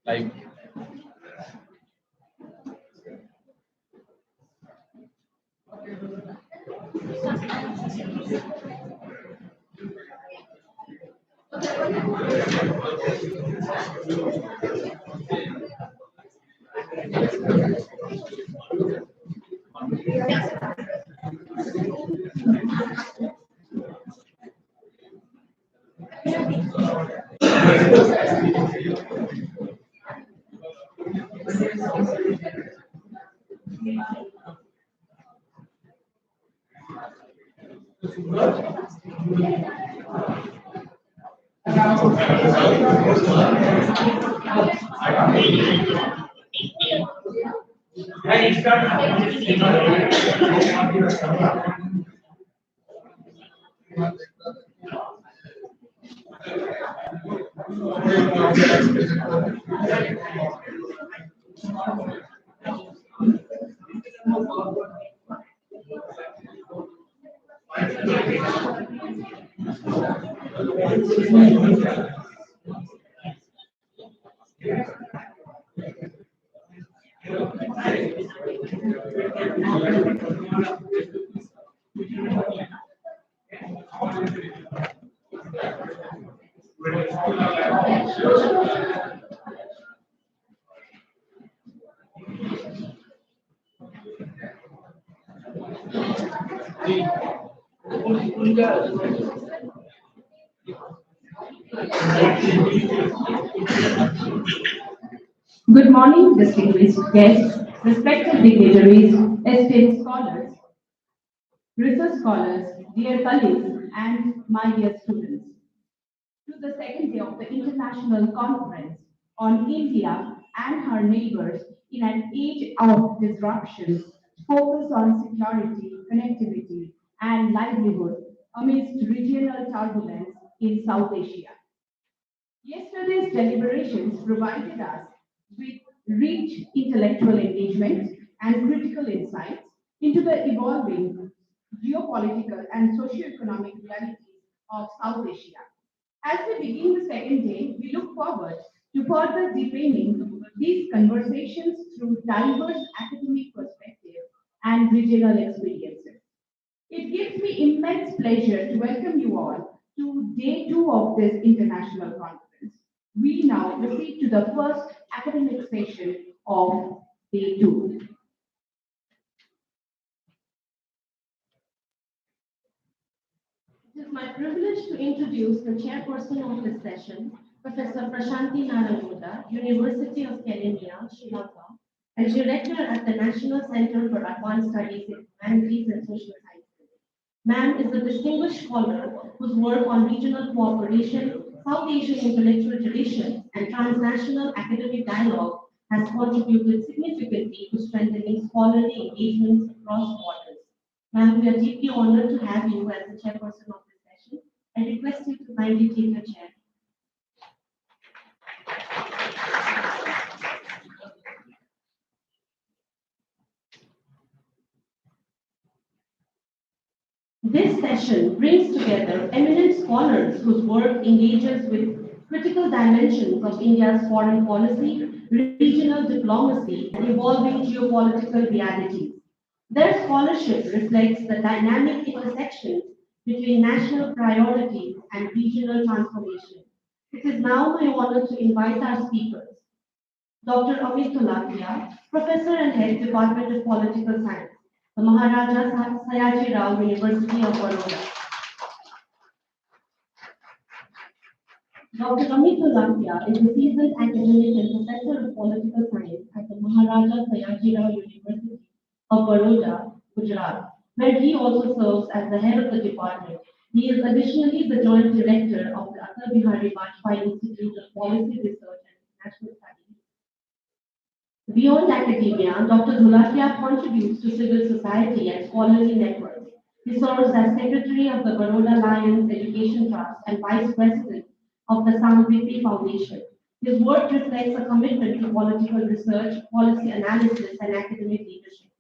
Like Good morning, distinguished guests, respected dignitaries, esteemed scholars, research scholars, dear colleagues, and my dear students. To the second day of the International Conference on India and her neighbors in an age of disruptions, focus on security, connectivity, and livelihood amidst regional turbulence in South Asia. Yesterday's deliberations provided us with rich intellectual engagement and critical insights into the evolving geopolitical and socio-economic realities of South Asia. As we begin the second day, we look forward to further deepening these conversations through diverse academic perspectives and regional experiences. It gives me immense pleasure to welcome you all to day two of this international conference. We now proceed to the first academic session of day two. It is my privilege to introduce the chairperson of this session, Professor Prashanti Narayamuda, University of Kelaniya, Sri Lanka, and Director at the National Center for Advanced Studies in Humanities and Social Sciences. Ma'am is a distinguished scholar whose work on regional cooperation, South Asian intellectual tradition, and transnational academic dialogue has contributed significantly to strengthening scholarly engagements across borders. Ma'am, we are deeply honored to have you as the chairperson of this session. I request you to kindly take your chair. This session brings together eminent scholars whose work engages with critical dimensions of India's foreign policy, regional diplomacy, and evolving geopolitical realities. Their scholarship reflects the dynamic intersections between national priorities and regional transformation. It is now my honor to invite our speakers, Dr. Mahavidyalaya, Professor and Head, Department of Political Science, the Maharaja Sayaji Rao University of Baroda. Dr. Mahavidyalaya is a seasoned academic and professor of political science at the Maharaja Sayaji Rao University of Baroda, Gujarat, where he also serves as the head of the department. He is additionally the joint director of the Atal Bihari Vajpayee Institute of Policy Research and International Studies. Beyond academia, Dr. Dhulakia contributes to civil society and scholarly networks. He serves as secretary of the Baroda Lions Education Trust and vice president of the Samvriti Foundation. His work reflects a commitment to political research, policy analysis, and academic leadership.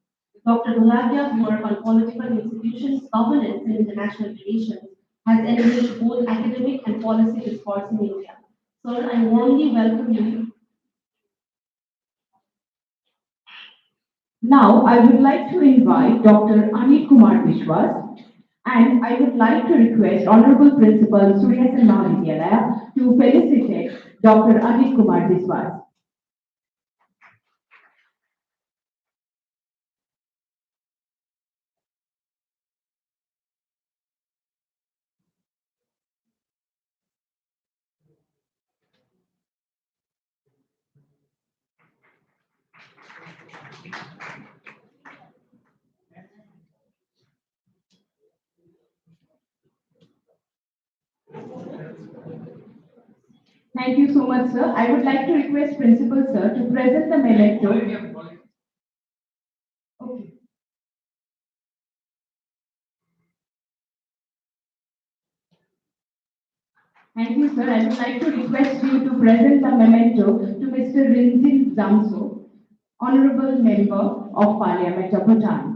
Dr. Gulabya's work on political institutions, governance, and international relations has enriched both academic and policy discourse in India. Sir, I warmly welcome you. Now, I would like to invite Dr. Anil Kumar Vishwas, and I would like to request Honorable Principal Surya Mahavidyalaya to felicitate Dr. Anil Kumar Vishwas. Thank you so much, sir. I would like to request Principal, sir, to present the memento. Okay. Thank you, sir. I would like to request you to present the memento to Mr. Rinzin Zamso, Honorable Member of Parliament of Bhutan.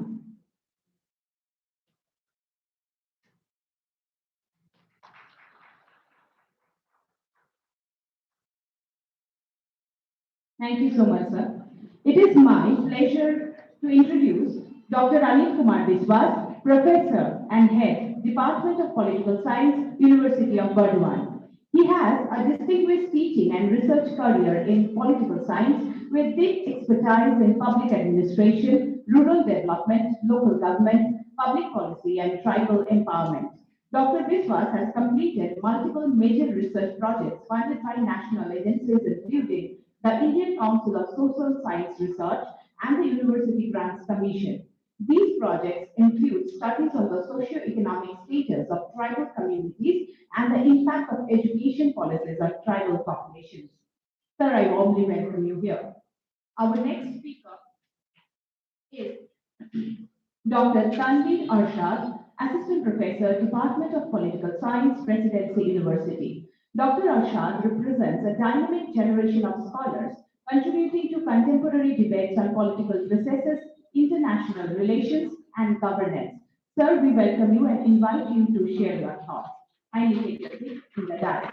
Thank you so much, sir. It is my pleasure to introduce Dr. Anil Kumar Biswas, Professor and Head, Department of Political Science, University of Burdwan. He has a distinguished teaching and research career in political science with deep expertise in public administration, rural development, local government, public policy, and tribal empowerment. Dr. Biswas has completed multiple major research projects funded by national agencies, including the Indian Council of Social Science Research and the University Grants Commission. These projects include studies on the socio-economic status of tribal communities and the impact of education policies on tribal populations. Sir, I warmly welcome you here. Our next speaker is Dr. Tanveer Arshad, Assistant Professor, Department of Political Science, Presidency University. Dr. Arshad represents a dynamic generation of scholars contributing to contemporary debates on political processes, international relations, and governance. Sir, we welcome you and invite you to share your thoughts. Kindly take your seat in the dais.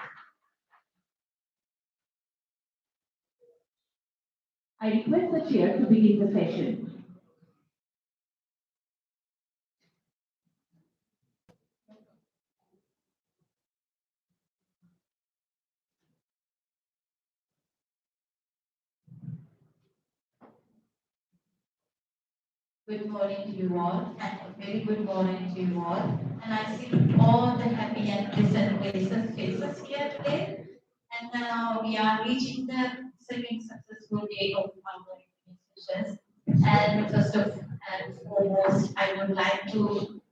I request the chair to begin the session. Good morning to you all, and a very good morning to you all. And I see all the happy and pleasant faces here today. And now we are reaching the second successful day of our sessions. And and foremost, I would like to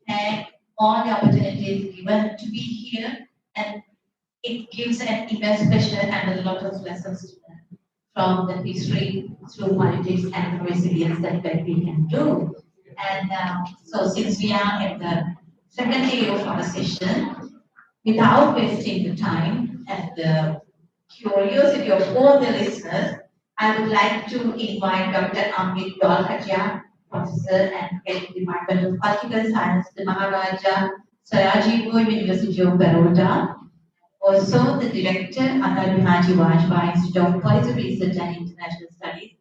thank all the opportunities given to be here, and it gives an immense pleasure and a lot of lessons to learn from the history through politics and resilience that we can do. And so since we are at the second day of our session, without wasting the time and the curiosity of all the listeners, I would like to invite Dr. Amidwalaya, Professor and Head of Department of Political Science, the Maharaja Sayajivo University of Baroda, also the Director, Atal Bihari Vajpayee Institute of Policy Research and International Studies,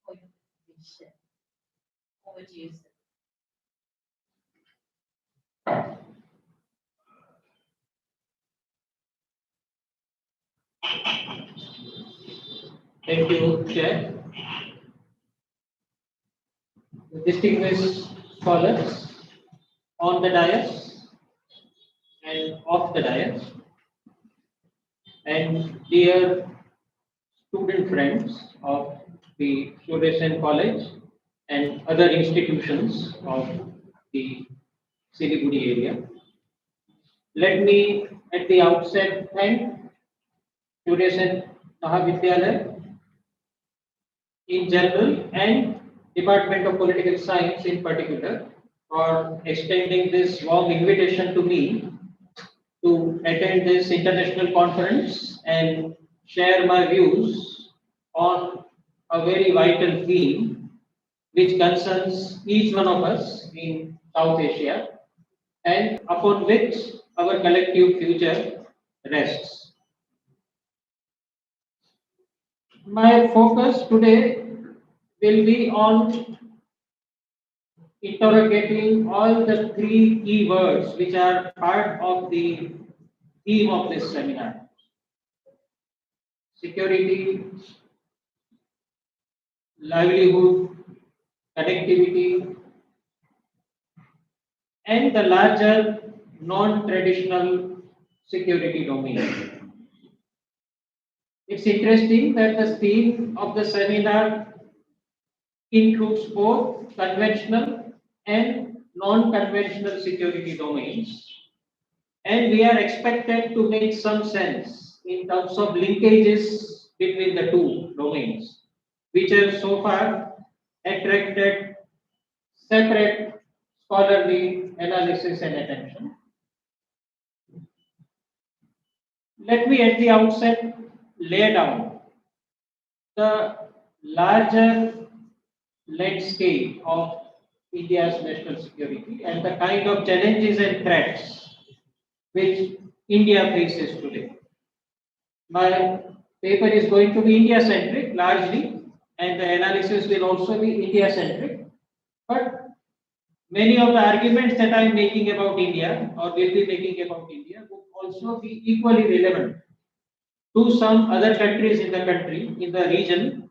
for your presentation. Over to you, sir. Thank you, Chair. Distinguished scholars on the dais and off the dais, and dear student friends of the Surya College and other institutions of the Siliguri area. Let me at the outset thank Surya Mahavidyalaya in general and Department of Political Science in particular for extending this warm invitation to me to attend this international conference and share my views on a very vital theme, which concerns each one of us in South Asia and upon which our collective future rests. My focus today will be on interrogating all the three key words which are part of the theme of this seminar: security, livelihood, connectivity, and the larger non-traditional security domain. It's interesting that the theme of the seminar includes both conventional and non-conventional security domains, and we are expected to make some sense in terms of linkages between the two domains, which have so far attracted separate scholarly analysis and attention. Let me at the outset lay down the larger landscape of India's national security and the kind of challenges and threats which India faces today. My paper is going to be India centric largely, and the analysis will also be India centric. But many of the arguments that I am making about India or will be making about India would also be equally relevant to some other countries in the region,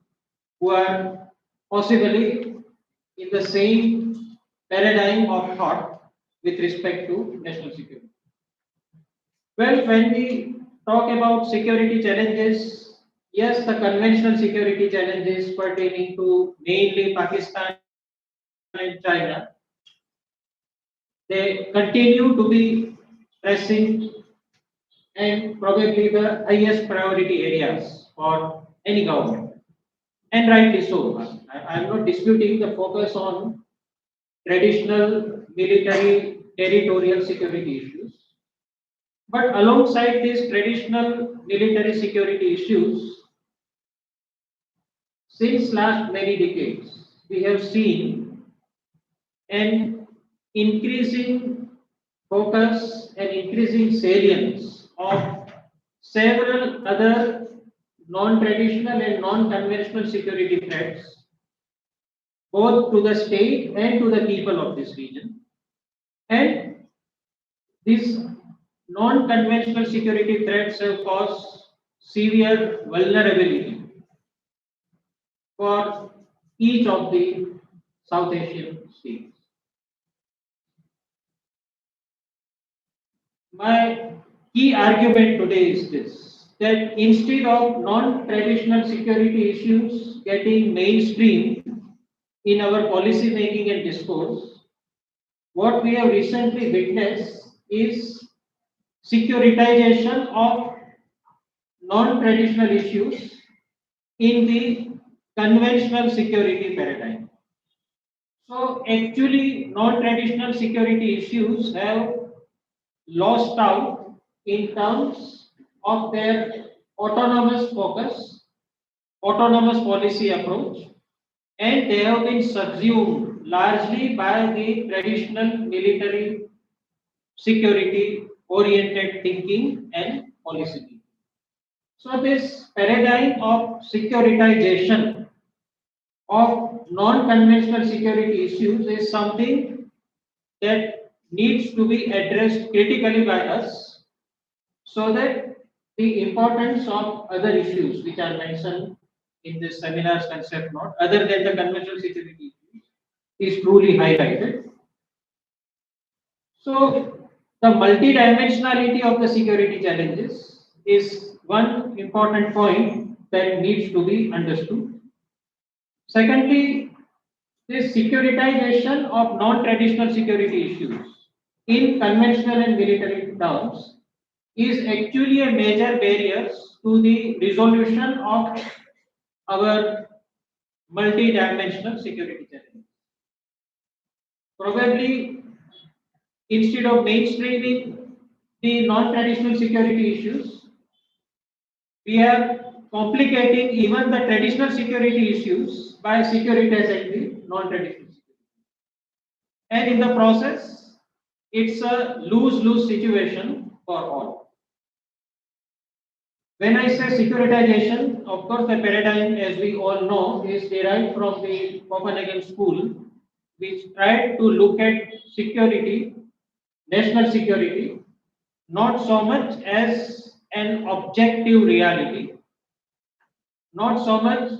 who are possibly in the same paradigm of thought with respect to national security. Well, when we talk about security challenges, yes, the conventional security challenges pertaining to mainly Pakistan and China, they continue to be pressing and probably the highest priority areas for any government, and rightly so. I am not disputing the focus on traditional military territorial security issues, but alongside these traditional military security issues, since last many decades, we have seen an increasing focus and increasing salience of several other non-traditional and non-conventional security threats, both to the state and to the people of this region. And these non-conventional security threats have caused severe vulnerability for each of the South Asian states. My key argument today is this: that instead of non-traditional security issues getting mainstream in our policy making and discourse, what we have recently witnessed is securitization of non-traditional issues in the conventional security paradigm. So actually, non-traditional security issues have lost out in terms of their autonomous focus, autonomous policy approach, and they have been subsumed largely by the traditional military security oriented thinking and policy making. So this paradigm of securitization of non-conventional security issues is something that needs to be addressed critically by us, so that the importance of other issues which are mentioned in this seminar's concept note, other than the conventional security issues, is truly highlighted. So the multidimensionality of the security challenges is one important point that needs to be understood. Secondly, this securitization of non-traditional security issues in conventional and military terms is actually a major barrier to the resolution of our multi-dimensional security challenges. Probably instead of mainstreaming the non-traditional security issues, we are complicating even the traditional security issues by securitizing the non-traditional security. And in the process, it's a lose-lose situation for all. When I say securitization, of course, the paradigm, as we all know, is derived from the Copenhagen school, which tried to look at security, national security, not so much as an objective reality, not so much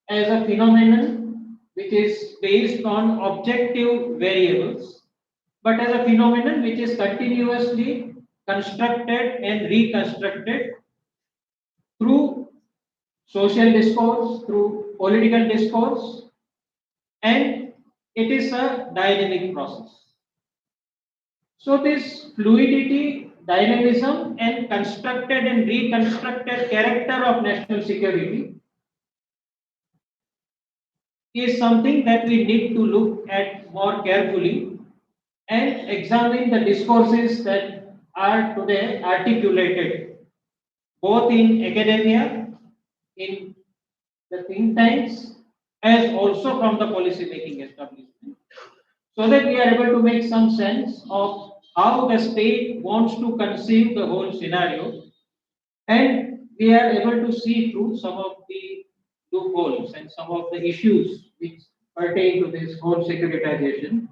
as a phenomenon which is based on objective variables, but as a phenomenon which is continuously constructed and reconstructed through social discourse, through political discourse, and it is a dynamic process. So this fluidity, dynamism, and constructed and reconstructed character of national security is something that we need to look at more carefully and examine the discourses that are today articulated both in academia, in the think tanks, as also from the policy making establishment, so that we are able to make some sense of how the state wants to conceive the whole scenario, and we are able to see through some of the loopholes and some of the issues which pertain to this whole securitization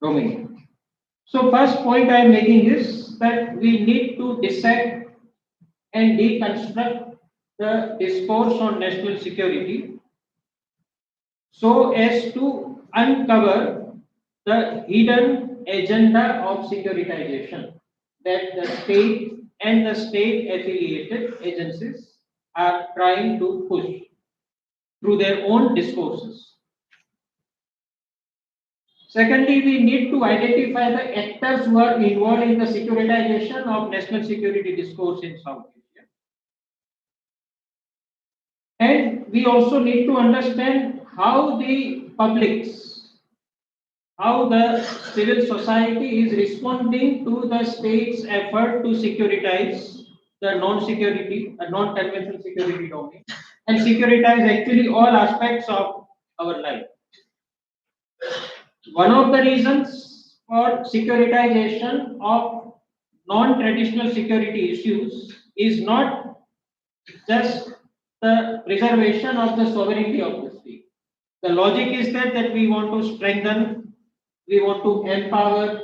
domain. So first point I am making is that we need to dissect and deconstruct the discourse on national security so as to uncover the hidden agenda of securitization that the state and the state affiliated agencies are trying to push through their own discourses. Secondly, we need to identify the actors who are involved in the securitization of national security discourse in South Asia. And we also need to understand how the publics, how the civil society is responding to the state's effort to securitize the non-security, non-conventional security domain, and securitize actually all aspects of our life. One of the reasons for securitization of non-traditional security issues is not just the preservation of the sovereignty of the state. The logic is that we want to strengthen, we want to empower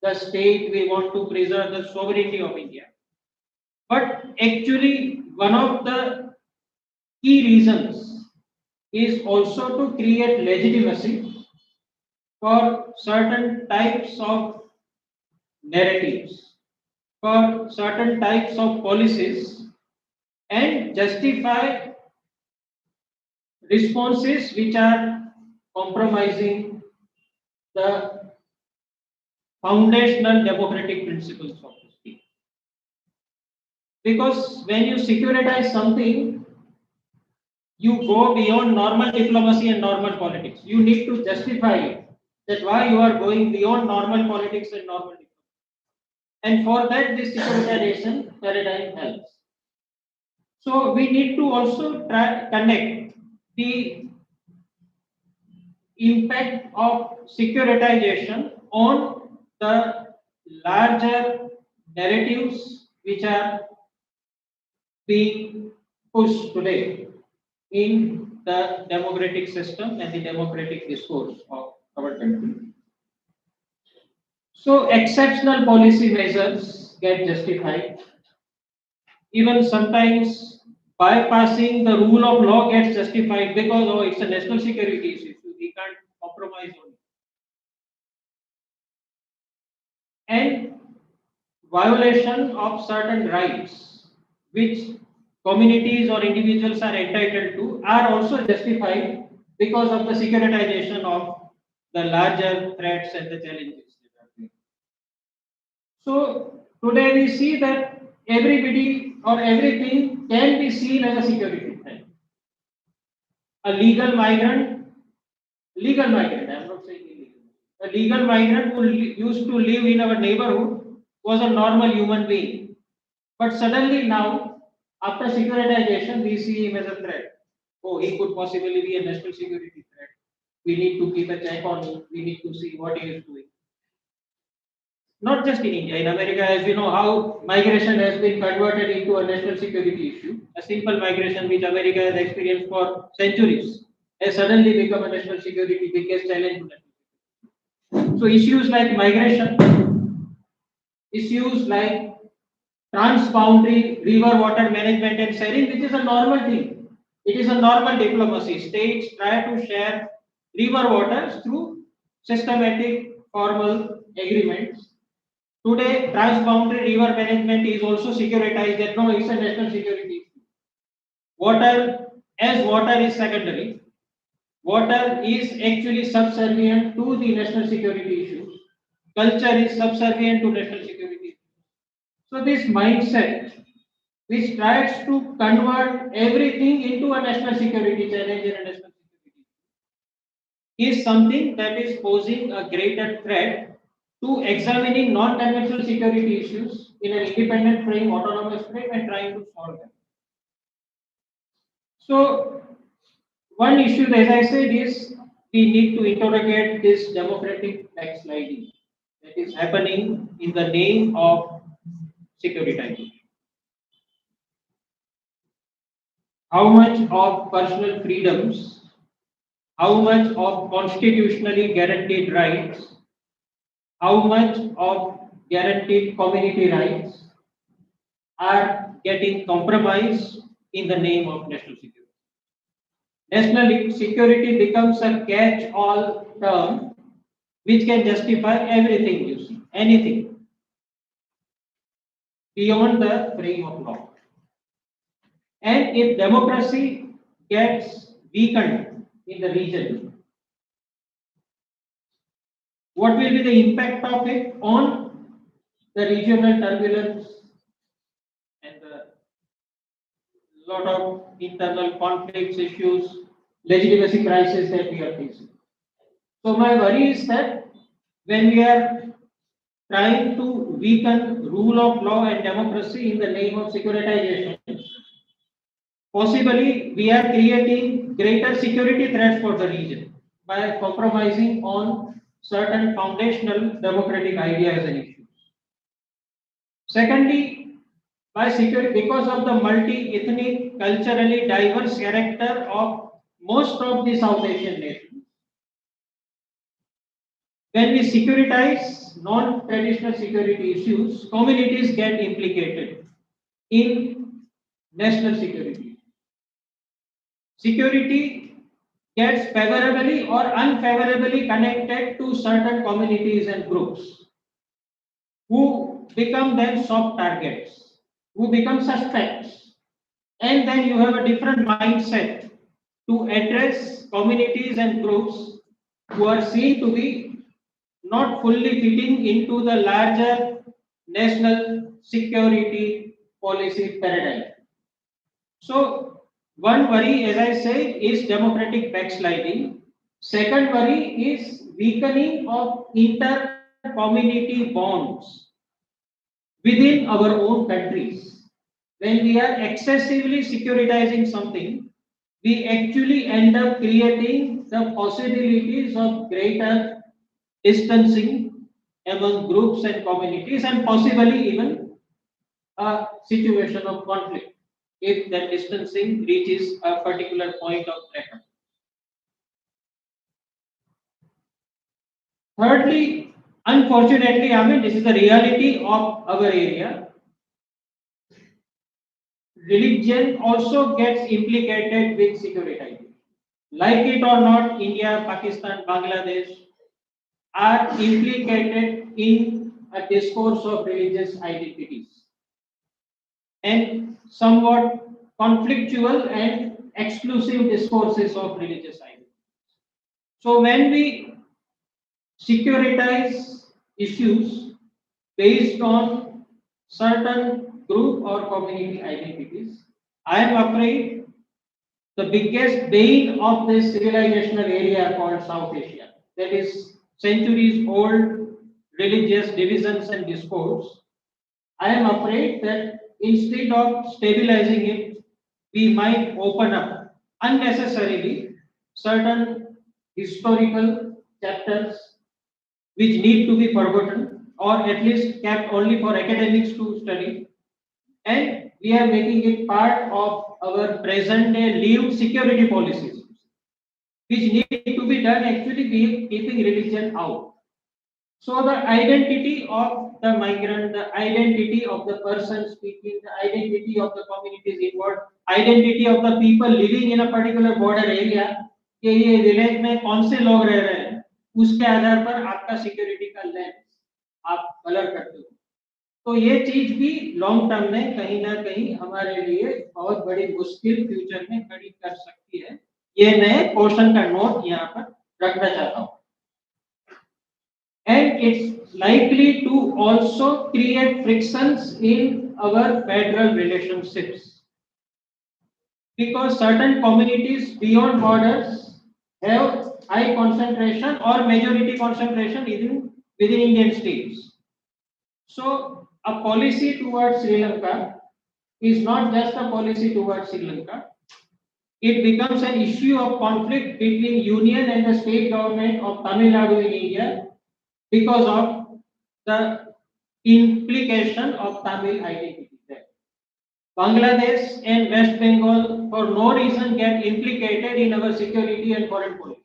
the state, we want to preserve the sovereignty of India. But actually, one of the key reasons is also to create legitimacy for certain types of narratives, for certain types of policies, and justify responses which are compromising the foundational democratic principles of the state. Because when you securitize something, you go beyond normal diplomacy and normal politics. You need to justify it, that why you are going beyond normal politics and normal diplomacy. And for that, this securitization paradigm helps. So we need to also connect the impact of securitization on the larger narratives which are being pushed today in the democratic system and the democratic discourse of our country. So exceptional policy measures get justified. Even sometimes bypassing the rule of law gets justified because oh, it's a national security issue, so we can't compromise on it. And violation of certain rights which communities or individuals are entitled to are also justified because of the securitization of the larger threats and the challenges that are there. So today we see that everybody or everything can be seen as a security threat. A legal migrant, I am not saying illegal, a legal migrant who used to live in our neighborhood was a normal human being. But suddenly now After securitization, we see him as a threat. Oh, he could possibly be a national security threat. We need to keep a check on him. We need to see what he is doing. Not just in India, in America, as we know how migration has been converted into a national security issue. A simple migration which America has experienced for centuries has suddenly become a national security biggest challenge to national. So issues like migration, issues like transboundary river water management and sharing, which is a normal thing. It is a normal diplomacy. States try to share river waters through systematic formal agreements. Today, transboundary river management is also securitized. That no, it's a national security issue. Water is secondary. Water is actually subservient to the national security issues. Culture is subservient to national security. So this mindset, which tries to convert everything into a national security challenge and a national security, is something that is posing a greater threat to examining non-conventional security issues in an independent frame, autonomous frame, and trying to solve them. So, one issue, as I said, is we need to interrogate this democratic backsliding that is happening in the name of securitization. How much of personal freedoms, how much of constitutionally guaranteed rights, how much of guaranteed community rights are getting compromised in the name of national security. National security becomes a catch-all term which can justify everything you see, anything beyond the frame of law. And if democracy gets weakened in the region, what will be the impact of it on the regional turbulence and the lot of internal conflicts, issues, legitimacy crisis that we are facing? So my worry is that when we are trying to weaken rule of law and democracy in the name of securitization, possibly we are creating greater security threats for the region by compromising on certain foundational democratic ideas and issues. Secondly, by security, because of the multi-ethnic, culturally diverse character of most of the South Asian nations, when we securitize non-traditional security issues, communities get implicated in national security. Security gets favorably or unfavorably connected to certain communities and groups who become then soft targets, who become suspects. And then you have a different mindset to address communities and groups who are seen to be not fully fitting into the larger national security policy paradigm. So, one worry, as I said, is democratic backsliding. Second worry is weakening of inter-community bonds within our own countries. When we are excessively securitizing something, we actually end up creating the possibilities of greater distancing among groups and communities, and possibly even a situation of conflict if that distancing reaches a particular point of threat. Thirdly, unfortunately, I mean, this is the reality of our area. Religion also gets implicated with securitization. Like it or not, India, Pakistan, Bangladesh are implicated in a discourse of religious identities and somewhat conflictual and exclusive discourses of religious identities. So when we securitize issues based on certain group or community identities, I am afraid the biggest bane of this civilizational area called South Asia, that is centuries old religious divisions and discourse, I am afraid that instead of stabilizing it, we might open up unnecessarily certain historical chapters which need to be forgotten or at least kept only for academics to study, and we are making it part of our present day lived security policies, which need to be done actually be keeping religion out. So the identity of the migrant, the identity of the person speaking, the identity of the communities involved, identity of the people living in a particular border area, कि ये village में कौन से लोग रह रहे हैं, उसके आधार पर आपका सिक्योरिटी का लेंस आप कलर करते हो. तो ये चीज भी लॉन्ग टर्म में कहीं ना कहीं हमारे लिए बहुत बड़ी मुश्किल फ्यूचर में खड़ी कर सकती है. ये मैं पोर्शन का नोट यहाँ पर रखना चाहता हूँ. And it's likely to also create frictions in our federal relationships, because certain communities beyond borders have high concentration or majority concentration within Indian states. So a policy towards Sri Lanka is not just a policy towards Sri Lanka. It becomes an issue of conflict between union and the state government of Tamil Nadu in India because of the implication of Tamil identity there. Bangladesh and West Bengal for no reason get implicated in our security and foreign policy.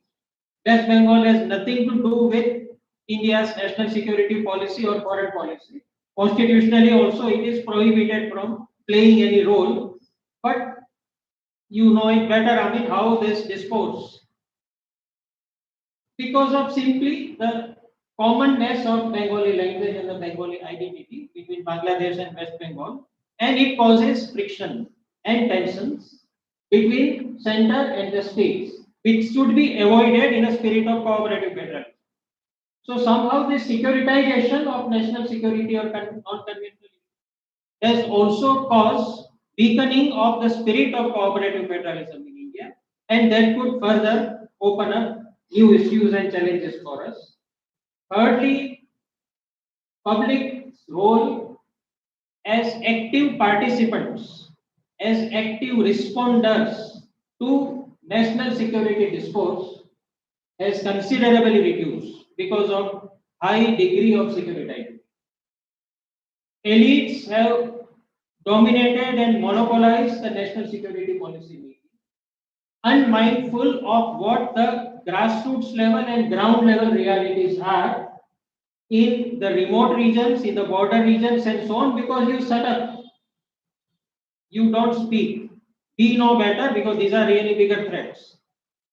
West Bengal has nothing to do with India's national security policy or foreign policy. Constitutionally also it is prohibited from playing any role, but you know it better, I mean, how this disposed. Because of simply the commonness of Bengali language and the Bengali identity between Bangladesh and West Bengal, and it causes friction and tensions between center and the states, which should be avoided in a spirit of cooperative federalism. So somehow this securitization of national security or non-conventional has also caused weakening of the spirit of cooperative federalism in India, and that could further open up new issues and challenges for us. Thirdly, public's role as active participants, as active responders to national security discourse has considerably reduced because of high degree of securitization. Elites have dominated and monopolized the national security policy making, unmindful of what the grassroots level and ground level realities are in the remote regions, in the border regions and so on, because you shut up, you don't speak. We know better because these are really bigger threats.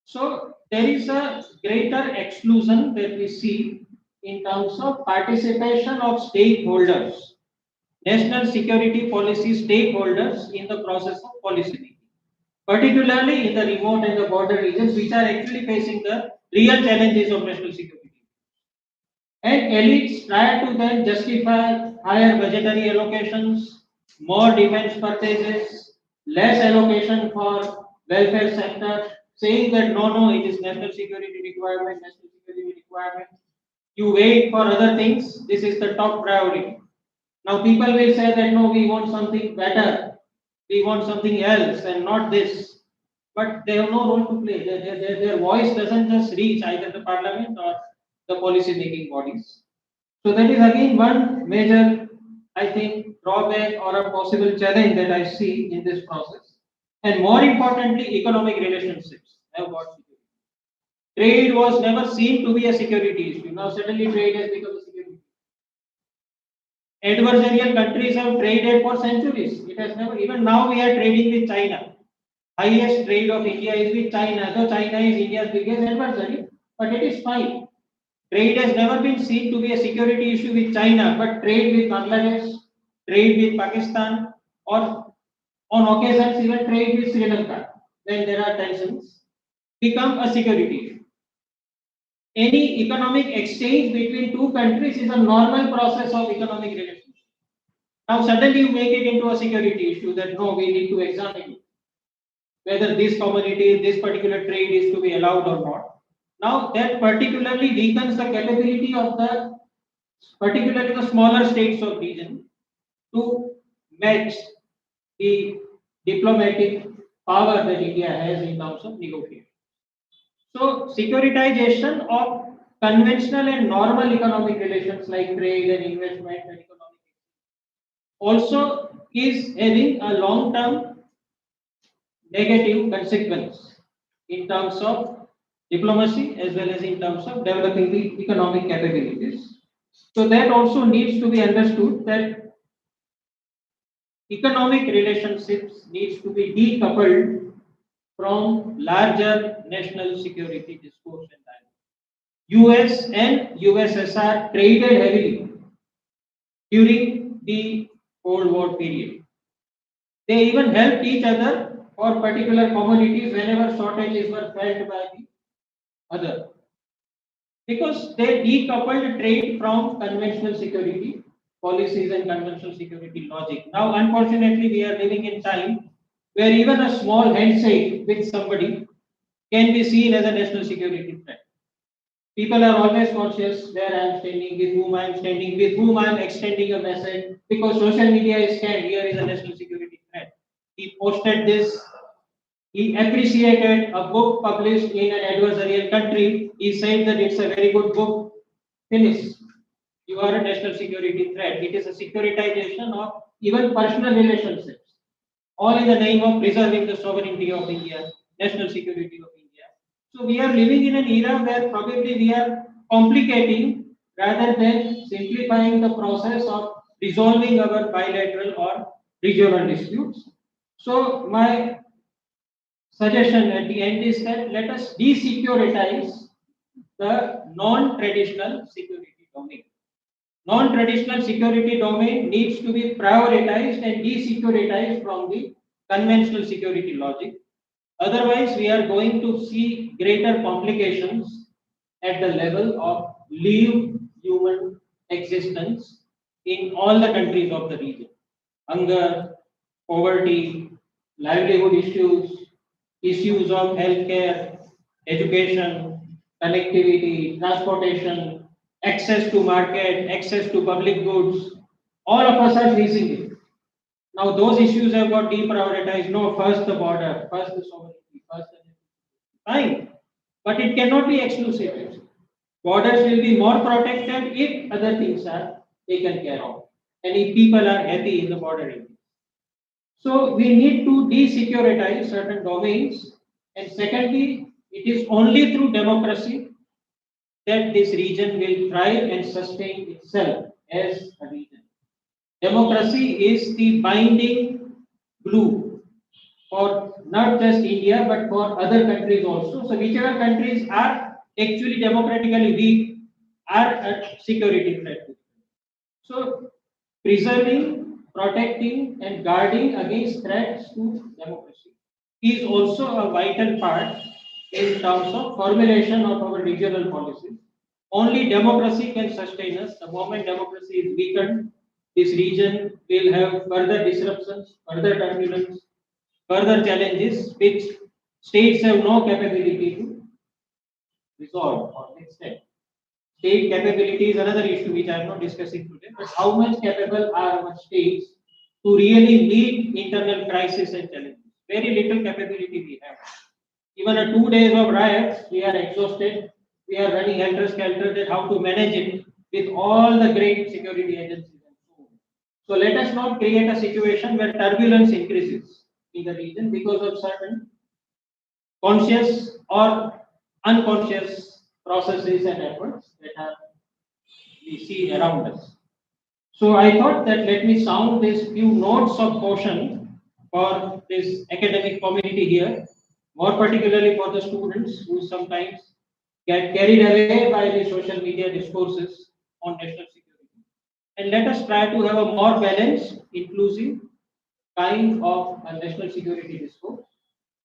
So there is a greater exclusion that we see in terms of participation of stakeholders, national security policy stakeholders in the process of policy making, particularly in the remote and the border regions, which are actually facing the real challenges of national security. And elites try to then justify higher budgetary allocations, more defense purchases, less allocation for welfare sector, saying that no, it is national security requirement, national security requirement. You wait for other things, this is the top priority. Now people will say that no, we want something better, we want something else and not this. But they have no role to play. Their voice doesn't just reach either the parliament or the policy making bodies. So that is again one major, I think, drawback or a possible challenge that I see in this process. And more importantly, economic relationships have got security. Trade was never seen to be a security issue. Now suddenly trade has become a security issue. Adversarial countries have traded for centuries. It has never, even now we are trading with China. Highest trade of India is with China, though China is India's biggest adversary, but it is fine. Trade has never been seen to be a security issue with China, but trade with Bangladesh, trade with Pakistan, or on occasions even trade with Sri Lanka, when there are tensions, become a security issue. Any economic exchange between two countries is a normal process of economic relations. Now suddenly you make it into a security issue that no, we need to examine whether this commodity, this particular trade is to be allowed or not. Now that particularly weakens the capability of particularly the smaller states of region to match the diplomatic power that India has in terms of negotiation. So, securitization of conventional and normal economic relations like trade and investment and economic also is having a long-term negative consequence in terms of diplomacy as well as in terms of developing the economic capabilities. So that also needs to be understood that economic relationships needs to be decoupled from larger national security discourse and dialogue. US and USSR traded heavily during the Cold War period. They even helped each other for particular commodities whenever shortages were felt by the other. Because they decoupled trade from conventional security policies and conventional security logic. Now, unfortunately, we are living in time where even a small handshake with somebody can be seen as a national security threat. People are always conscious where I am standing, with whom I am standing, with whom I am extending a message, because social media is scanned. Here is a national security threat. He posted this. He appreciated a book published in an adversarial country. He said that it's a very good book. Finish. You are a national security threat. It is a securitization of even personal relationships, all in the name of preserving the sovereignty of India, national security of India. So we are living in an era where probably we are complicating rather than simplifying the process of resolving our bilateral or regional disputes. So my suggestion at the end is that let us de-securitize the non-traditional security domain. Non-traditional security domain needs to be prioritized and de-securitized from the conventional security logic. Otherwise, we are going to see greater complications at the level of lived human existence in all the countries of the region. Hunger, poverty, livelihood issues, issues of healthcare, education, connectivity, transportation, access to market, access to public goods, all of us are facing it. Now those issues have got deprioritized. No, first the border, first the sovereignty, first the fine, but it cannot be exclusive. Borders will be more protected if other things are taken care of, and if people are happy in the border area. So we need to de-securitize certain domains, and secondly, it is only through democracy that this region will thrive and sustain itself as a region. Democracy is the binding glue for not just India but for other countries also. So whichever countries are actually democratically weak are a security threat. So preserving, protecting and guarding against threats to democracy is also a vital part in terms of formulation of our regional policies. Only democracy can sustain us. The moment democracy is weakened, this region will have further disruptions, further turbulence, further challenges which states have no capability to resolve or extend. State capability is another issue which I am not discussing today, but how much capable are our states to really meet internal crisis and challenges? Very little capability we have. Even a 2 days of riots, we are exhausted. We are running helter-skelter that how to manage it with all the great security agencies and so on. So let us not create a situation where turbulence increases in the region because of certain conscious or unconscious processes and efforts that are we see around us. So I thought that let me sound these few notes of caution for this academic community here, more particularly for the students who sometimes get carried away by the social media discourses on national security. And let us try to have a more balanced, inclusive kind of a national security discourse,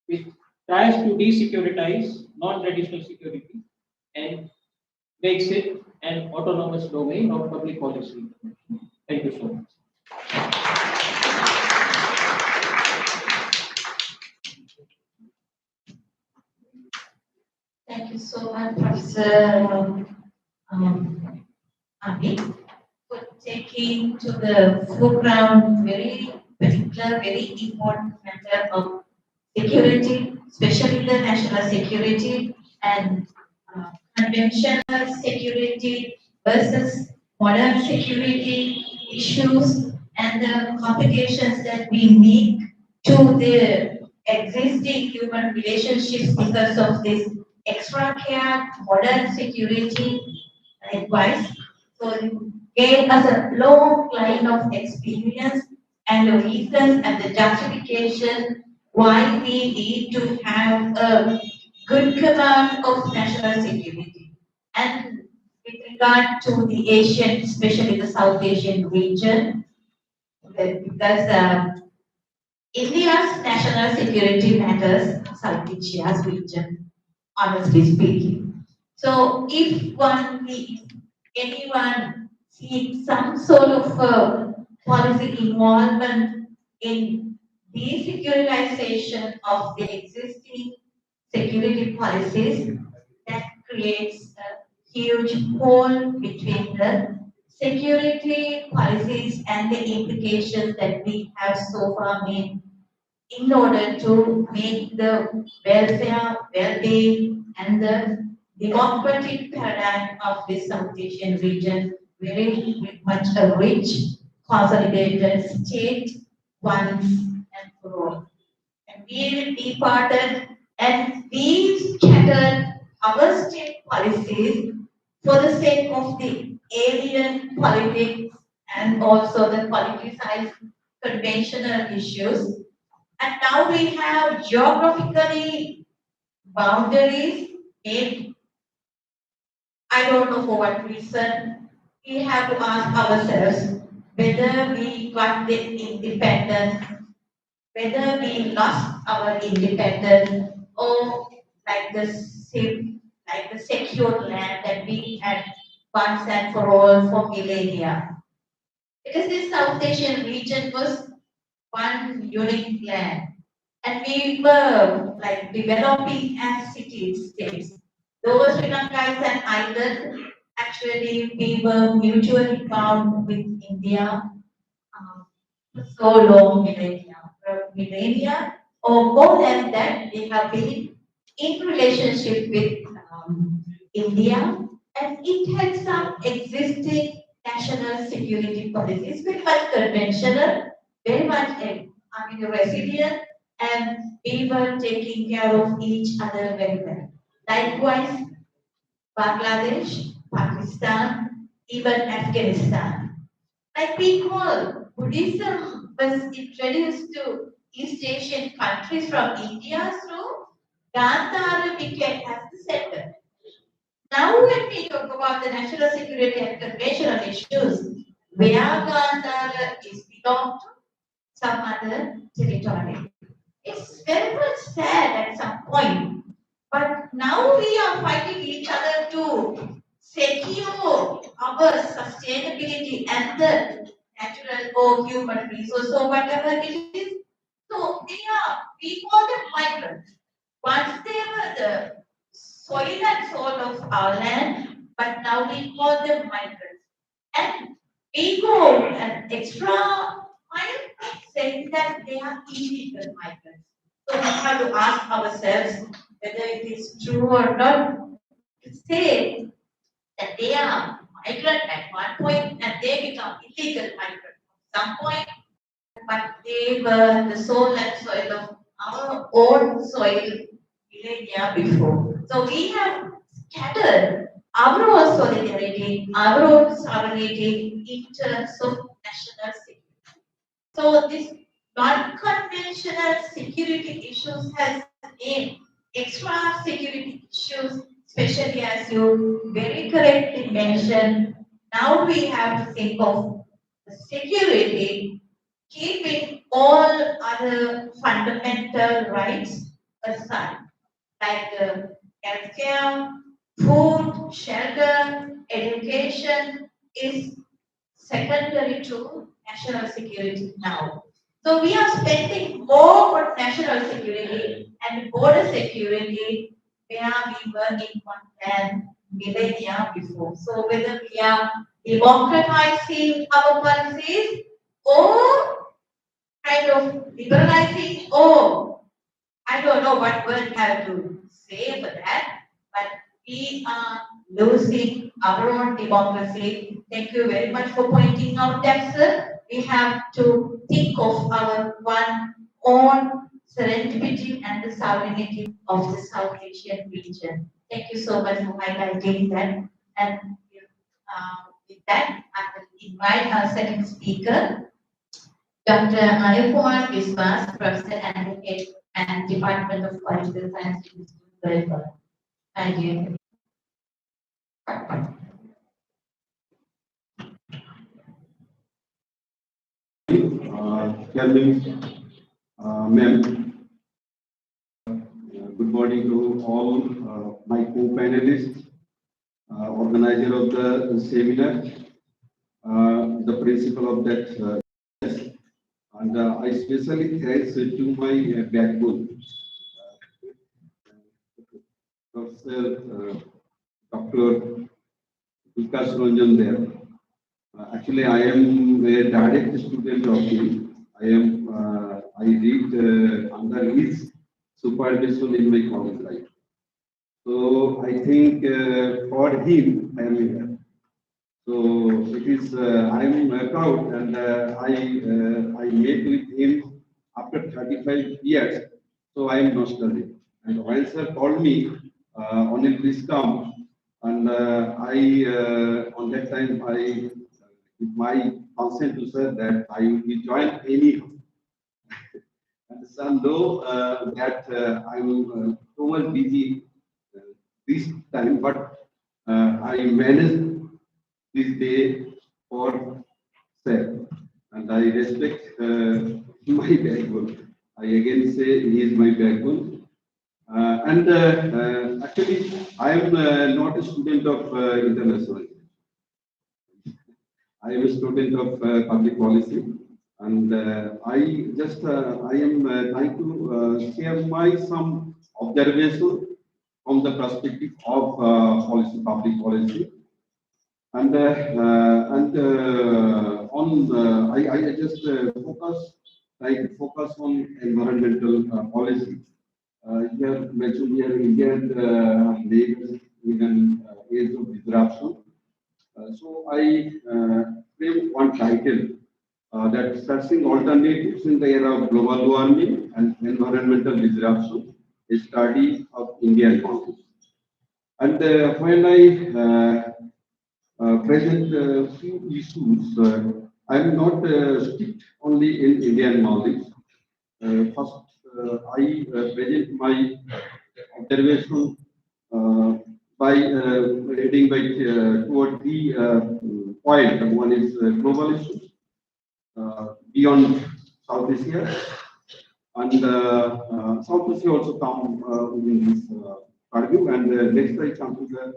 which tries to de-securitize non-traditional security and makes it an autonomous domain of public policy. Thank you so much. Thank you so much, Professor Ami, for taking to the foreground very, very particular very important matter of security, especially the national security and conventional security versus modern security issues and the complications that we meet to the existing human relationships because of this extra care, modern security, likewise. So it gave us a long line of experience and the reasons and the justification why we need to have a good command of national security. And with regard to the Asian, especially the South Asian region, because India's national security matters South Asia's region, honestly speaking. So if anyone seeks some sort of policy involvement in de-securitization of the existing security policies, that creates a huge hole between the security policies and the implications that we have so far made in order to make the welfare, well-being, and the democratic paradigm of this South Asian region very much a rich, consolidated state once and for all. And we will be parted and we scattered our state policies for the sake of the alien politics and also the politicized conventional issues. And now we have geographically boundaries made, I don't know for what reason. We have to ask ourselves whether we got the independence, whether we lost our independence, or like like the secure land that we had once and for all for millennia. Because this South Asian region was one unique land. And we were like developing as city states. Those Sri Lankais and islands, actually we were mutually bound with India for so long, millennia or more than that, they have been in relationship with India, and it had some existing national security policies, very much conventional, very much resilient, and we were taking care of each other very well. Likewise, Bangladesh, Pakistan, even Afghanistan. Like we call Buddhism was introduced to East Asian countries from India through Gandhara became as the center. Now when we talk about the national security and conventional issues, where Gandhara is belong to some other territory. It's very much sad at some point, but now we are fighting each other to secure our sustainability and the natural or human resource or whatever it is. So we call them migrants. Once they were the soil and soul of our land, but now we call them migrants. And we go an extra mile saying that they are illegal migrants. So we have to ask ourselves whether it is true or not to say that they are migrant at one point and they become illegal migrant at some point, but they were the soul and soil of our own soil millennia before. So we have scattered our own solidarity, our own sovereignty in terms of national security. So this non-conventional security issues has named extra security issues, especially as you very correctly mentioned. Now we have to think of the security, keeping all other fundamental rights aside, like healthcare, food, shelter, education is secondary to national security now. So we are spending more on national security and border security where we were in one plan millennia before. So whether we are democratizing our policies or kind of liberalizing, or I don't know what word I have to say for that, but we are losing our own democracy. Thank you very much for pointing out that, sir. We have to think of our one own serendipity and the sovereignty of the South Asian region. Thank you so much for highlighting that. And with that, I will invite our second speaker, Dr. Anupkumar Biswas, Professor Advocate and Department of Political Science, Livelihood. Thank you. Chairman, ma'am, good morning to all my co-panelists, organizer of the seminar, the principal of that, and I especially thanks to my backbone, Professor Dr. Vikas Ranjan there. Actually, I am a direct student of him. I read under his supervision in my college life. So I think for him, I am here. So it is, I am proud, and I met with him after 35 years. So I am nostalgic. And when sir called me, Anil, please come. And on that time, with my consent to sir that I will be joined anyhow. And some know that I'm so much busy this time, but I managed this day for sir, and I respect my backbone. I again say he is my backbone. Actually, I am not a student of international. I am a student of public policy, and I am trying to share my some observation from the perspective of public policy, I just try to focus on environmental policy. Here mentioned here India and neighbors in an age of disruption. So I frame one title that searching alternatives in the era of global warming and environmental disruption, a study of Indian mountains. And when I present few issues, I am not strict only in Indian Maldives. First, I present my observation by reading by two or three points. One is global issues beyond South Asia, and South Asia also come within this purview. And next, I come to the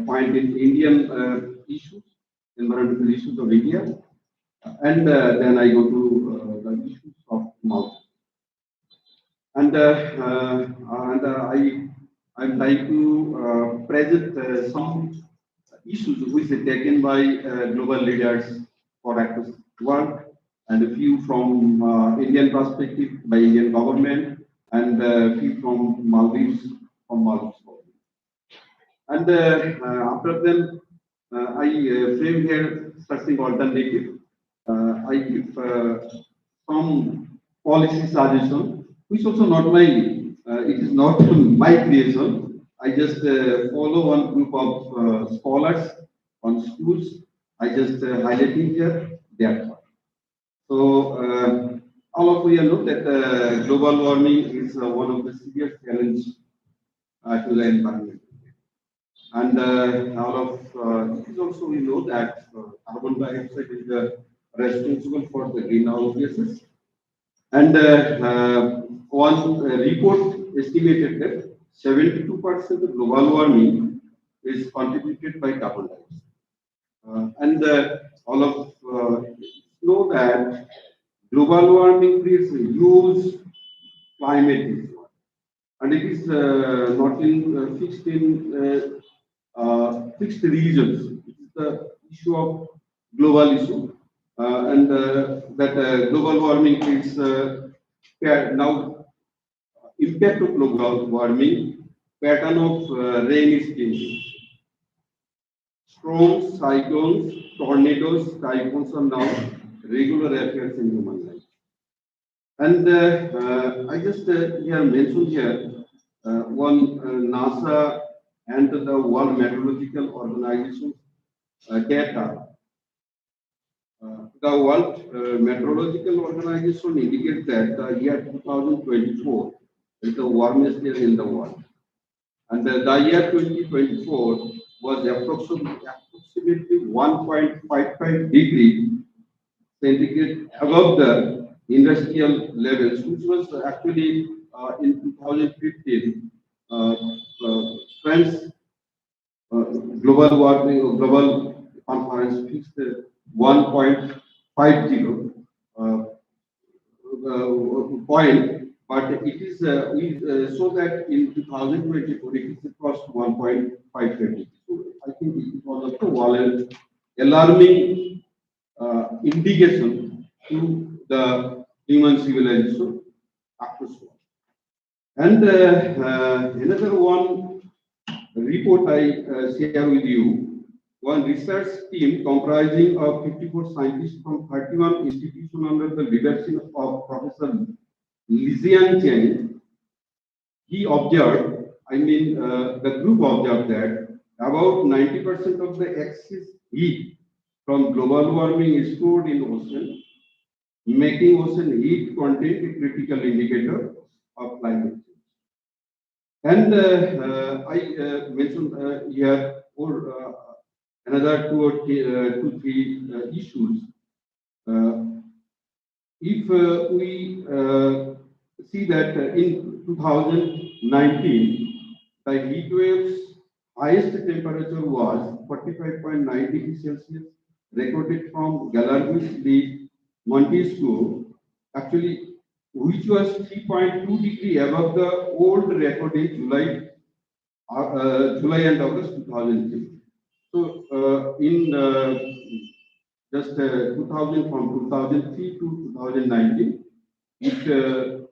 point in Indian issues, environmental issues of India, and then I go to the issues of Malta. And I'm trying to present some issues which are taken by global leaders for across the world, and a few from Indian perspective by Indian government, and a few from Maldives government. And after them, I frame here searching alternative. I give some policy suggestion, which also not my, it is not my creation. I just follow one group of scholars on schools. I just highlighting here their part. So all of you know that global warming is one of the serious challenges to the environment. And all of it is also we know that carbon dioxide is responsible for the greenhouse gases. And one report estimated that 72% of global warming is contributed by carbon dioxide. And all of know that global warming creates a huge climate issue, and it is not fixed regions. It is the issue of global issue. and that global warming is now impact of global warming, pattern of rain is changing. Storms, cyclones, tornadoes, typhoons are now regular affairs in human life. And I just here mentioned here one NASA and the World Meteorological Organization data. The World Meteorological Organization indicates that the year 2024 is the warmest year in the world. And the year 2024 was approximately 1.55 degree centigrade above the industrial levels, which was actually in 2015. France global warming global conference fixed 1.50 point, but it is we so that in 2024 it is crossed 1.530. So I think it was also one alarming indication to the human civilization across the world. And another one report I share with you. One research team comprising of 54 scientists from 31 institutions under the leadership of Professor Lizian Chen, he observed, the group observed that about 90% of the excess heat from global warming is stored in ocean, making ocean heat content a critical indicator of climate change. And I mentioned here or another two, three issues. If we see that in 2019, the heat wave's highest temperature was 45.9 degrees Celsius, recorded from Galarguis de Montesquieu, actually, which was 3.2 degree above the old record in July and August 2003. So in just 2000 from 2003 to 2019, it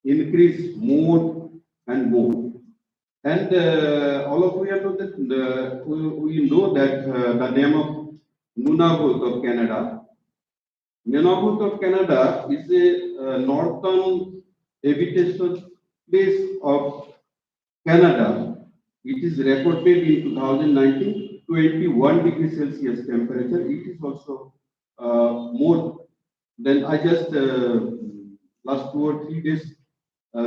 increased more and more. And all of we know that we know that the name of Nunavut of Canada. Nunavut of Canada is a northern habitation place of Canada. It is recorded in 2019 21 degrees Celsius temperature. It is also more than I just last 2 or 3 days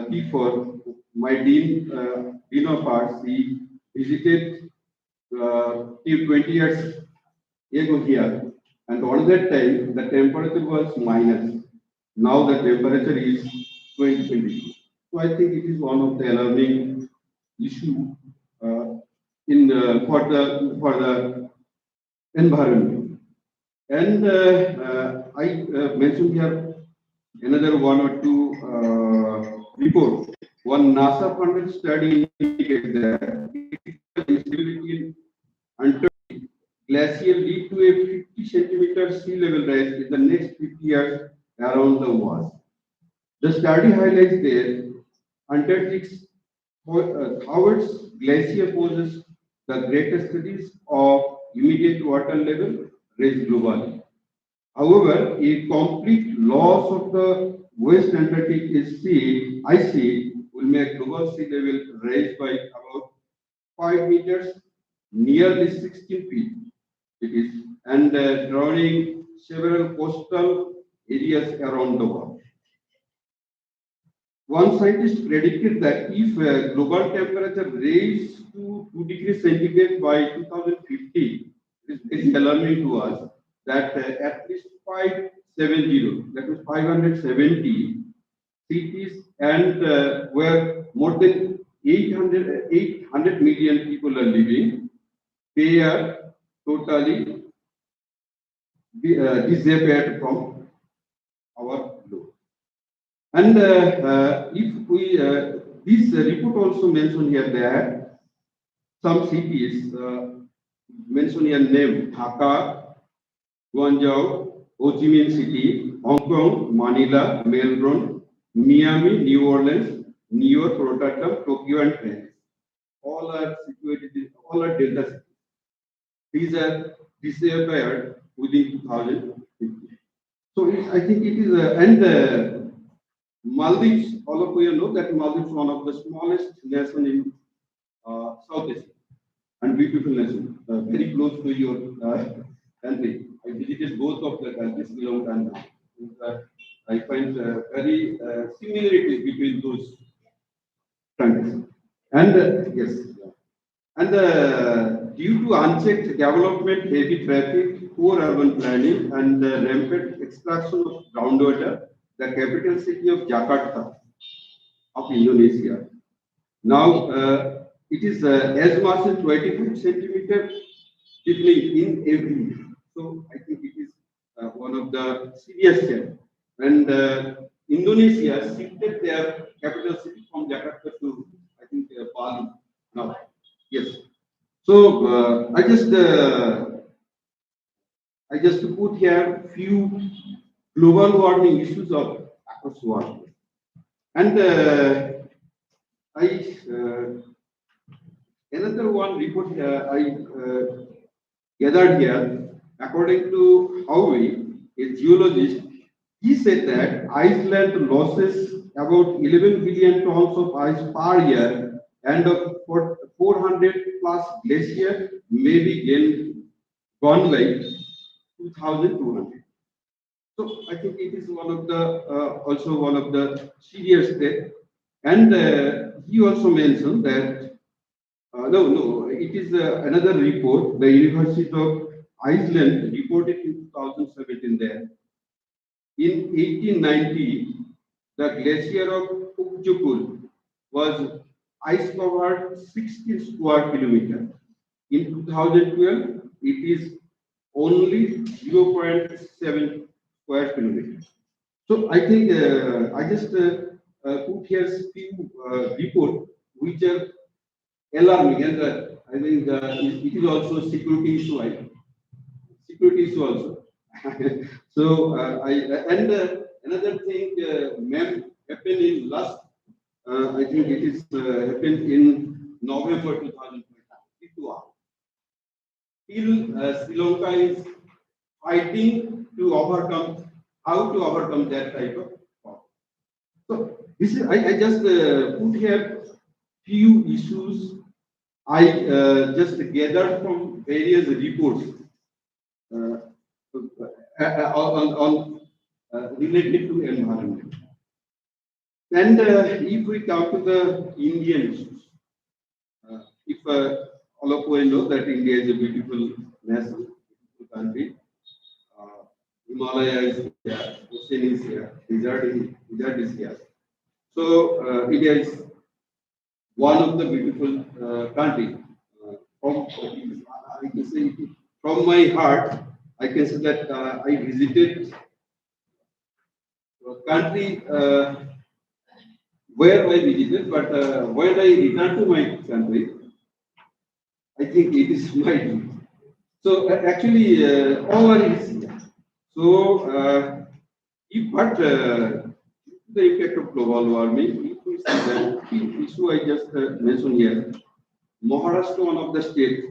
before my dean of arts, he visited 20 years ago here, and on that time the temperature was minus. Now the temperature is 20 degrees. So I think it is one of the alarming issue in for the environment. And I mentioned here another one or two reports. One NASA funded study indicates that instability in Antarctic glacier lead to a 50 centimeter sea level rise in the next 50 years around the world. The study highlights that Antarctic's Howard's glacier poses the greatest risk of immediate water level rise globally. However, a complete loss of the West Antarctic ice sheet will make global sea level rise by about 5 meters, nearly 16 feet. It is, and drowning several coastal areas around the world. One scientist predicted that if global temperature raised to 2 degrees centigrade by 2050, it is very alarming to us that at least 570, that is 570 cities and where more than 800 million people are living, they are totally disappeared from our globe. And if we, this report also mentioned here that some cities mentioned here name Dhaka, Guangzhou, Ho Chi Minh City, Hong Kong, Manila, Melbourne, Miami, New Orleans, New York, Rotterdam, Tokyo, and Paris. All are situated in all are delta cities. These are disappeared within 2050. So I think it is, Maldives, all of you know that Maldives is one of the smallest nation in South Asia and beautiful nation, very close to your country. I visited both of the countries long time now. And, I find very similarities between those countries. And yes, and due to unchecked development, heavy traffic, poor urban planning, and rampant extraction of groundwater, the capital city of Jakarta of Indonesia. Now, it is as much as 25 centimeter deepening in every year. So, I think it is one of the serious steps. And Indonesia shifted their capital city from Jakarta to, I think, Bali now. Yes. So, I just put here few global warming issues of across the world. And I another one report I gathered here, according to Howie, a geologist, he said that Iceland loses about 11 billion tons of ice per year, and of 400 plus glacier may be gone by 2200. So I think it is one of the also one of the serious threat. And he also mentioned that no, it is another report. The University of Iceland reported in 2017 there. In 1890, the glacier of Ukjukul was ice covered 16 square kilometers. In 2012, it is only 0.7 square kilometers. So I think I just put here few reports which are alarming, and I think it is also security issue. Security issue also. So I and another thing, happened in last. I think it is happened in November 2022. Still, Sri Lanka is fighting to overcome how to overcome that type of problem. So this is I just put here few issues I just gathered from various reports uh, on related to environment. And if we come to the Indian issues, if all of you know that India is a beautiful nation, beautiful country, Himalaya is here, ocean is here, desert is here. So India is one of the beautiful country. From I can say from my heart, I can say that I visited a country where I visited, but when I return to my country, I think it is my duty. So actually, all is here. So, but the impact of global warming, if we see that issue I just mentioned here, Maharashtra, one of the states,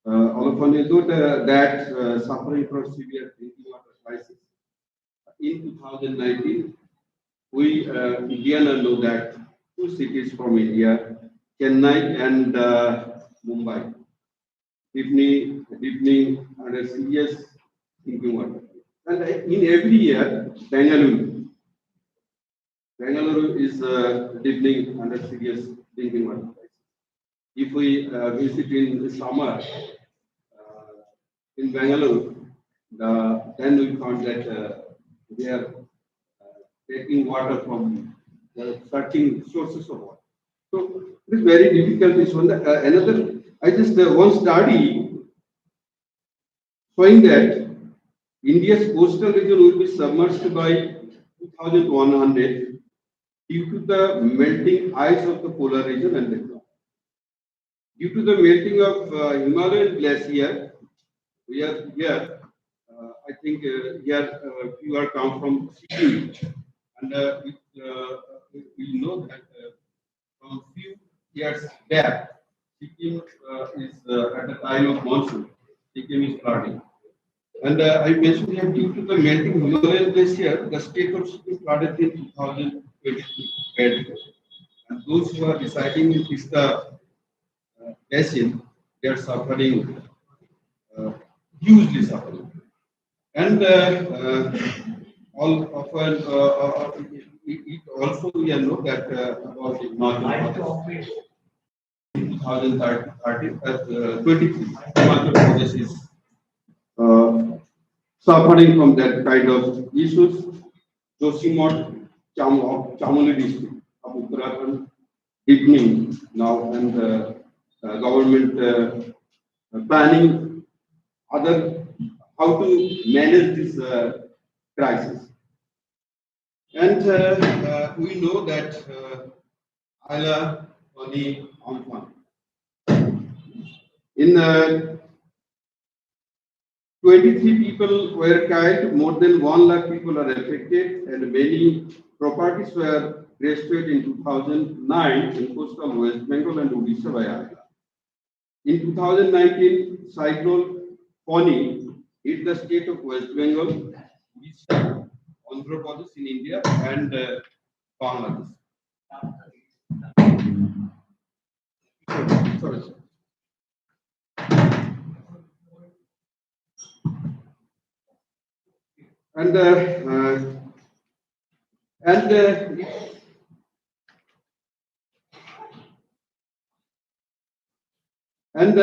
all of you know that suffering from severe drinking water crisis. In 2019, we Indiana know that two cities from India, Chennai and Mumbai, deepening under serious drinking water. And in every year, Bangalore is deepening under serious drinking water crisis. If we visit in the summer in Bangalore, then we found that they are taking water from the searching sources of water. So it is very difficult. This one. Another, I just one study showing that India's coastal region will be submerged by 2100 due to the melting ice of the polar region and the ground. Due to the melting of Himalayan glacier, we are here. I think here few are come from Sikkim, and we know that from few years back, Sikkim is at the time of monsoon. Sikkim is flooding. And I mentioned here due to the melting Himalayan glacier, the state of Sikkim flooded in 2023 badly. And those who are residing in this basin, they are suffering, hugely suffering. And all often, it also we know that about the Himachal 2030, 23, Himachal Pradesh is suffering from that kind of issues. Joshimot, Chamoli district of Uttarakhand, deepening now, and government planning other how to manage this crisis. And we know that Ayla, Pani, Amphan. In 23 people were killed, more than 1 lakh people are affected, and many properties were destroyed in 2009 in coastal West Bengal and Odisha by Ayla. In 2019, cyclone Pani hit the state of West Bengal, Odisha, Andhra Pradesh in India, and Bangladesh. Sorry. And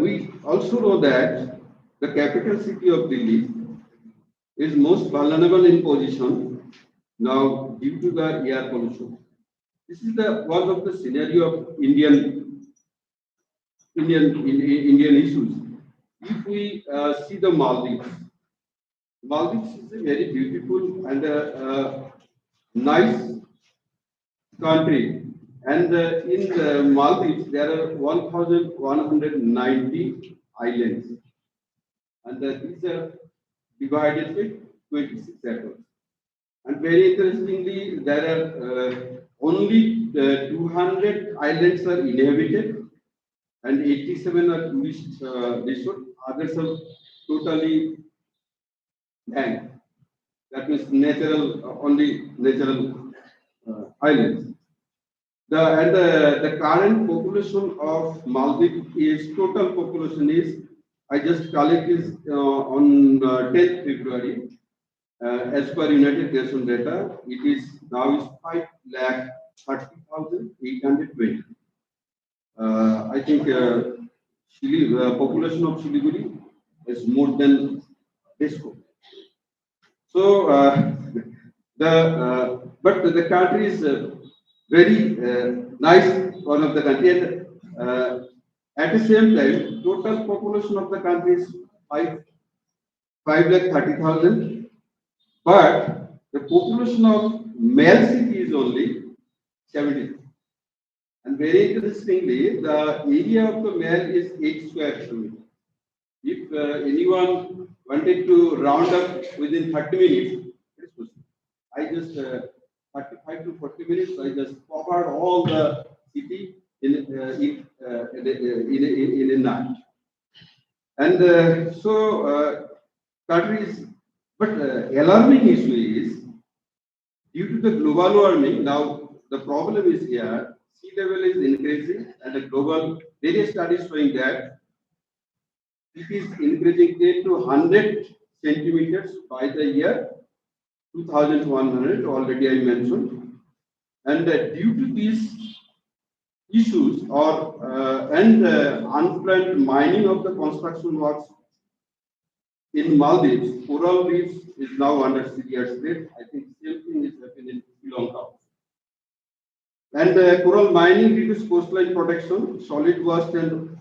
we also know that the capital city of Delhi is most vulnerable in position now due to the air pollution. This is the one of the scenario of Indian issues. If we see the Maldives, Maldives is a very beautiful and nice country. And in the Maldives, there are 1,190 islands. And these are divided with 26 atolls. And very interestingly, there are only 200 islands are inhabited, and 87 are tourist resorts. Others are totally blank. That means natural, only natural islands. The current population of Maldives is total population is, I just collected on 10th February. As per United Nations data, it is now is 5,30,820. I think population of Siliguri is more than Disco. So but the country is very nice one of the country, and at the same time, total population of the country is 5,30,000. But the population of male city is only 70. And very interestingly, the area of the male is 8 square kilometers. If anyone wanted to round up within 30 minutes, I just 35 to 40 minutes, I just covered all the city in a night. And country is, but alarming issue is due to the global warming. Now the problem is here, sea level is increasing, and the global various studies showing that it is increasing 10 to 100 centimeters by the year 2100. Already I mentioned, and due to these issues or unplanned mining of the construction works in Maldives, coral reefs is now under severe threat. I think same thing is happening in Sri Lanka. And coral mining reduces coastline protection. Solid waste and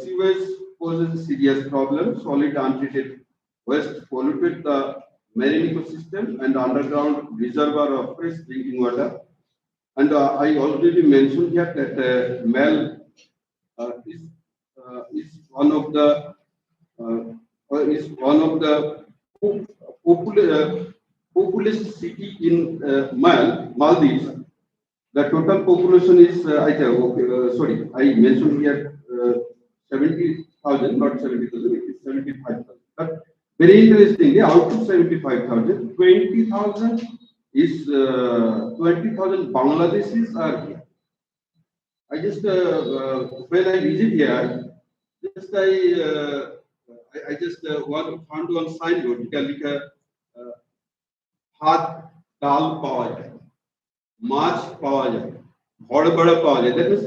sewage poses a serious problem. Solid untreated waste polluted the marine ecosystem and underground reservoir of fresh drinking water. And I already mentioned here that Mel is one of the populous city in Maldives. The total population is, I tell, okay, sorry, I mentioned here 70,000, not 70,000, it is 75,000. But very interestingly, out of 75,000, 20,000 is 20,000 Bangladeshis are here. I just when I visit here, just I just found one signboard. হাত ডাল পাওয়া যায় মাছ পাওয়া যায় বড় বড় পাওয়া যায় that means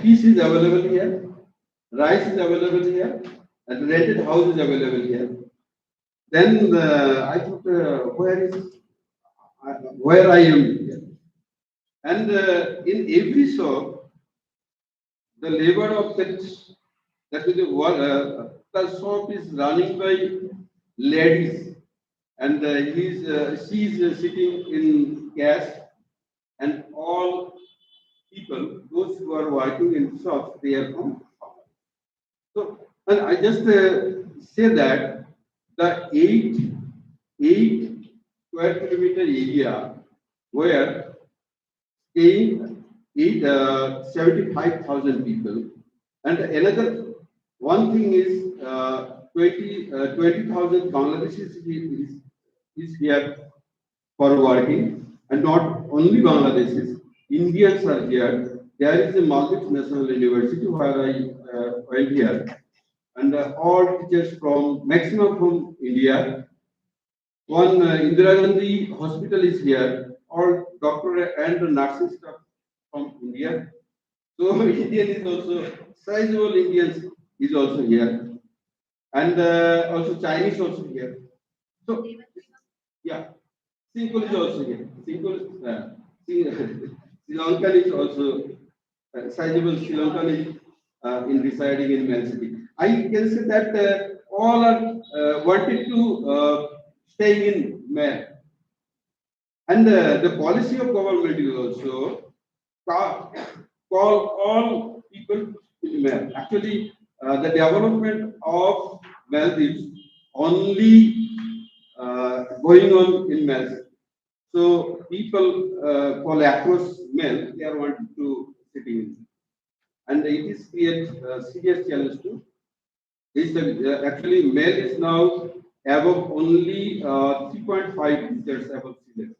fish is available here, rice is available here, and rented house is available here. Then I thought where I am here, and in every shop the labor of that is the shop is running by ladies, and she is sitting in cash, and all people, those who are working in shops, they are from farmers. So, and I just say that the eight square kilometer area where staying 75,000 people, and another one thing is 20,000 Bangladeshis is here for working, and not only Bangladeshis, Indians are here. There is a Maldives National University where I went here, and all teachers from maximum from India. One Indira Gandhi hospital is here. All doctor and nursing staff from India. So Indian is also sizable Indians is also here, and also Chinese also here. So yeah, Single is also here. Sri Lankan is also sizable. Sri Lankan is in residing in Mel City. I can say that all are wanted to stay in Mel, and the policy of government is also call all people in Mel. Actually, the development of Maldives only going on in Mel. So people fall across Mel, they are wanting to sitting in, and it is create serious challenge too. Actually Mel is now above only 3.5 meters above sea level,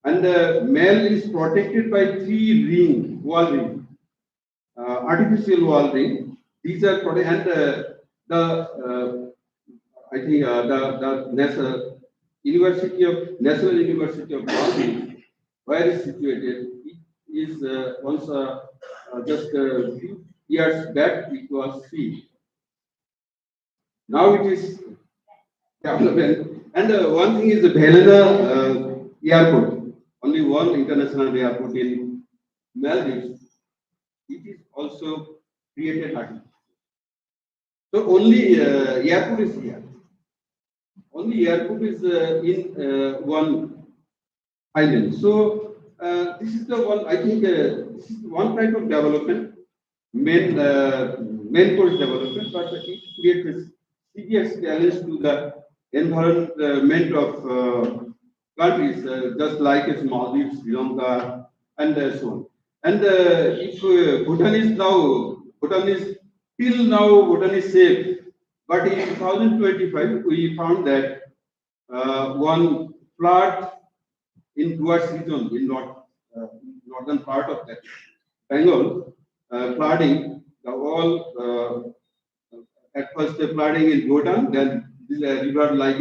and Mel is protected by three wall ring, artificial wall ring. These are protected, and the I think the National University of Maldives, where it is situated, it is once just a few years back it was free. Now it is development, and one thing is the Helena airport, only one international airport in Maldives. It is also created artificially. So only airport is here. Only airport is in one island. So this is the one. I think this is one type of development, main course development, but it creates a serious challenge to the environment of countries, just like Maldives, Sri Lanka, and so on. And if Bhutan is till now Bhutan is safe, but in 2025 we found that one flood in towards region in northern part of that Bengal, flooding the all at first the flooding in Bhutan, then this river like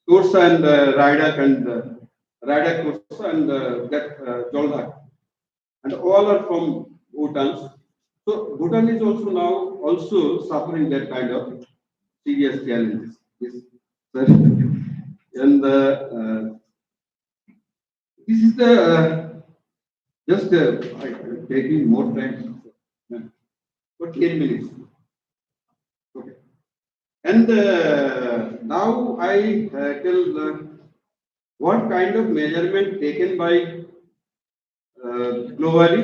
Torsa and Raidak and Raidak Torsa and that Joldak, and all are from Bhutan. So Bhutan is also now also suffering that kind of serious challenges. Yes, sir. And this is the just taking more time for 10 minutes. Okay. And now I tell what kind of measurement taken by globally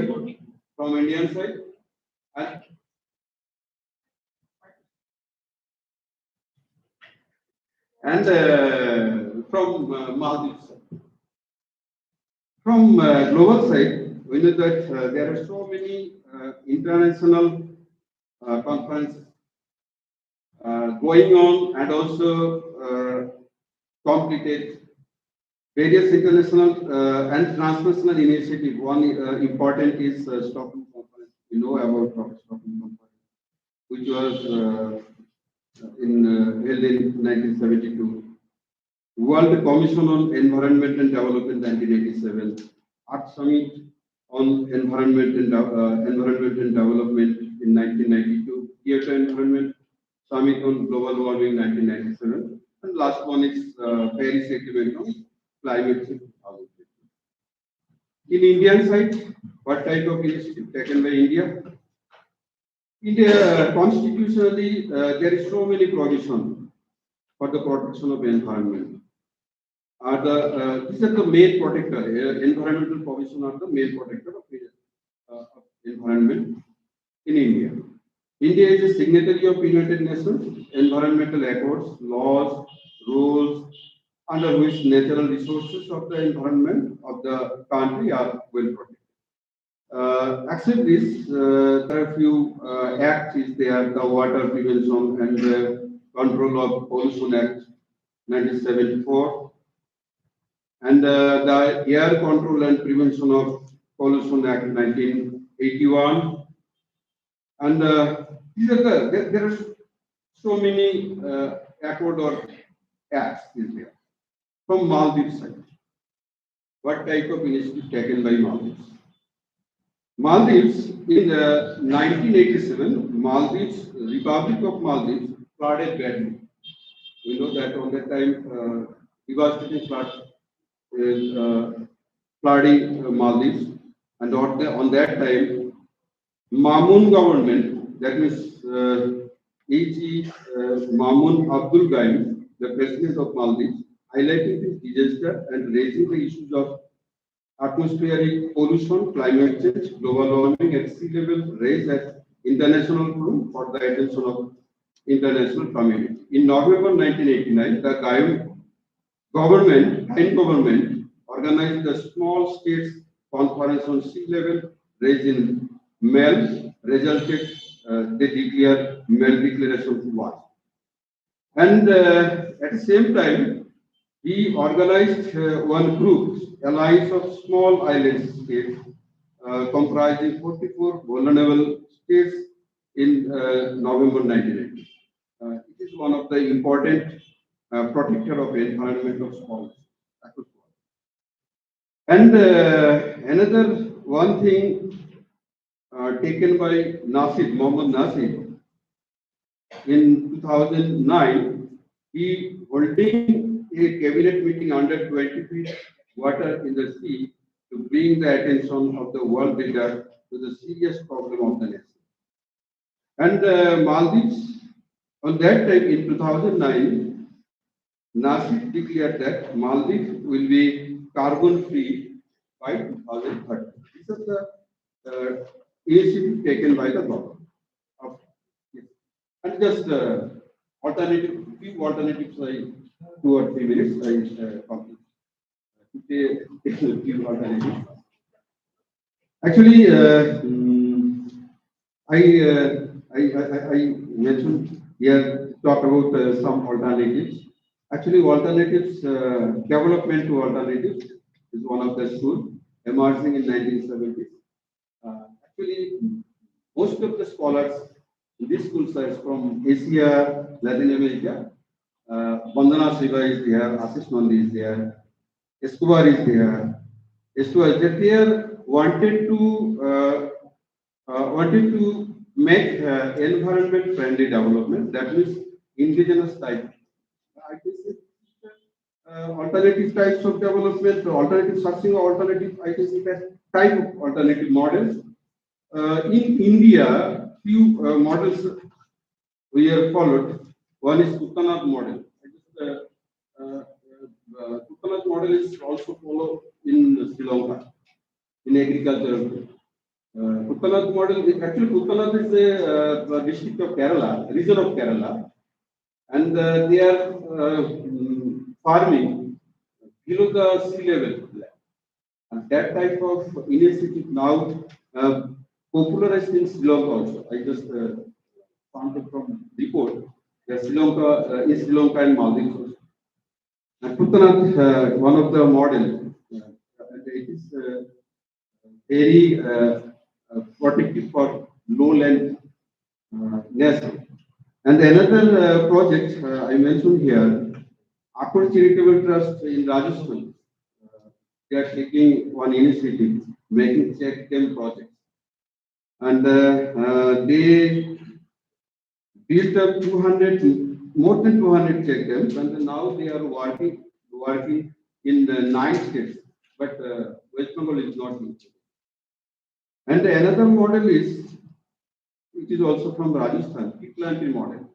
from Indian side. And and from Maldives. From global side, we know that there are so many international conferences going on and also completed various international and transnational initiatives. One important is Stockholm Conference. You know about Stockholm Conference, which was held in 1972. World Commission on Environment and Development 1987. Earth Summit on Environment and Development in 1992. Kyoto Environment Summit on Global Warming 1997. And last one is Paris Agreement on Climate Change 2050. In Indian side, what type of initiative taken by India? India constitutionally there is so many provisions for the protection of the environment. These are the main protector. Environmental provision are the main protector of environment in India. India is a signatory of United Nations Environmental Accords, laws, rules, under which natural resources of the environment of the country are well protected. Except this, there are a few acts is there, the Water Prevention and Control of Pollution Act 1974, and the Air Control and Prevention of Pollution Act 1981, and these are there are so many accord or acts is there. From Maldives side, what type of initiative taken by Maldives? Maldives in 1987, Maldives, Republic of Maldives flooded badly. We know that on that time, devastating floods flooding Maldives, and on that time, Mamun government, that means H.E. Mamun Abdul Ghani, the president of Maldives, highlighting this disaster and raising the issues of atmospheric pollution, climate change, global warming, and sea level rise at international forum for the attention of international community. In November 1989, the government organized the small states conference on sea level rise in Mel, resulted they declare Mel declaration to war. And at the same time, he organized one group, alliance of small island states, comprising 44 vulnerable states in November 1980. It is one of the important protector of environment of small states. And another one thing taken by Mohammed Nasir, in 2009, he holding a cabinet meeting under 20 feet water in the sea to bring the attention of the world leader to the serious problem of the nation. And Maldives, on that time in 2009, Nasir declared that Maldives will be carbon free by 2030. This is the initiative taken by the government. And just few alternatives, 2 or 3 minutes, I complete. Few alternatives. Actually, I mentioned here, talk about some alternatives. Actually, alternatives, development to alternatives is one of the schools emerging in 1970s. Actually, most of the scholars in these schools are from Asia, Latin America. Vandana Shiva is there, Ashish Nandi is there, Escobar is there. Escobar is there. They wanted to make environment friendly development. That means indigenous type. I guess alternative types of development, alternative sourcing, alternative. I guess that type of alternative models. In India, few models we have followed. One is Uttanath model. Uttanath model is also followed in Sri Lanka in agriculture. Uttanath model, actually Uttanath is a district of Kerala, region of Kerala, and they are farming below the sea level. And that type of initiative now popularized in Sri Lanka also. I just found it from report that Sri Lanka and Maldives also. And Puttanath, one of the model, it is very protective for lowland nation. And another project I mentioned here, Akkur Charitable Trust in Rajasthan, they are taking one initiative, making check them projects. And they built up 200, more than 200 check dams, and now they are working in 9 states, but West Bengal is not included. And another model is, it is also from Rajasthan, P-planting model.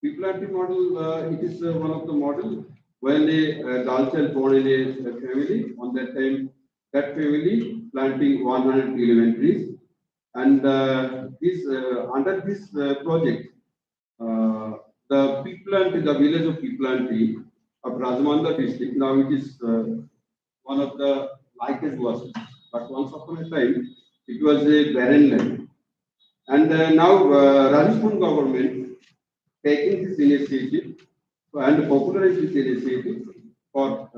P-planting model, it is one of the model when a girl child born in a family, on that time, that family planting 111 trees. And under this project, the village of Piplanti of Rajamanda district, now it is one of the likest was. But once upon a time, it was a barren land. And now Rajasthan government taking this initiative and popularized this initiative for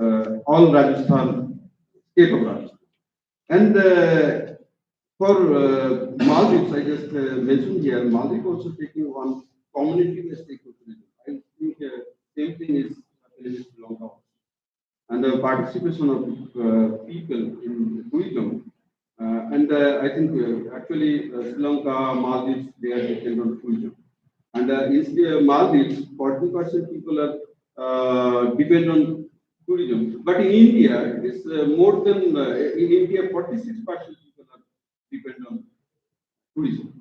all Rajasthan, state of Rajasthan. And for Maldives, I just mentioned here, Maldives also taking one community-based ecotourism. I think same thing is happening in Sri Lanka. And the participation of people in tourism. And I think actually Sri Lanka, Maldives, they are dependent on tourism. And in Maldives, 40% people are depend on tourism. But in India, it is more than in India, 46% people are depend on tourism.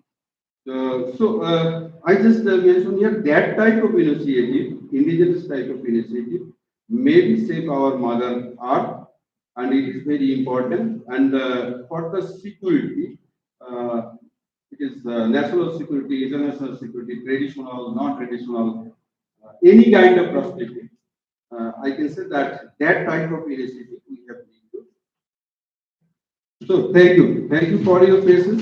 I just mentioned here that type of initiative, indigenous type of initiative, maybe save our mother earth, and it is very important. And for the security, it is national security, international security, traditional, non-traditional, any kind of perspective. I can say that that type of initiative we have to. So thank you for your patience.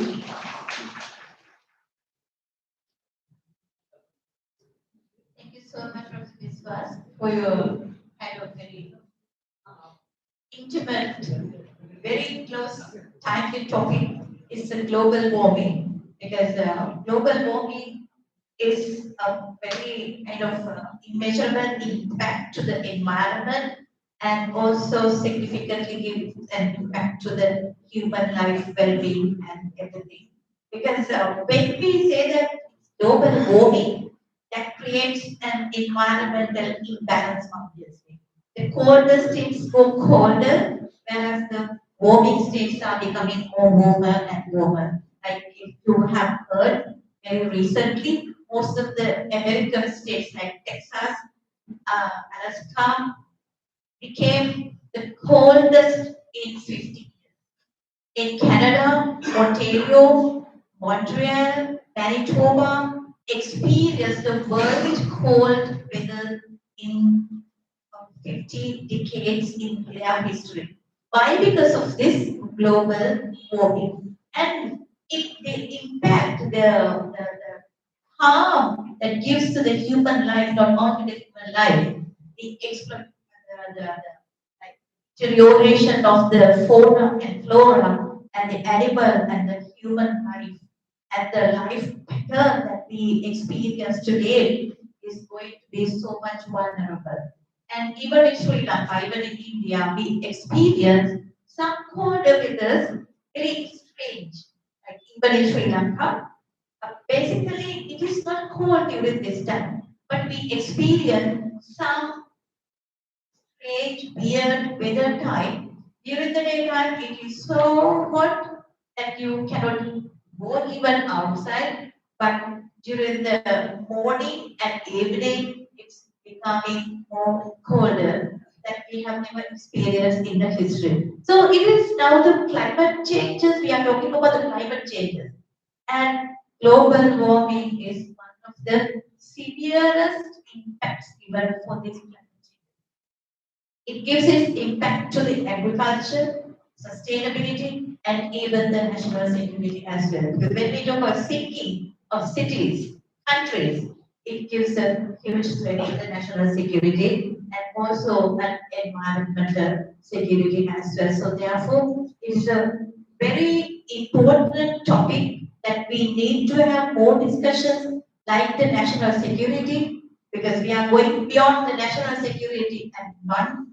Thank you so much, Professor Biswas, for your kind of very intimate, very close timely topic. It's the global warming, because global warming is a very kind of immeasurable impact to the environment, and also significantly gives an impact to the human life well-being and everything. Because when we say that global warming, that creates an environmental imbalance, obviously. The colder states go colder, whereas the warming states are becoming more warmer and warmer. Like if you have heard very recently, most of the American states like Texas, Alaska became the coldest in 50 years. In Canada, Ontario, Montreal, Manitoba experienced the worst cold weather in 50 decades in their history. Why? Because of this global warming. And the impact, the harm that gives to the human life, not only the human life, the like, deterioration of the fauna and flora and the animal and the human life and the life pattern that we experience today is going to be so much vulnerable. And even in Sri Lanka, even in India, we experience some colder weathers very strange. Like even in Sri Lanka, basically it is not cold during this time, but we experience some strange, weird weather time. During the daytime, it is so hot that you cannot go even outside. But during the morning and evening, it's becoming more colder that we have never experienced in the history. So it is now the climate changes. We are talking about the climate changes, and global warming is one of the severest impacts given for this climate change. It gives its impact to the agriculture, sustainability, and even the national security as well. Because when we talk about sinking of cities, countries, it gives a huge threat to the national security and also an environmental security as well. So therefore, it's a very important topic that we need to have more discussions like the national security, because we are going beyond the national security and one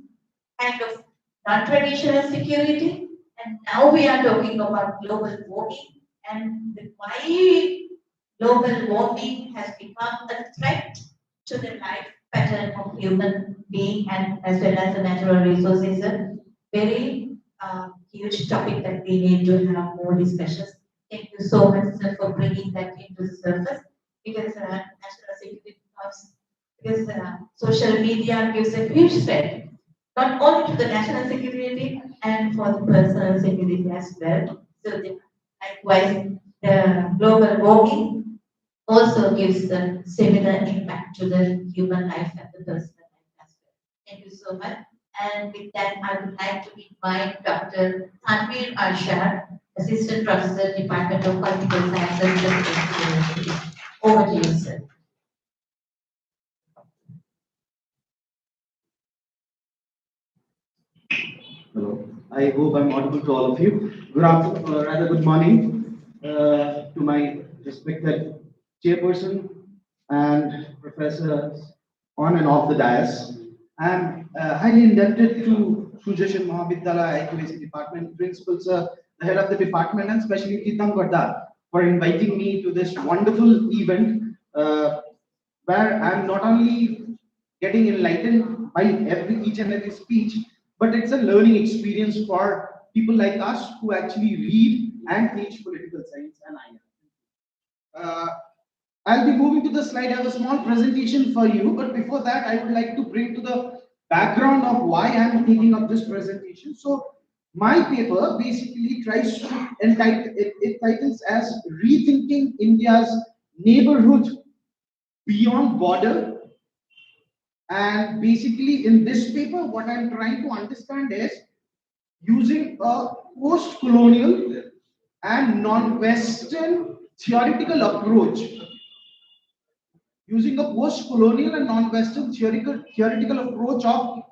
kind of non-traditional security. And now we are talking about global warming and why global warming has become a threat to the life pattern of human being and as well as the natural resources. A very huge topic that we need to have more discussions. Thank you so much, sir, for bringing that into the surface, because national security comes because social media gives a huge threat not only to the national security and for the personal security as well. So likewise, the global warming also gives a similar impact to the human life and the personal life as well. Thank you so much. And with that, I would like to invite Dr. Tanvir Arshad, Assistant Professor, Department of Political Sciences, University. Over to you, sir. Hello. I hope I'm audible to all of you. Good afternoon, rather good morning to my respected chairperson and professors on and off the dais. I'm highly indebted to Sujashan Mahavidyalaya ICWA department principal, sir, the head of the department, and especially Kitam Gorda for inviting me to this wonderful event where I'm not only getting enlightened by each and every speech, but it's a learning experience for people like us who actually read and teach political science, and I am. I'll be moving to the slide. I have a small presentation for you, but before that, I would like to bring to the background of why I'm taking up this presentation. So, my paper basically tries to it titles as Rethinking India's Neighborhood Beyond Border. And basically, in this paper, what I'm trying to understand is using a post-colonial and non-Western theoretical approach. Using a post-colonial and non-Western theoretical approach of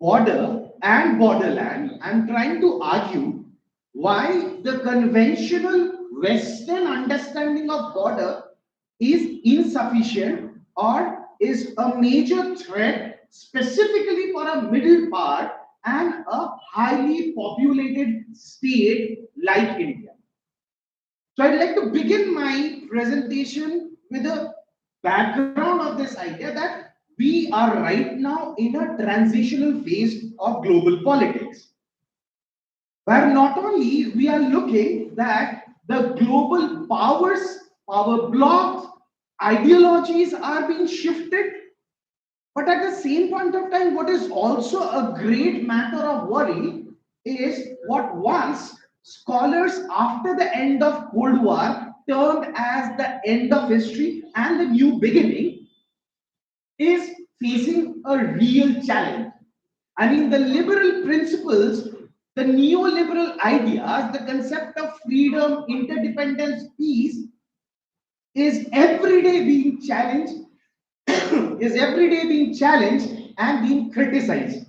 border and borderland, I'm trying to argue why the conventional Western understanding of border is insufficient or is a major threat specifically for a middle part and a highly populated state like India. So I'd like to begin my presentation with a background of this idea that we are right now in a transitional phase of global politics, where not only we are looking that the global power blocks, ideologies are being shifted, but at the same point of time, what is also a great matter of worry is what once scholars after the end of Cold War termed as the end of history and the new beginning is facing a real challenge. I mean, the liberal principles, the neoliberal ideas, the concept of freedom, interdependence, peace is every day being challenged, and being criticized.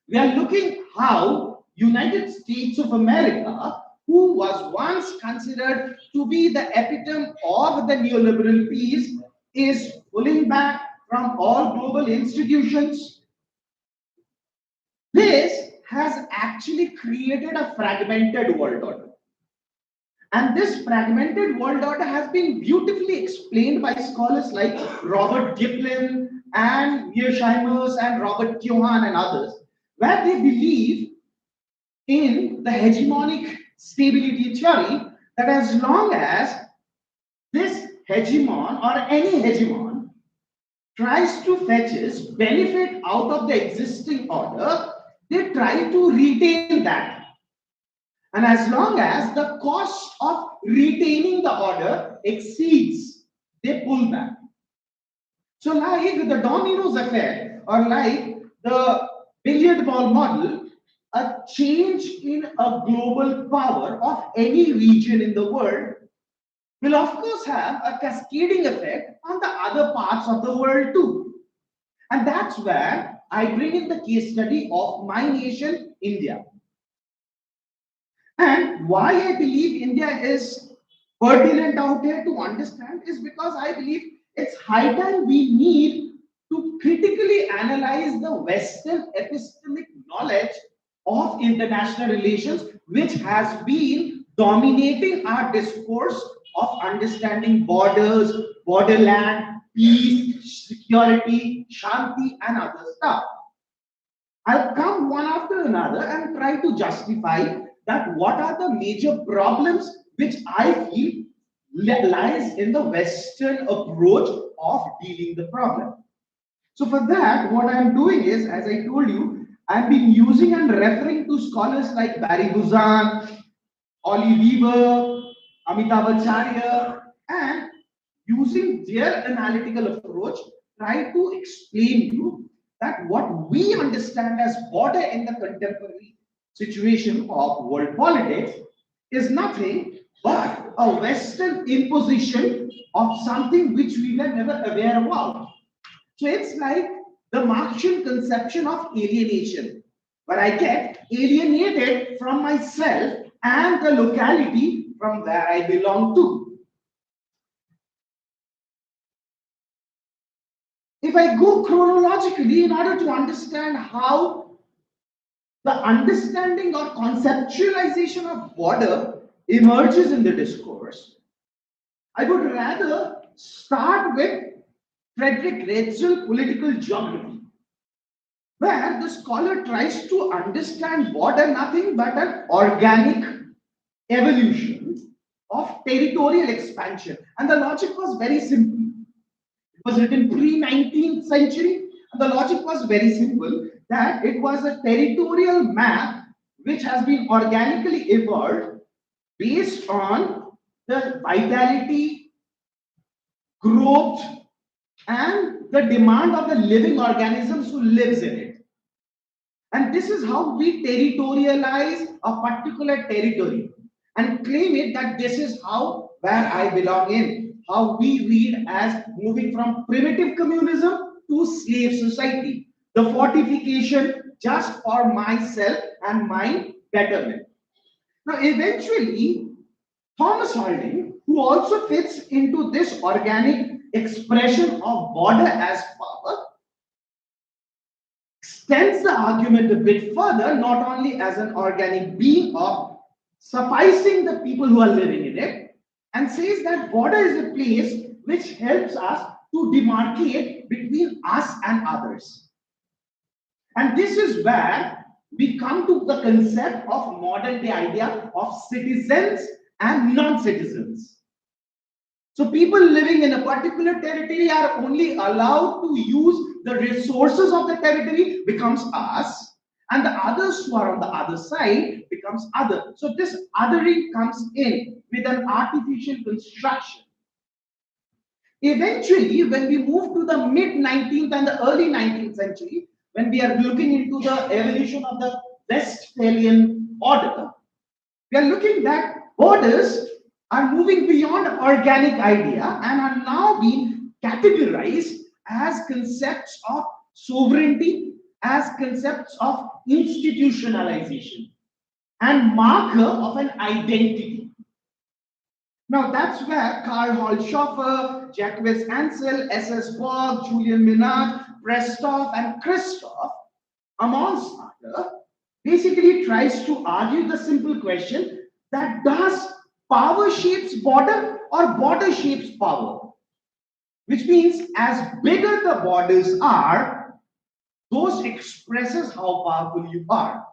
We are looking how United States of America, who was once considered to be the epitome of the neoliberal peace, is pulling back from all global institutions. This has actually created a fragmented world order. And this fragmented world order has been beautifully explained by scholars like Robert Giplin and Mearsheimer and Robert Keohane and others, where they believe in the hegemonic stability theory that as long as this hegemon or any hegemon tries to fetches benefit out of the existing order, they try to retain that. And as long as the cost of retaining the order exceeds, they pull back. So like the dominoes effect or like the billiard ball model, a change in a global power of any region in the world will of course have a cascading effect on the other parts of the world too. And that's where I bring in the case study of my nation, India. And why I believe India is pertinent out here to understand is because I believe it's high time we need to critically analyze the Western epistemic knowledge of international relations, which has been dominating our discourse of understanding borders, borderland, peace, security, shanti, and other stuff. I'll come one after another and try to justify that what are the major problems which I feel lies in the Western approach of dealing the problem. So for that, what I'm doing is, as I told you, I've been using and referring to scholars like Barry Buzan, Ollie Weaver, Amitabh Acharya, and using their analytical approach, try to explain you that what we understand as border in the contemporary situation of world politics is nothing but a Western imposition of something which we were never aware about. So it's like the Marxian conception of alienation, where I get alienated from myself and the locality from where I belong to. If I go chronologically in order to understand how the understanding or conceptualization of border emerges in the discourse, I would rather start with Frederick Rätsel's political geography, where the scholar tries to understand border nothing but an organic evolution of territorial expansion. And the logic was very simple. It was written pre-19th century, and the logic was very simple, that it was a territorial map which has been organically evolved based on the vitality, growth, and the demand of the living organisms who lives in it. And this is how we territorialize a particular territory and claim it that this is how where I belong in, how we read as moving from primitive communism to slave society, the fortification just for myself and my betterment. Now, eventually, Thomas Holding, who also fits into this organic expression of border as power, extends the argument a bit further, not only as an organic being of sufficing the people who are living in it, and says that border is a place which helps us to demarcate between us and others. And this is where we come to the concept of modern day idea of citizens and non-citizens. So people living in a particular territory are only allowed to use the resources of the territory becomes us, and the others who are on the other side becomes other. So this othering comes in with an artificial construction. Eventually, when we move to the mid 19th and the early 19th century, when we are looking into the evolution of the Westphalian order, we are looking at borders are moving beyond organic idea and are now being categorized as concepts of sovereignty, as concepts of institutionalization, and marker of an identity. Now that's where Karl Holzhofer, Jacques Ansel, S.S. Borg, Julian Minard, Prestoff, and Christoph, amongst others, basically tries to argue the simple question that does power shapes border or border shapes power? Which means as bigger the borders are, those expresses how powerful you are.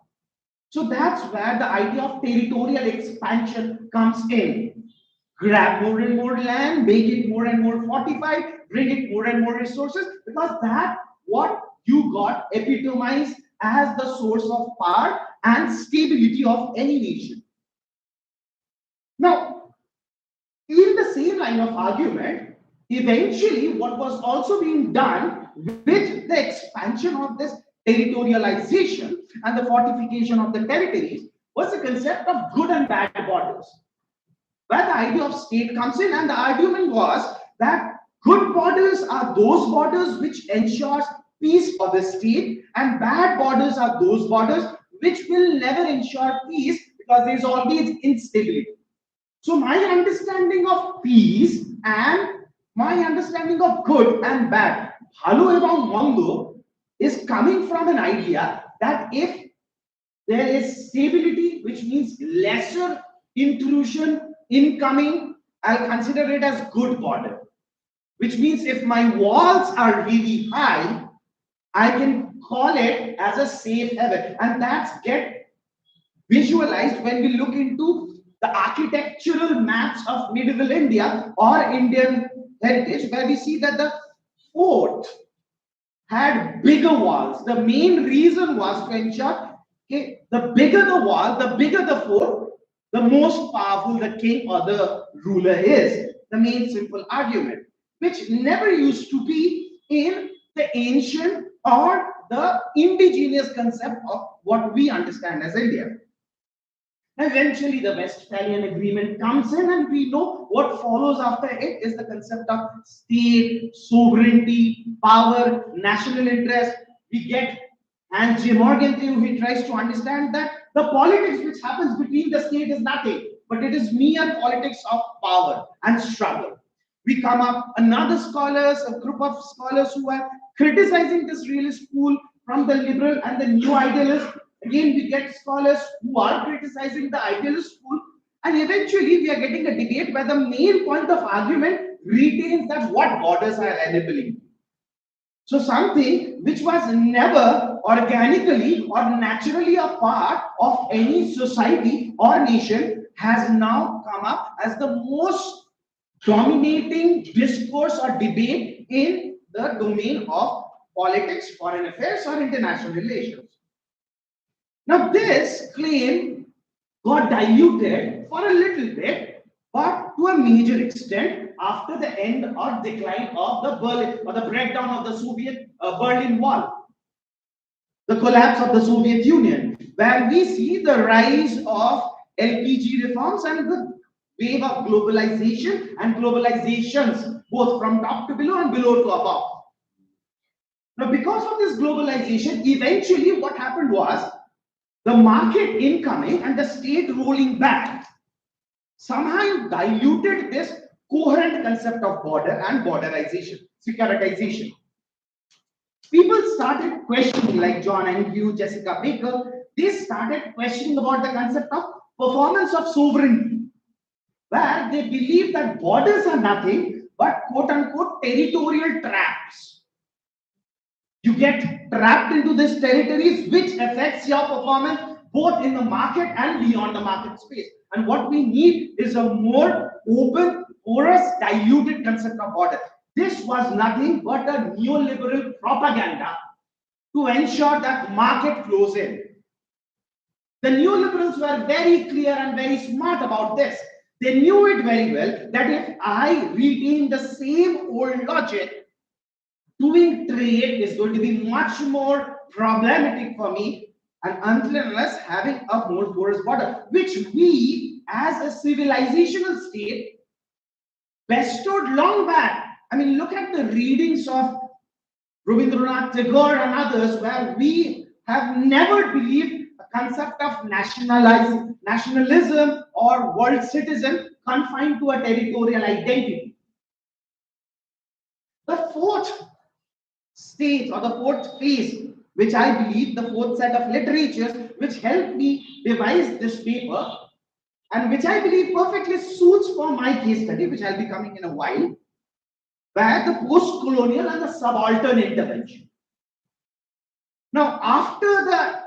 So that's where the idea of territorial expansion comes in. Grab more and more land, make it more and more fortified, bring it more and more resources, because that's what you got epitomized as the source of power and stability of any nation. Now, in the same line of argument, eventually what was also being done with the expansion of this territorialization and the fortification of the territories was the concept of good and bad borders, where the idea of state comes in, and the argument was that good borders are those borders which ensures peace for the state, and bad borders are those borders which will never ensure peace because there is always instability. So my understanding of peace and my understanding of good and bad, bhalo ebong mondo, is coming from an idea that if there is stability, which means lesser intrusion incoming, I'll consider it as good border. Which means if my walls are really high, I can call it as a safe haven. And that's get visualized when we look into the architectural maps of medieval India or Indian heritage, where we see that the fort had bigger walls. The main reason was to ensure, okay, the bigger the wall, the bigger the fort, the most powerful the king or the ruler is. The main simple argument, which never used to be in the ancient or the indigenous concept of what we understand as India. Eventually, the Westphalian Agreement comes in, and we know what follows after it is the concept of state, sovereignty, power, national interest. We get Hans J. Morgan theory, who tries to understand that the politics which happens between the state is nothing, but it is mere politics of power and struggle. We come up another scholars, a group of scholars who are criticizing this realist school from the liberal and the new idealist. Again, we get scholars who are criticizing the idealist school, and eventually we are getting a debate where the main point of argument retains that what borders are enabling. So something which was never organically or naturally a part of any society or nation has now come up as the most dominating discourse or debate in the domain of politics, foreign affairs, or international relations. Now, this claim got diluted for a little bit, but to a major extent after the end or decline of the Berlin or the breakdown of the Soviet Berlin Wall, the collapse of the Soviet Union, where we see the rise of LPG reforms and the wave of globalization and globalizations, both from top to below and below to above. Now, because of this globalization, eventually what happened was the market incoming and the state rolling back somehow diluted this coherent concept of border and borderization, securitization. People started questioning, like John and Hugh, Jessica Baker, they started questioning about the concept of performance of sovereignty, where they believe that borders are nothing but quote unquote territorial traps. You get trapped into these territories, which affects your performance both in the market and beyond the market space. And what we need is a more open, porous, diluted concept of border. This was nothing but a neoliberal propaganda to ensure that market flows in. The neoliberals were very clear and very smart about this. They knew it very well that if I retain the same old logic, doing trade is going to be much more problematic for me, and until and unless having a more porous border, which we as a civilizational state bestowed long back. I mean, look at the readings of Rabindranath Tagore and others, where we have never believed a concept of nationalism or world citizen confined to a territorial identity. The fourth stage or the fourth phase, which I believe the fourth set of literatures which helped me devise this paper, and which I believe perfectly suits for my case study, which I'll be coming in a while, where the post-colonial and the subaltern intervention. Now, after the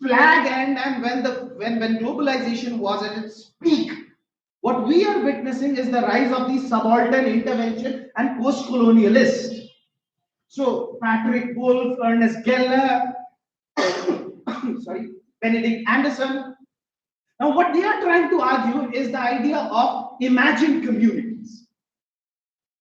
flag end and when globalization was at its peak, what we are witnessing is the rise of the subaltern intervention and post-colonialist. So Patrick Wolf, Ernest Geller, sorry, Benedict Anderson. Now, what they are trying to argue is the idea of imagined communities.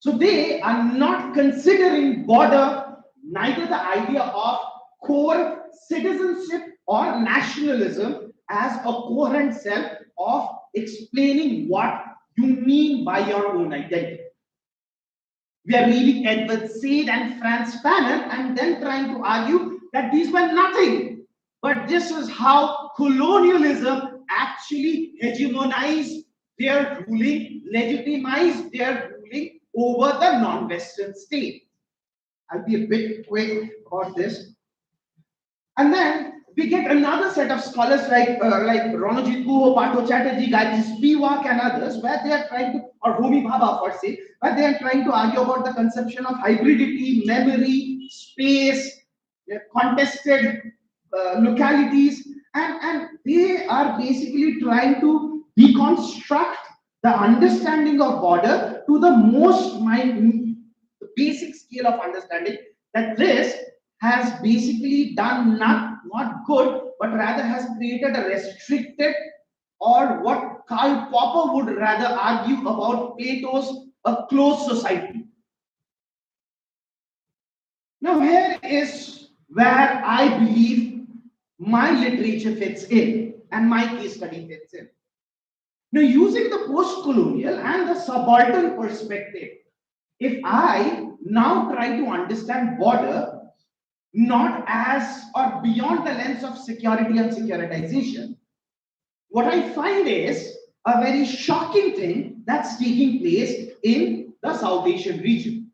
So they are not considering border, neither the idea of core citizenship or nationalism as a coherent self of explaining what you mean by your own identity. We are reading Edward Said and Franz Fanon and then trying to argue that these were nothing. But this is how colonialism actually hegemonized their ruling, legitimized their ruling over the non-Western state. I'll be a bit quick about this. And then we get another set of scholars like Ranojit Guha, Partho Chatterjee, Gayatri Spivak and others, where they are trying to, or Homi Bhabha for say, where they are trying to argue about the conception of hybridity, memory, space, contested localities, and they are basically trying to deconstruct the understanding of border to the most basic scale of understanding, that this has basically done not good, but rather has created a restricted, or what Karl Popper would rather argue about Plato's a closed society. Now here is where I believe my literature fits in and my case study fits in. Now, using the post-colonial and the subaltern perspective, if I now try to understand border not as or beyond the lens of security and securitization, what I find is a very shocking thing that's taking place in the South Asian region.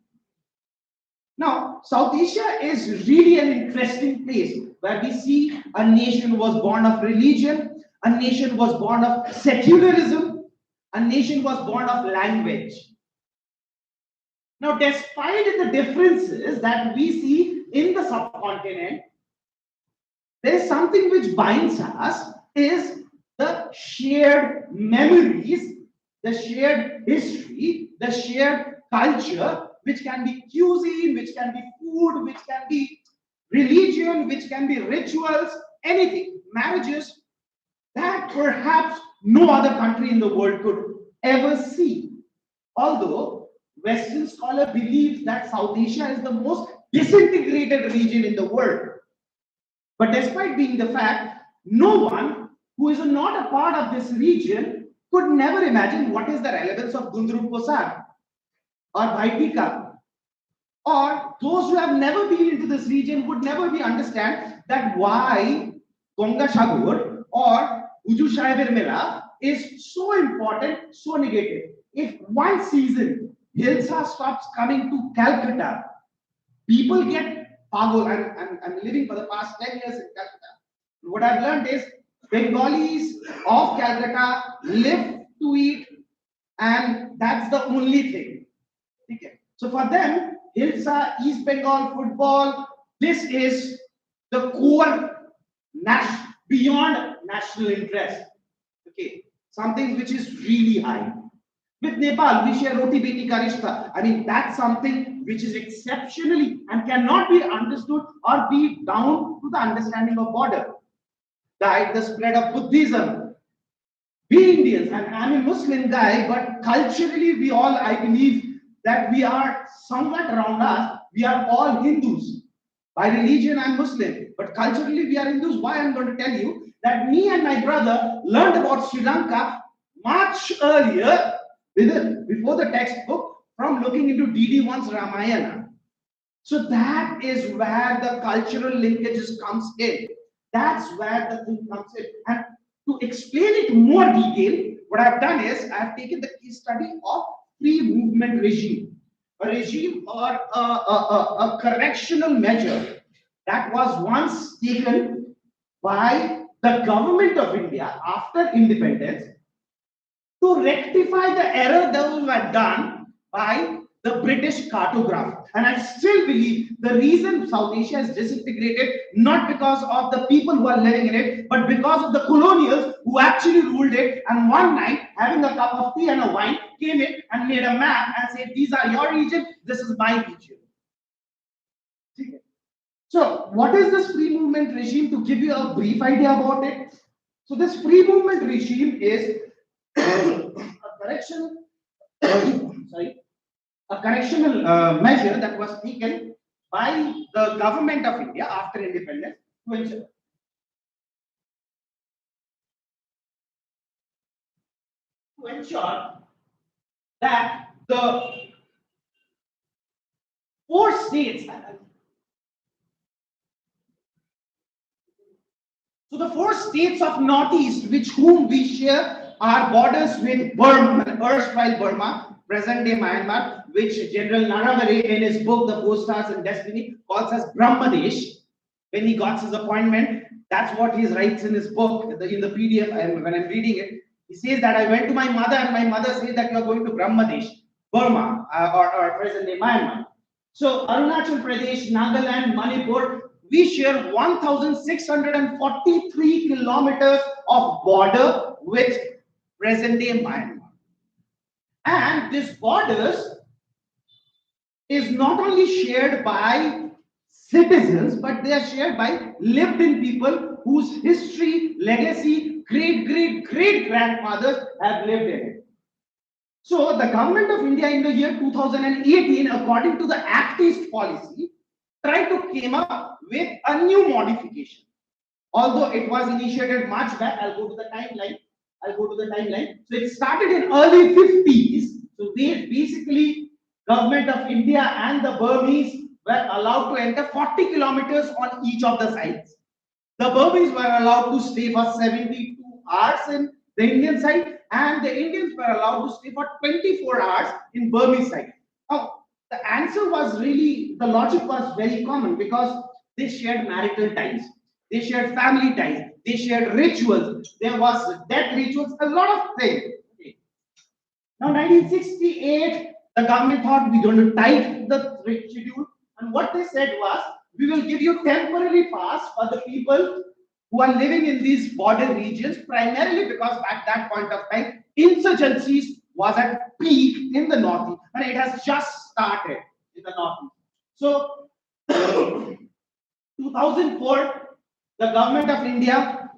Now, South Asia is really an interesting place where we see a nation was born of religion, a nation was born of secularism, a nation was born of language. Now, despite the differences that we see in the subcontinent, there is something which binds us, is the shared memories, the shared history, the shared culture, which can be cuisine, which can be food, which can be religion, which can be rituals, anything, marriages, that perhaps no other country in the world could ever see. Although Western scholar believes that South Asia is the most disintegrated region in the world. But despite being the fact, no one who is not a part of this region could never imagine what is the relevance of Gundruk Posar or Bhaitika. Or those who have never been into this region would never be understand that why Gonga Shagur or Uju Shahibir Mela is so important, so negative. If one season Hilsa stops coming to Calcutta, people get pagal. I'm living for the past 10 years in Calcutta. What I've learned is Bengalis of Calcutta live to eat, and that's the only thing. Okay. So for them, Hilsa, East Bengal football, this is the core beyond national interest. Okay, something which is really high. With Nepal, we share roti beti ka rishta. I mean, that's something which is exceptionally and cannot be understood or be down to the understanding of border. The spread of Buddhism. We Indians, and I'm a Muslim guy, but culturally we all, I believe that we are somewhat around us, we are all Hindus. By religion, I'm Muslim, but culturally we are Hindus. Why? I'm going to tell you that me and my brother learned about Sri Lanka much earlier, before the textbook, from looking into DD1's Ramayana. So that is where the cultural linkages comes in. That's where the thing comes in. And to explain it in more detail, what I've done is I've taken the case study of free movement regime, a regime or a correctional measure that was once taken by the government of India after independence to rectify the error that was done by the British cartographer. And I still believe the reason South Asia is disintegrated, not because of the people who are living in it, but because of the colonials who actually ruled it. And one night, having a cup of tea and a wine, came in and made a map and said, these are your region, this is my region. So, what is this free movement regime? To give you a brief idea about it. So, this free movement regime is a a correctional measure that was taken by the government of India after independence to ensure that the four states, so the four states of Northeast, which whom we share our borders with Burma, erstwhile Burma, present day Myanmar, which General Naravare in his book The Four Stars and Destiny calls as Brahmadesh. When he got his appointment, that's what he writes in his book, in the PDF, when I'm reading it. He says that I went to my mother and my mother said that you are going to Brahmadesh, Burma, or present day Myanmar. So Arunachal Pradesh, Nagaland, Manipur, we share 1,643 kilometers of border with present day Myanmar. And this borders is not only shared by citizens, but they are shared by lived in people whose history, legacy, great grandfathers have lived in it. So the government of India in the year 2018, according to the Act East policy, tried to came up with a new modification. Although it was initiated much back, I'll go to the timeline. So it started in early 50s. So they basically, government of India and the Burmese were allowed to enter 40 kilometers on each of the sides. The Burmese were allowed to stay for 72 hours in the Indian side, and the Indians were allowed to stay for 24 hours in Burmese side. Now, the answer was really, the logic was very common because they shared marital ties, they shared family ties, they shared rituals, there was death rituals, a lot of things. Okay. Now, 1968, the government thought we're going to tighten the schedule, and what they said was, we will give you temporary pass for the people who are living in these border regions, primarily because at that point of time, insurgencies was at peak in the northeast, and it has just started in the northeast. So, 2004, the government of India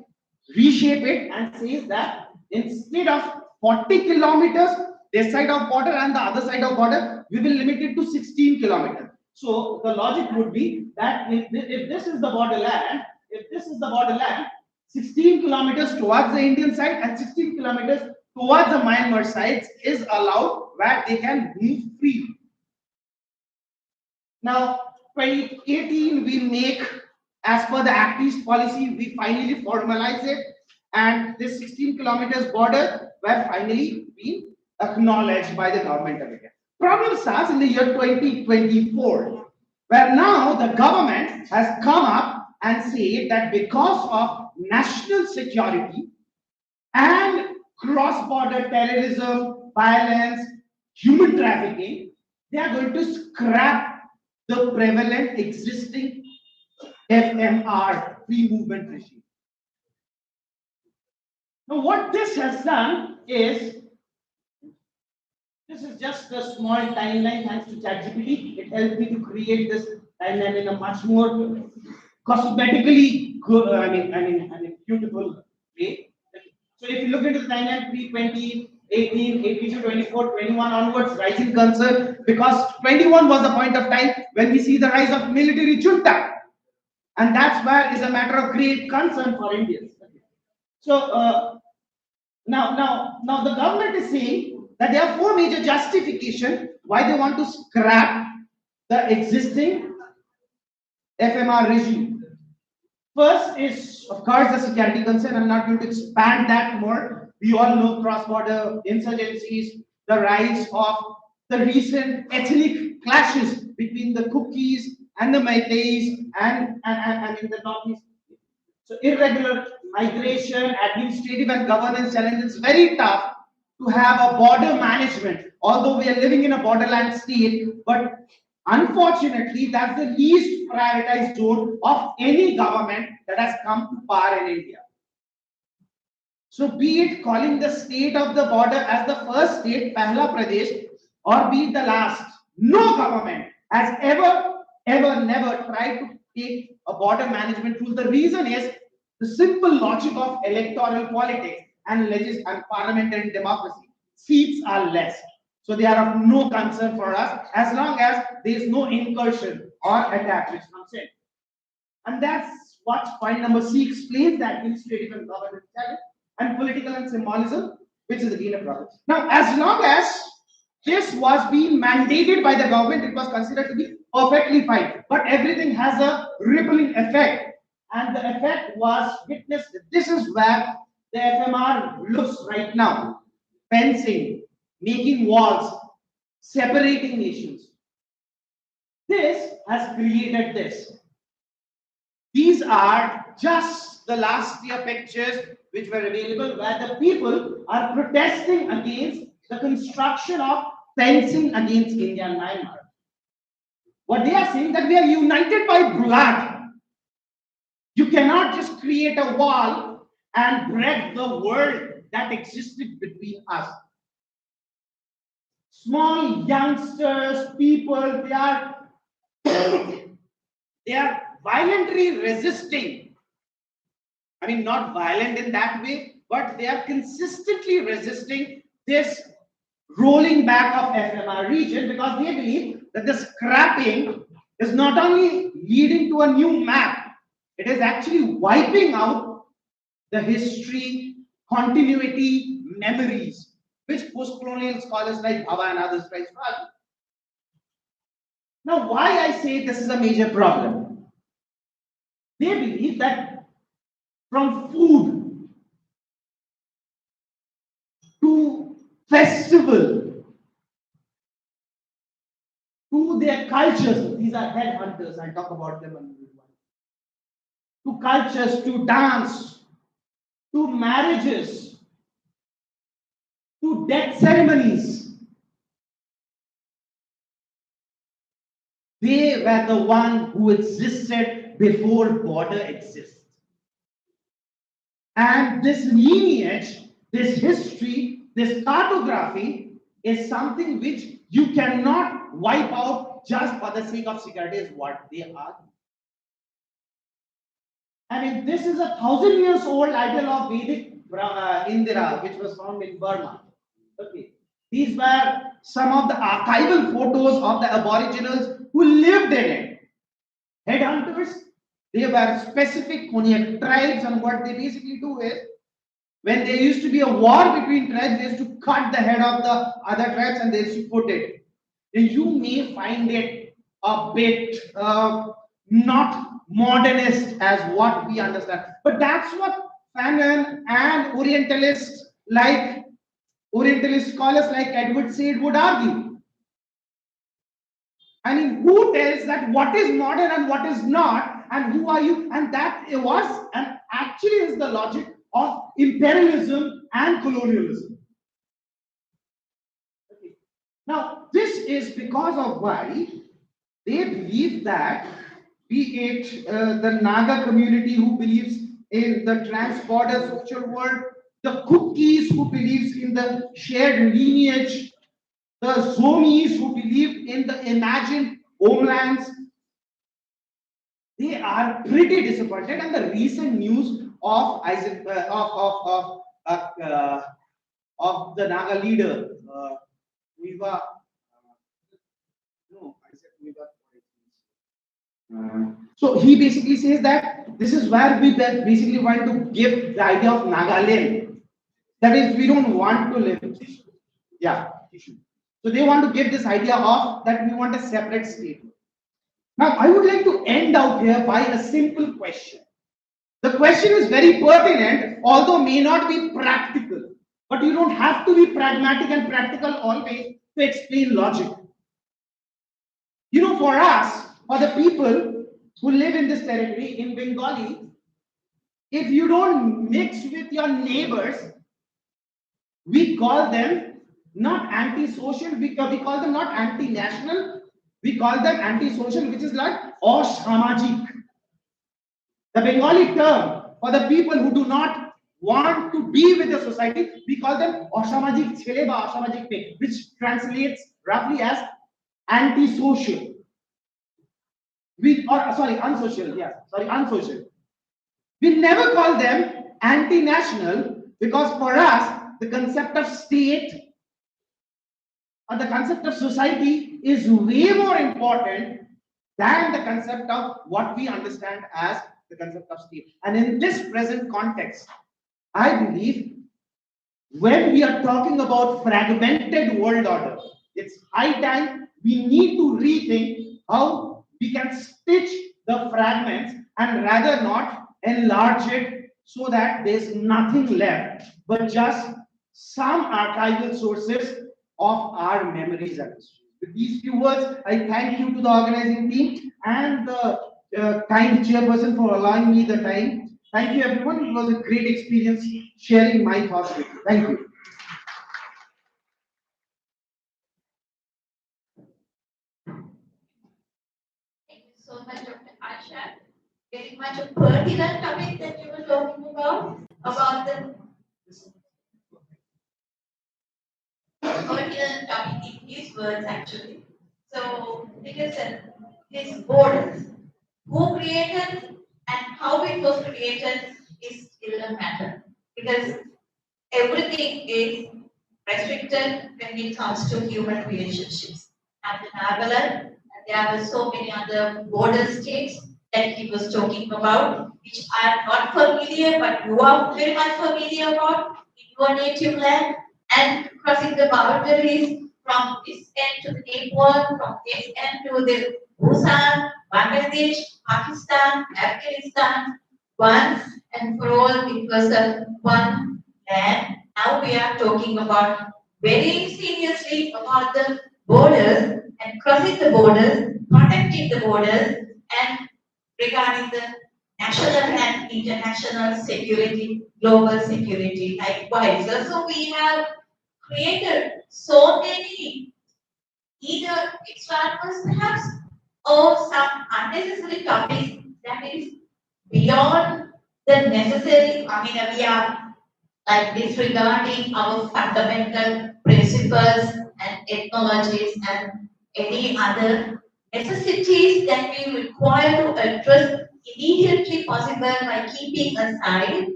reshape it and says that instead of 40 kilometers this side of border and the other side of border, we will limit it to 16 kilometers. So the logic would be that if this is the borderland, 16 kilometers towards the Indian side and 16 kilometers towards the Myanmar sides is allowed, where they can move freely. Now, 2018, we make, as per the Act East policy, we finally formalize it, and this 16 kilometers border were finally being acknowledged by the government of India. Problem starts in the year 2024, where now the government has come up and said that because of national security and cross-border terrorism, violence, human trafficking, they are going to scrap the prevalent existing FMR, free movement regime. Now, what this has done is, this is just a small timeline thanks to ChatGPT. It helped me to create this timeline in a much more cosmetically good, beautiful way. So if you look into the timeline pre-20, 18, 18 to 24, 21 onwards, rising concern, because 21 was the point of time when we see the rise of military junta. And that's where is a matter of great concern for Indians. So now the government is saying that there are four major justifications why they want to scrap the existing FMR regime. First is, of course, the security concern. I'm not going to expand that more. We all know cross-border insurgencies, the rise of the recent ethnic clashes between the Kukis and the Meiteis and in the northeast. So irregular migration, administrative and governance challenges, very tough to have a border management. Although we are living in a borderland state, but unfortunately, that's the least prioritized zone of any government that has come to power in India. So be it calling the state of the border as the first state, Pehla Pradesh, or be it the last, no government has never tried to take a border management rule. The reason is the simple logic of electoral politics and parliamentary democracy. Seats are less. So they are of no concern for us as long as there is no incursion or attack which comes in. And that's what point number C explains, the administrative and governance challenge and political and symbolism, which is again a problem. Now, as long as this was being mandated by the government, it was considered to be perfectly fine. But everything has a rippling effect, and the effect was witnessed. This is where the FMR looks right now: fencing, making walls, separating nations. This has created this. These are just the last year pictures which were available, where the people are protesting against the construction of fencing against India and Myanmar. What they are saying, that we are united by blood. You cannot just create a wall and break the world that existed between us. Small youngsters, people, they are violently resisting. I mean, not violent in that way, but they are consistently resisting this rolling back of FMR region, because they believe that the scrapping is not only leading to a new map, it is actually wiping out the history, continuity, memories, which post-colonial scholars like Bhava and others try to argue. Now, why I say this is a major problem? They believe that from food to festival to their cultures, these are headhunters, I'll talk about them in a little while. To cultures, to dance, to marriages, to death ceremonies, they were the one who existed before border exists. And this lineage, this history, this cartography is something which you cannot wipe out just for the sake of security, is what they are. I mean, this is 1,000 years old idol of Vedic Indira, which was found in Burma. Okay. These were some of the archival photos of the aboriginals who lived in it. Headhunters, they were specific Konyak tribes, and what they basically do is, when there used to be a war between tribes, they used to cut the head of the other tribes and they used to put it. And you may find it a bit not modernist as what we understand, but that's what Fanon and Orientalist scholars like Edward Said would argue. I mean, who tells that what is modern and what is not, and who are you? And that was and actually is the logic of imperialism and colonialism. Okay. Now, this is because of why they believe that, be it the Naga community who believes in the trans-border social world, the Kukis who believes in the shared lineage, the Zomis who believe in the imagined homelands, they are pretty disappointed. And the recent news of the Naga leader, Viva, no, Isaac Viva. So he basically says that this is where we basically want to give the idea of Nagaland. That is, we don't want to live. Yeah. So they want to give this idea of that we want a separate state. Now, I would like to end out here by a simple question. The question is very pertinent, although may not be practical. But you don't have to be pragmatic and practical always to explain logic. You know, for us, for the people who live in this territory, in Bengali, if you don't mix with your neighbors, we call them not anti-social, we call them not anti-national, we call them anti-social, which is like asamajik. The Bengali term for the people who do not want to be with the society, we call them asamajik chele ba asamajik me, which translates roughly as anti-social. Unsocial. We never call them anti-national, because for us, the concept of state or the concept of society is way more important than the concept of what we understand as the concept of state. And in this present context, I believe when we are talking about fragmented world order, it's high time we need to rethink how we can stitch the fragments and rather not enlarge it so that there's nothing left but just some archival sources of our memories and histories. With these few words, I thank you to the organizing team and the kind chairperson for allowing me the time. Thank you, everyone. It was a great experience sharing my thoughts with you. Thank you. Thank you so much, Dr. Asha. Very much a pertinent topic that you were talking about the pertinent topic in his words actually. So, because these borders, who created and how it was created is still a matter. Because everything is restricted when it comes to human relationships. At the Nagaland, there were so many other border states that he was talking about, which I am not familiar, but you are very much familiar about in your native land, and crossing the boundaries from this end to the neighbor, from this end to the Bhutan, Bangladesh, Pakistan, Afghanistan, once and for all it was a one land. Now we are talking about very seriously about the borders and crossing the borders, protecting the borders, and regarding the national and international security, global security likewise. So we have created so many either extraneous perhaps or some unnecessary topics that is beyond the necessary. I mean, we are like disregarding our fundamental principles and technologies and any other necessities that we require to address immediately possible by keeping aside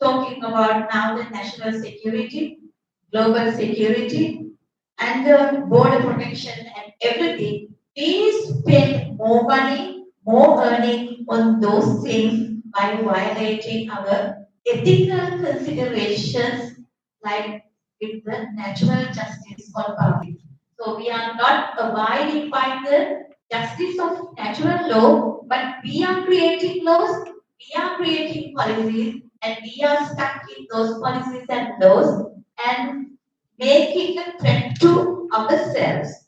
talking about now the national security, global security, and the border protection and everything. We spend more money, more earning on those things by violating our ethical considerations like with the natural justice or public. So we are not abiding by the justice of natural law, but we are creating laws, we are creating policies, and we are stuck in those policies and laws and making a threat to ourselves.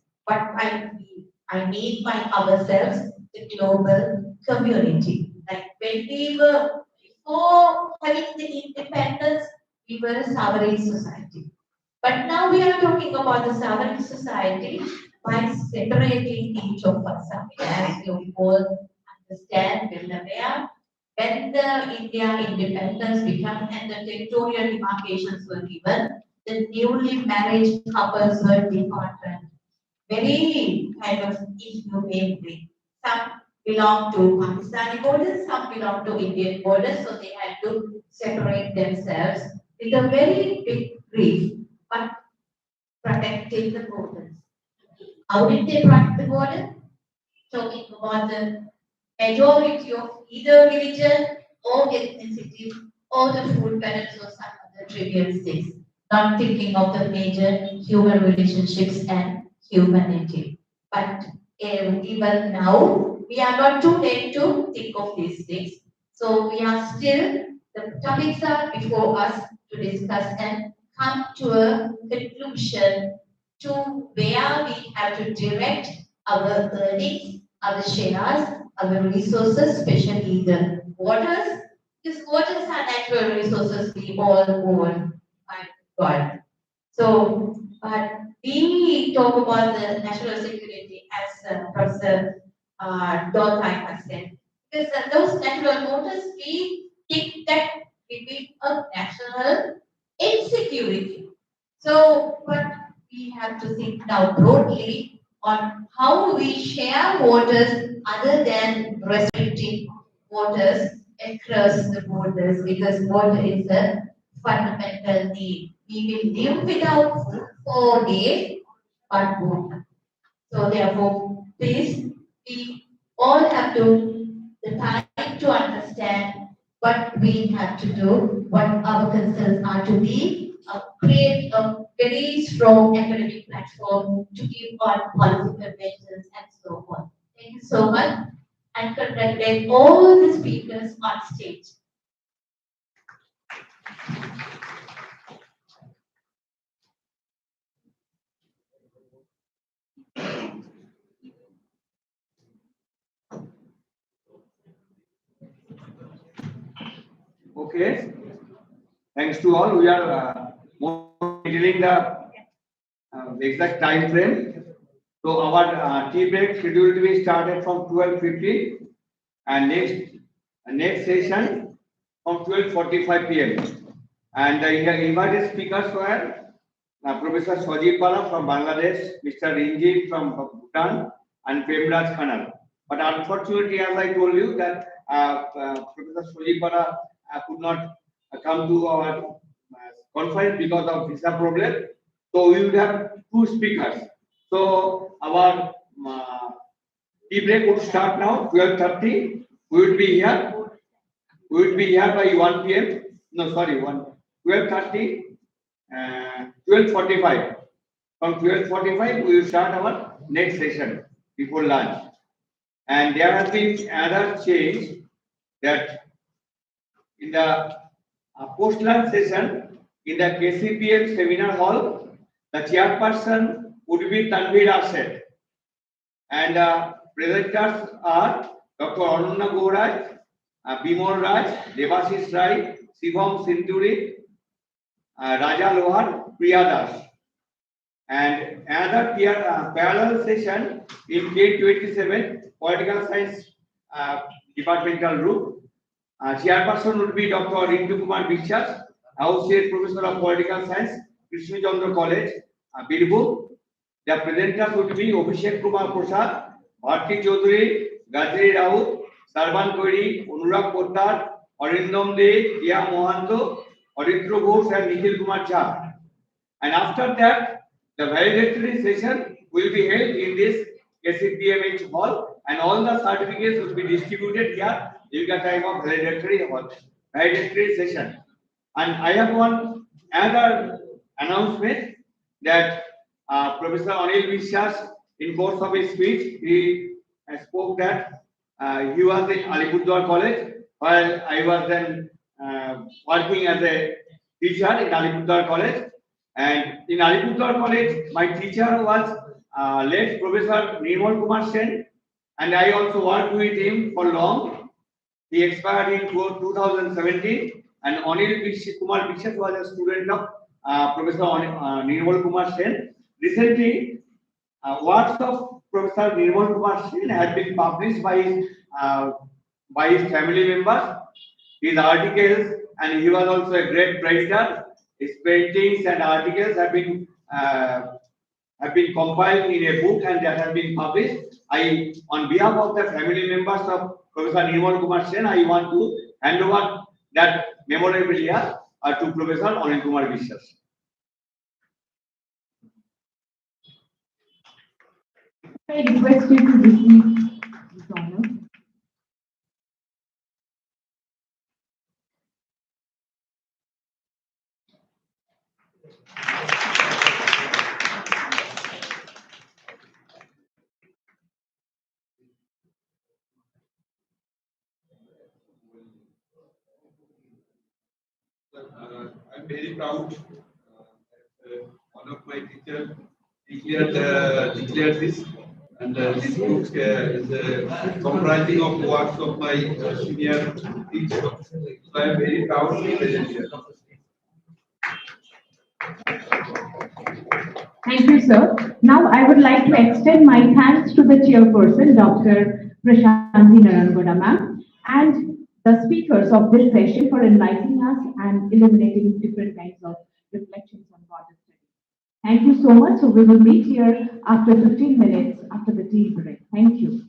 I mean by ourselves, the global community. Like when we were before having the independence, we were a sovereign society. But now we are talking about the sovereign society by separating each of us. As you all understand, well aware, when the India independence began and the territorial demarcations were given, the newly married couples were departed very kind of inhumane way. Some belong to Pakistani borders, some belong to Indian borders, so they had to separate themselves with a very big grief, but protecting the borders. How did they protect the border? Talking about the majority of either religion or ethnicity or the food patterns or some other trivial things, not thinking of the major human relationships and humanity. But even now, we are not too late to think of these things. So we are still, the topics are before us to discuss and come to a conclusion to where we have to direct our earnings, our shares, our resources, especially the waters. Because waters are natural resources we all own by God. So, but we talk about the national security as Professor Dorthy has said. Because those natural waters, we think that will be a national insecurity. So, but we have to think now broadly on how we share waters other than restricting waters across the borders because water is a fundamental need. We will live without food for days, but both. So therefore, please, we all have the time to understand what we have to do, what our concerns are to be, create a very strong academic platform to give on policy conventions and so on. Thank you so much and congratulate all the speakers on stage. Okay. Thanks to all. We are monitoring the exact time frame. So our tea break scheduled to be started from 12:15 and next session from 12:45 p.m. And the invited speakers were Professor Sajib Pala from Bangladesh, Mr. Rinjit from Bhutan, and Premraj Khanal. But unfortunately, as I told you, that Professor Sajib Pala could not come to our conference because of visa problem. So we would have two speakers. So our tea break would start now, 12:30. We would be here. We would be here by 1 p.m. No, sorry, 12:30. 12:45. From 12:45, we will start our next session before lunch. And there has been another change that in the post-lunch session in the KCPM seminar hall, the chairperson would be Tanvir Arshad. And presenters are Dr. Arunna Gouraj, Bimal Raj, Devashish Rai, Shivam Sinduri, Raja Lohar, Priya Das. And another parallel session in K27, Political Science Departmental Group. Chairperson would be Dr. Rindu Kumar Bishas, Associate Professor of Political Science, Krishna Chandra College, Birbhum. The presenters would be Abhishek Kumar Prasad, Bharti Chaudhary, Gajri Raut, Sarban Koiri, Anurag Pottar, Arindam De, Dia Mohanto, Aritro Ghosh, and Nikhil Kumar Jha. And after that, the valedictory session will be held in this KCPMH hall, and all the certificates will be distributed here during the time of valedictory session. And I have one other announcement that Professor Anil Vishwas, in course of his speech, he spoke that he was in Alipurduar College while I was then working as a teacher in Alipurduar College. And in Alipurduar College, my teacher was late Professor Nirmal Kumar Sen, and I also worked with him for long. He expired in 2017, and Anil Kumar Bishas was a student of Professor Nirmal Kumar Sen. Recently, works of Professor Nirmal Kumar Sen have been published by his family members. His articles, and he was also a great writer. His paintings and articles have been compiled in a book and that have been published. I, on behalf of the family members of Professor Nirmal Kumar Sen, I want to hand over that memorabilia to Professor Anil Kumar Vishwas. I request you to receive this honor. I'm very proud. One of my teachers declared this, and this book is comprising of works of my senior teacher. So I'm very proud to be present here. Thank you, sir. Now I would like to extend my thanks to the chairperson, Dr. Prashanti Narangoda ma'am, and the speakers of this session for enlightening us and illuminating different kinds of reflections on border studies. Thank you so much. So we will meet here after 15 minutes after the tea break. Thank you.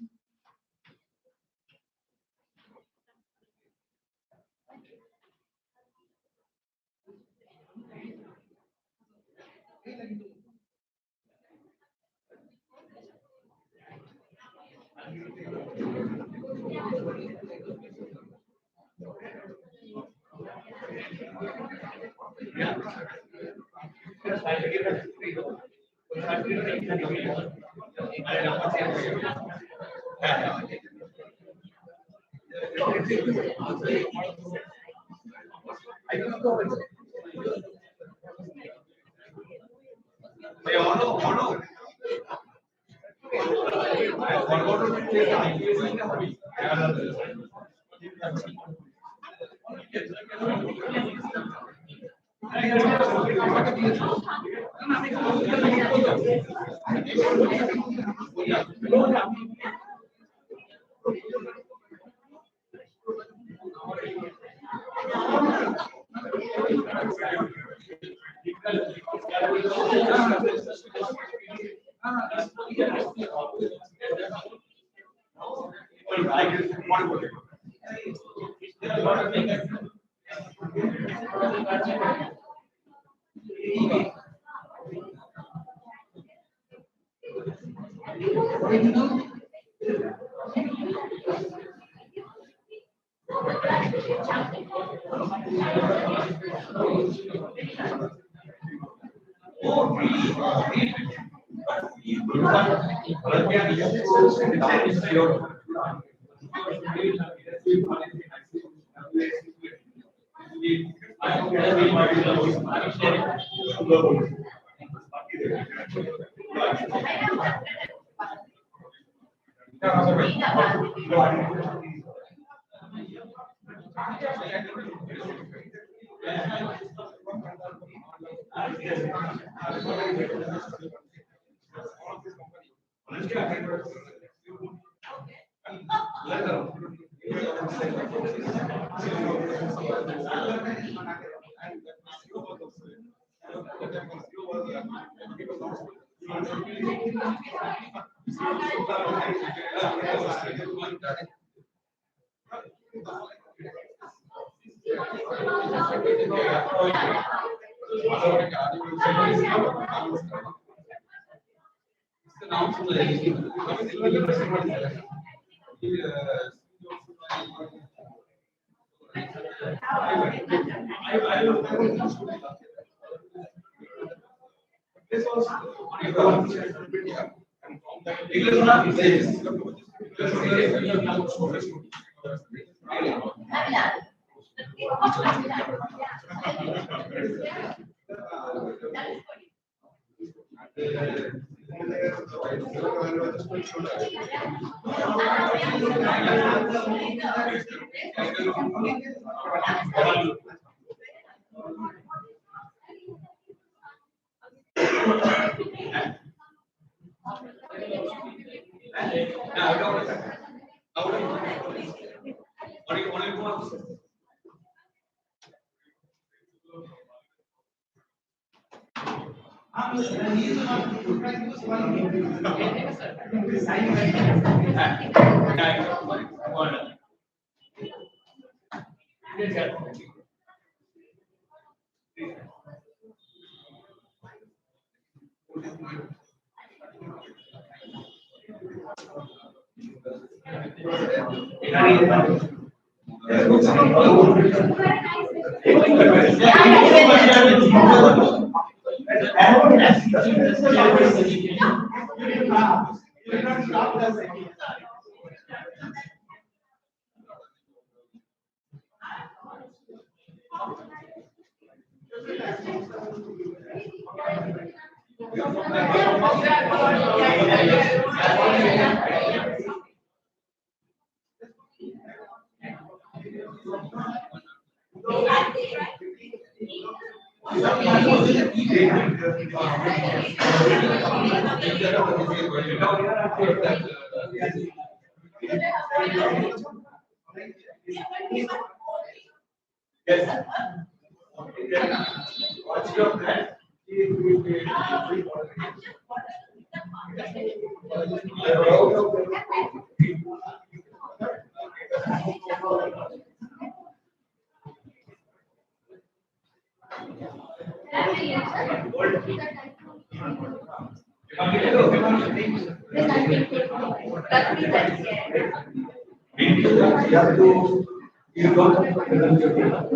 Then I can take over. That means that's it. You have to, you don't have to present your data.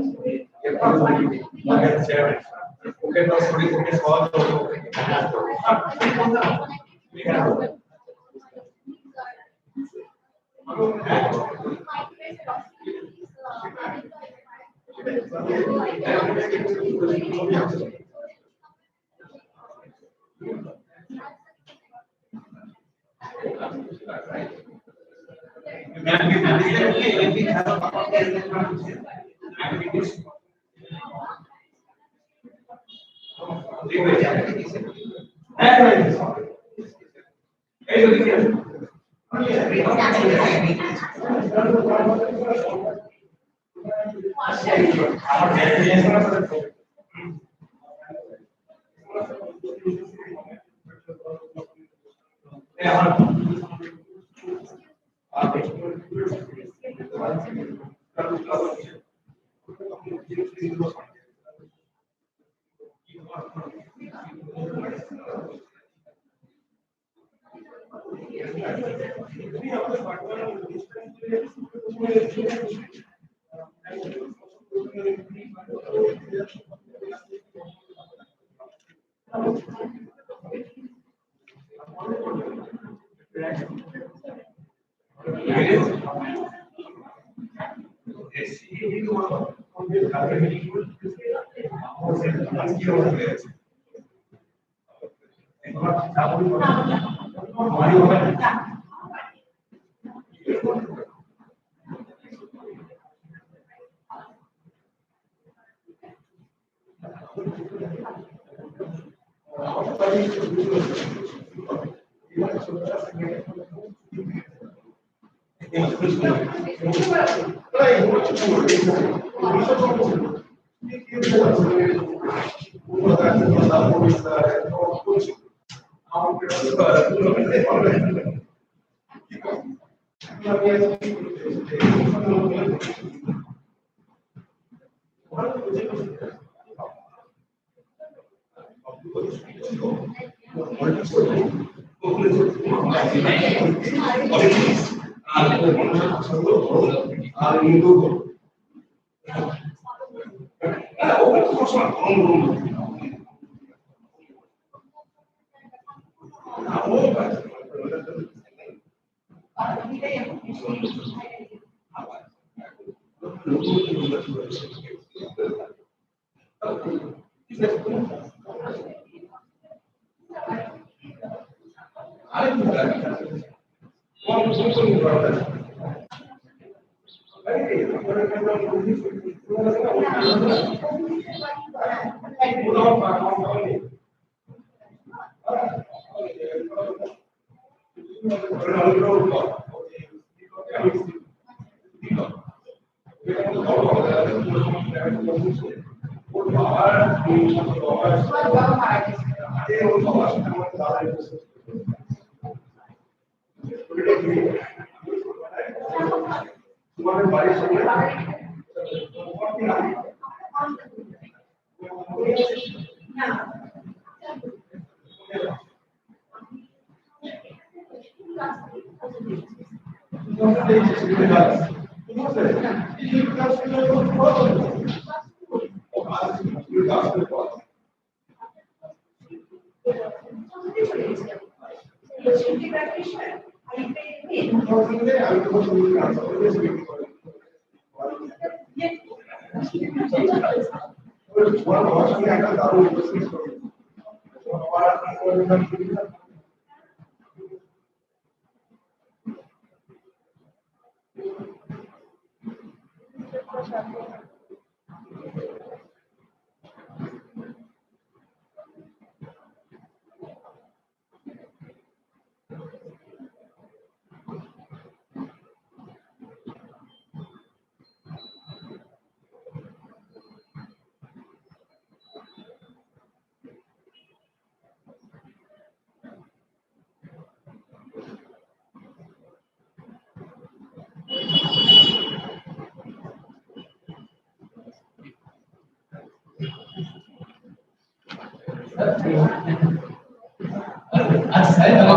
You have to not share it. Okay, no, sorry, okay, solve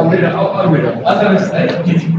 Other side.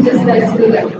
Just let's do that.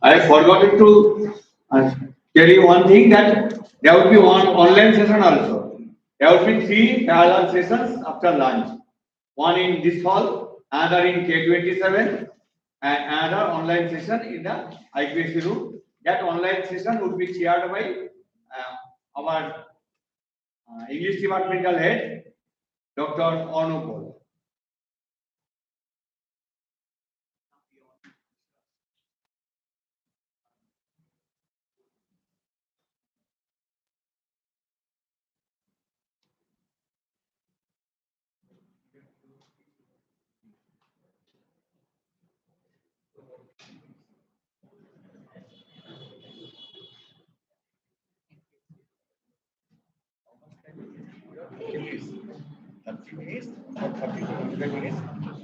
I forgot to tell you one thing that there would be one online session also. There would be three parallel sessions after lunch. One in this hall, another in K27, and another online session in the ICWA room. That online session would be chaired by our English departmental head, Dr. Onupol.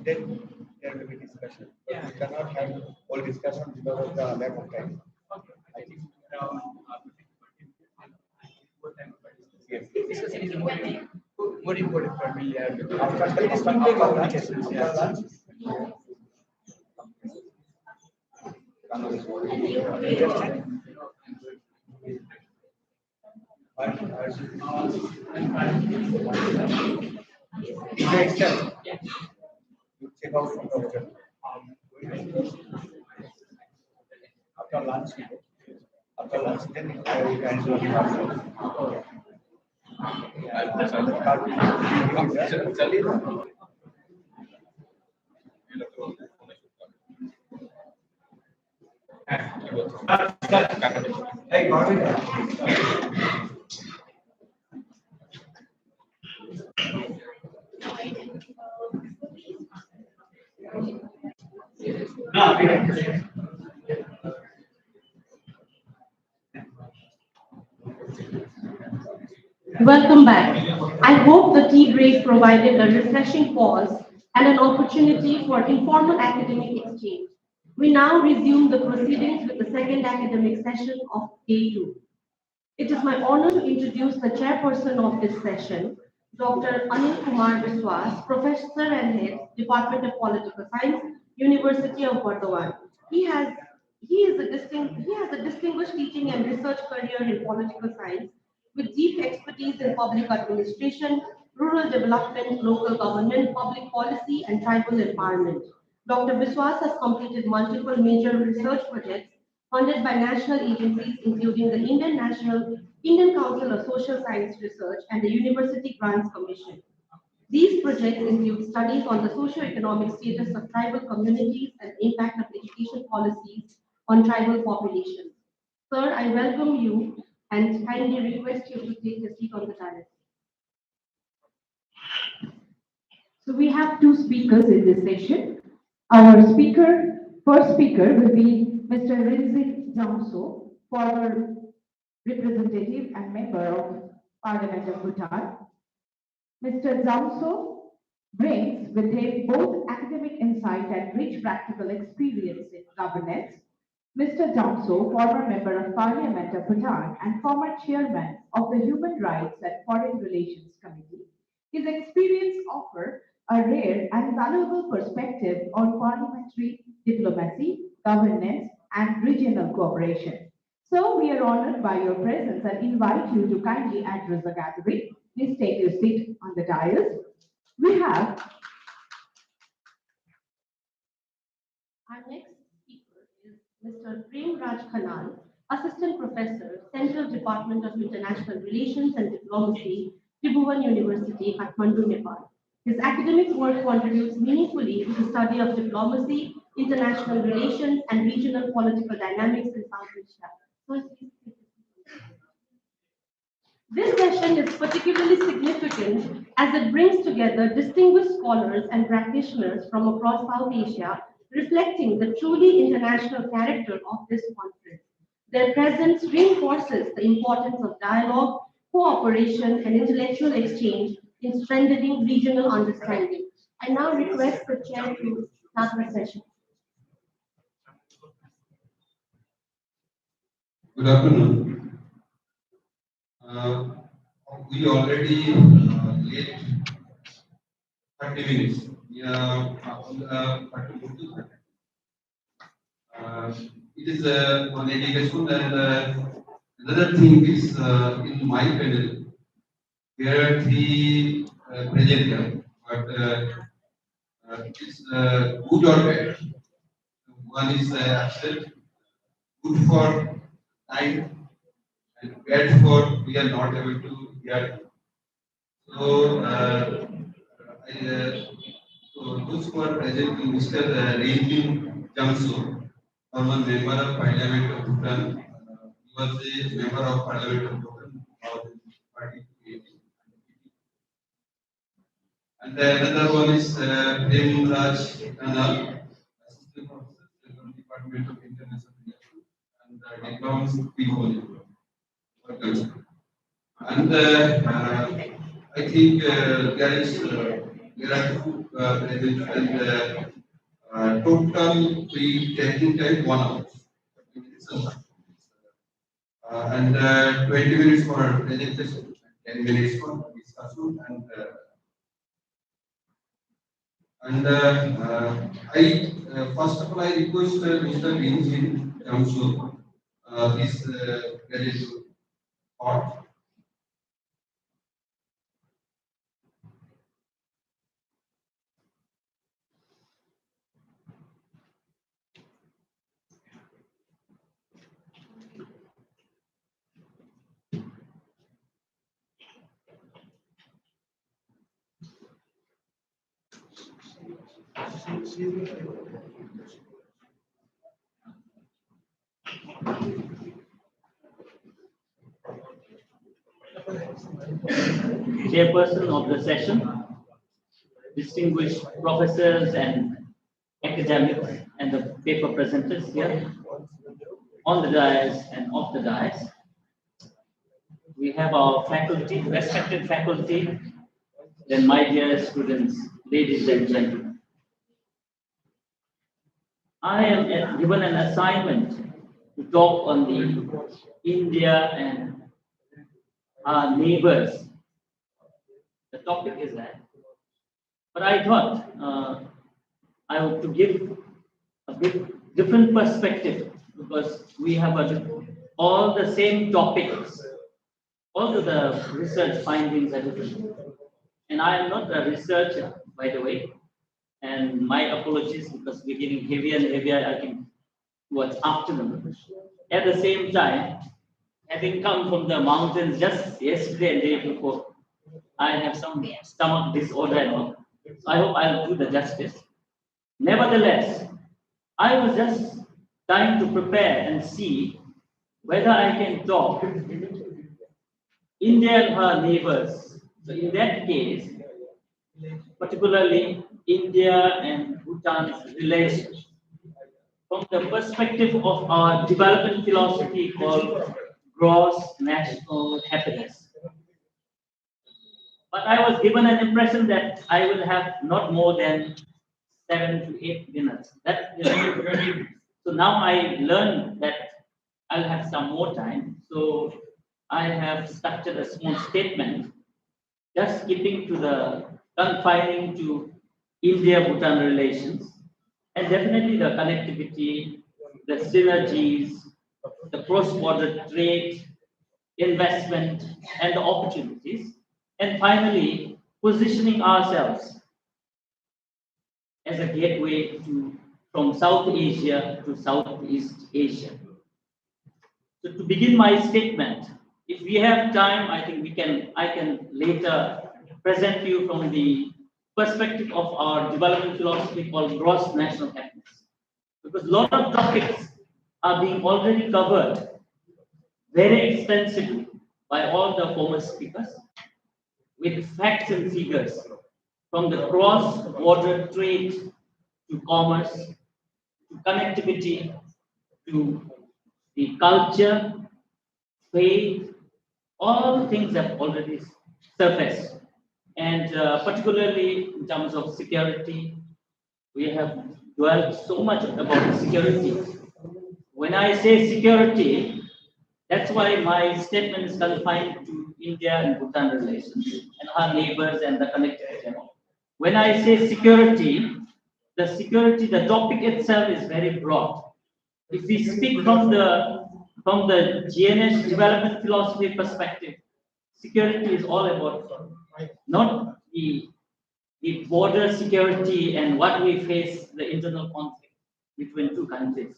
Then there will be discussion. We cannot have all discussion because of the lack of time. I think yes. Discussion is more important for me. After lunch. Next step. You check out from the hotel. After lunch, then I will I got it. Welcome back. I hope the tea break provided a refreshing pause and an opportunity for informal academic exchange. We now resume the proceedings with the second academic session of day 2. It is my honor to introduce the chairperson of this session, Dr. Anil Kumar Biswas, Professor and Head, Department of Political Science, University of Burdwan. He has a distinguished teaching and research career in political science with deep expertise in public administration, rural development, local government, public policy, and tribal empowerment. Dr. Biswas has completed multiple major research projects funded by national agencies including the Indian Council of Social Science Research and the University Grants Commission. These projects include studies on the socio-economic status of tribal communities and the impact of education policies on tribal populations. Sir, I welcome you and kindly request you to take a seat on the dais. So we have two speakers in this session. First speaker will be Mr. Rinzit Jamso, former representative and member of Parliament of Bhutan. Mr. Jamso brings with him both academic insight and rich practical experience in governance. Mr. Jamso, former member of Parliament of Bhutan and former chairman of the Human Rights and Foreign Relations Committee. His experience offers a rare and valuable perspective on parliamentary diplomacy, governance, and regional cooperation. So we are honored by your presence and invite you to kindly address the gathering. Please take your seat on the dais. We have Our next speaker is Mr. Prem Raj Khanal, Assistant Professor, Central Department of International Relations and Diplomacy, Tribhuvan University, Kathmandu, Nepal. His academic work contributes meaningfully to the study of diplomacy, international relations, and regional political dynamics in South Asia. This session is particularly significant as it brings together distinguished scholars and practitioners from across South Asia, reflecting the truly international character of this conference. Their presence reinforces the importance of dialogue, cooperation, and intellectual exchange in strengthening regional understanding. I now request the chair to start the session. Good afternoon. We already late 30 minutes. Yeah, it is one education and another thing is in my panel there are three present here, but it's good or bad. One is absent, good for time, and bad for we are not able to hear. So, so those who are present, Mr. Rinzit Jamso, former member of Parliament of Bhutan, he was a member of Parliament of Bhutan, party. And another one is Prem Raj Khanal, Assistant Professor, Central Department of International Relations and Diplomacy, Tribhuvan. Welcome. And I think there are two present and total we taking time 1 hour. And 20 minutes for presentation, 10 minutes for discussion, and I first of all I request Mr. Rinzit Jamso, please get into part. chairperson of the session, distinguished professors and academics, and the paper presenters here on the dais and off the dais. We have our faculty, respected faculty, then my dear students, ladies and gentlemen. I am given an assignment to talk on the India and our neighbors. The topic is that. But I thought I would to give a bit different perspective because we have all the same topics. Although the research findings are different. And I am not a researcher, by the way. And my apologies because we're getting heavier and heavier, I think, towards afternoon. At the same time, having come from the mountains just yesterday and day before, I have some stomach disorder and all. So I hope I'll do the justice. Nevertheless, I was just trying to prepare and see whether I can talk India and her neighbors. So in that case, particularly India and Bhutan's relations, from the perspective of our development philosophy called gross national happiness. But I was given an impression that I will have not more than 7 to 8 minutes. So now I learned that I'll have some more time. So I have structured a small statement, just keeping to the confining to India-Bhutan relations, and definitely the connectivity, the synergies, the cross-border trade, investment, and the opportunities, and finally positioning ourselves as a gateway from South Asia to Southeast Asia. So to begin my statement, if we have time, I think I can later present you from the perspective of our development philosophy called gross national happiness. Because a lot of topics are being already covered very extensively by all the former speakers with facts and figures from the cross-border trade to commerce, to connectivity, to the culture, faith, all things have already surfaced. And particularly in terms of security, we have dwelt so much about security. When I say security, that's why my statement is confined to India and Bhutan relations and our neighbors and the connectivity. When I say security, the topic itself is very broad. If we speak from the GNS development philosophy perspective, security is all about not the border security and what we face the internal conflict between two countries.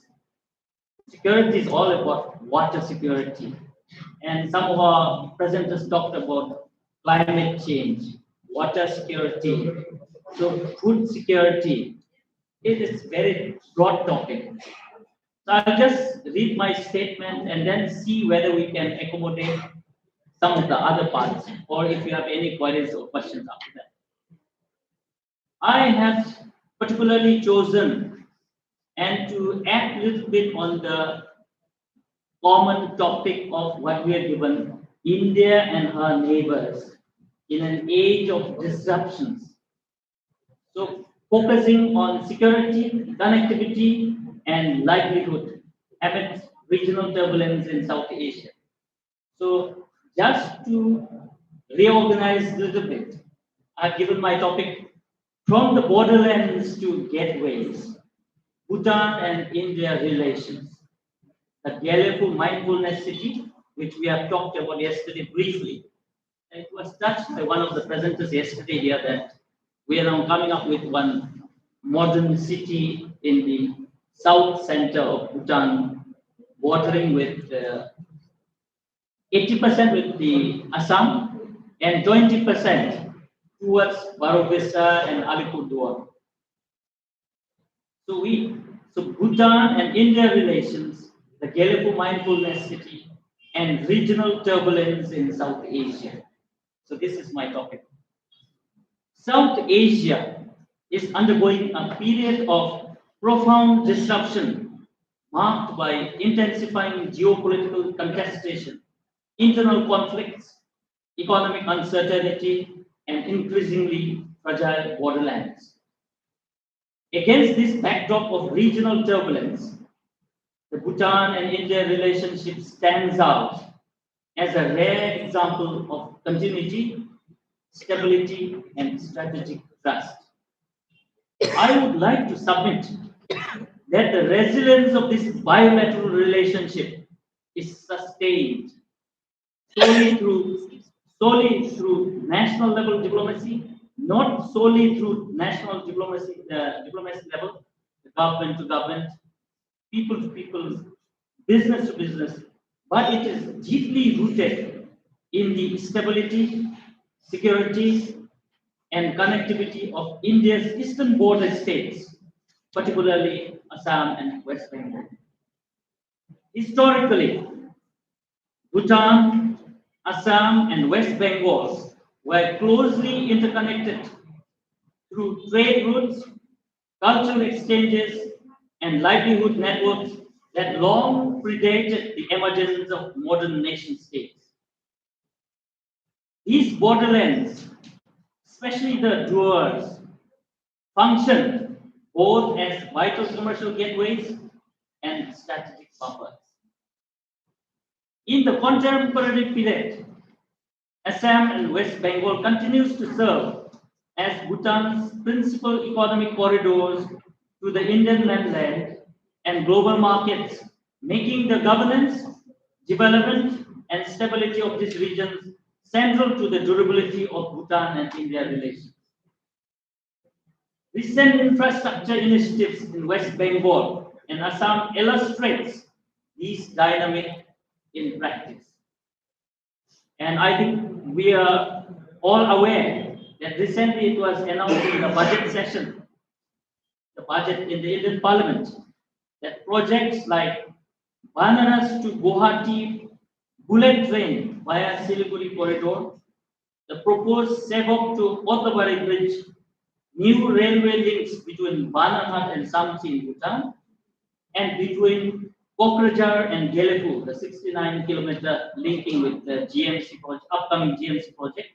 Security is all about water security. And some of our presenters talked about climate change, water security, so food security. It is very broad topic. So I'll just read my statement and then see whether we can accommodate some of the other parts, or if you have any queries or questions after that. I have particularly chosen and to act a little bit on the common topic of what we are given, India and her neighbors in an age of disruptions. So focusing on security, connectivity, and livelihood amidst regional turbulence in South Asia. So just to reorganize a little bit, I've given my topic from the borderlands to gateways, Bhutan and India relations, the Galefu mindfulness city, which we have talked about yesterday briefly. And it was touched by one of the presenters yesterday here that we are now coming up with one modern city in the south center of Bhutan, bordering with 80% with the Assam and 20% towards Barobisa and Alipurduar. So Bhutan and India relations, the Galefu mindfulness city, and regional turbulence in South Asia. So this is my topic. South Asia is undergoing a period of profound disruption marked by intensifying geopolitical contestation, internal conflicts, economic uncertainty, and increasingly fragile borderlands. Against this backdrop of regional turbulence, the Bhutan and India relationship stands out as a rare example of continuity, stability, and strategic trust. I would like to submit that the resilience of this bilateral relationship is sustained solely through national level diplomacy, not solely through national diplomacy level, government to government, people to people, business to business, but it is deeply rooted in the stability, security, and connectivity of India's eastern border states, particularly Assam and West Bengal. Historically, Bhutan, Assam, and West Bengal were closely interconnected through trade routes, cultural exchanges, and livelihood networks that long predated the emergence of modern nation states. These borderlands, especially the Duars, function both as vital commercial gateways and strategic buffers. In the contemporary period, Assam and West Bengal continues to serve as Bhutan's principal economic corridors to the Indian mainland and global markets, making the governance, development, and stability of these regions central to the durability of Bhutan and India relations. Recent infrastructure initiatives in West Bengal and Assam illustrates these dynamics in practice. And I think we are all aware that recently it was announced in the budget session, the budget in the Indian Parliament, that projects like Banaras to Guwahati bullet train via Siliguri corridor, the proposed Sevok to Ottabari bridge, new railway links between Banarhat and Samchi in Bhutan, and between Kokrajhar and Gelepu, the 69-kilometer linking with the GMC project, upcoming GMC project,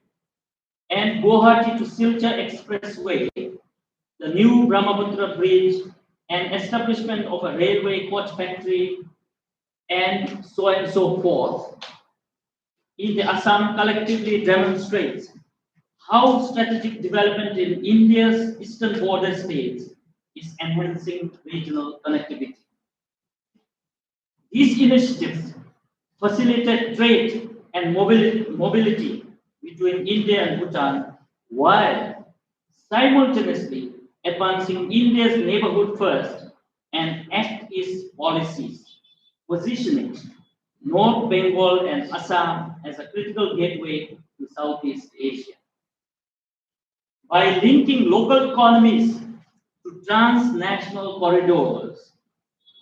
and Guwahati to Silchar Expressway, the new Brahmaputra bridge, and establishment of a railway coach factory, and so forth, in the Assam collectively demonstrates how strategic development in India's eastern border states is enhancing regional connectivity. These initiatives facilitate trade and mobility between India and Bhutan while simultaneously advancing India's neighborhood first and Act East policies, positioning North Bengal and Assam as a critical gateway to Southeast Asia. By linking local economies to transnational corridors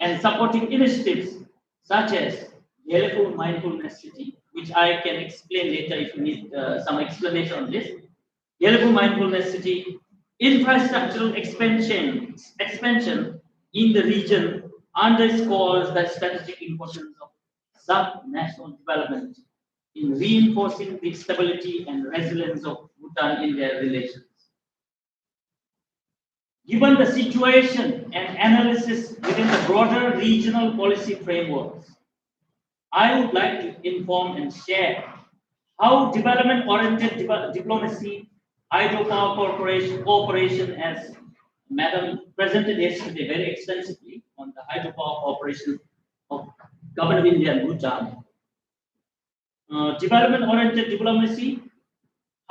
and supporting initiatives such as Gelepu Mindfulness City, which I can explain later if you need some explanation on this. Gelepu Mindfulness City, infrastructural expansion in the region underscores the strategic importance of sub-national development in reinforcing the stability and resilience of Bhutan-India relations. Given the situation and analysis within the broader regional policy frameworks, I would like to inform and share how development-oriented diplomacy, hydropower cooperation, as Madam presented yesterday very extensively on the hydropower cooperation of Government of India and Bhutan. Development-oriented diplomacy,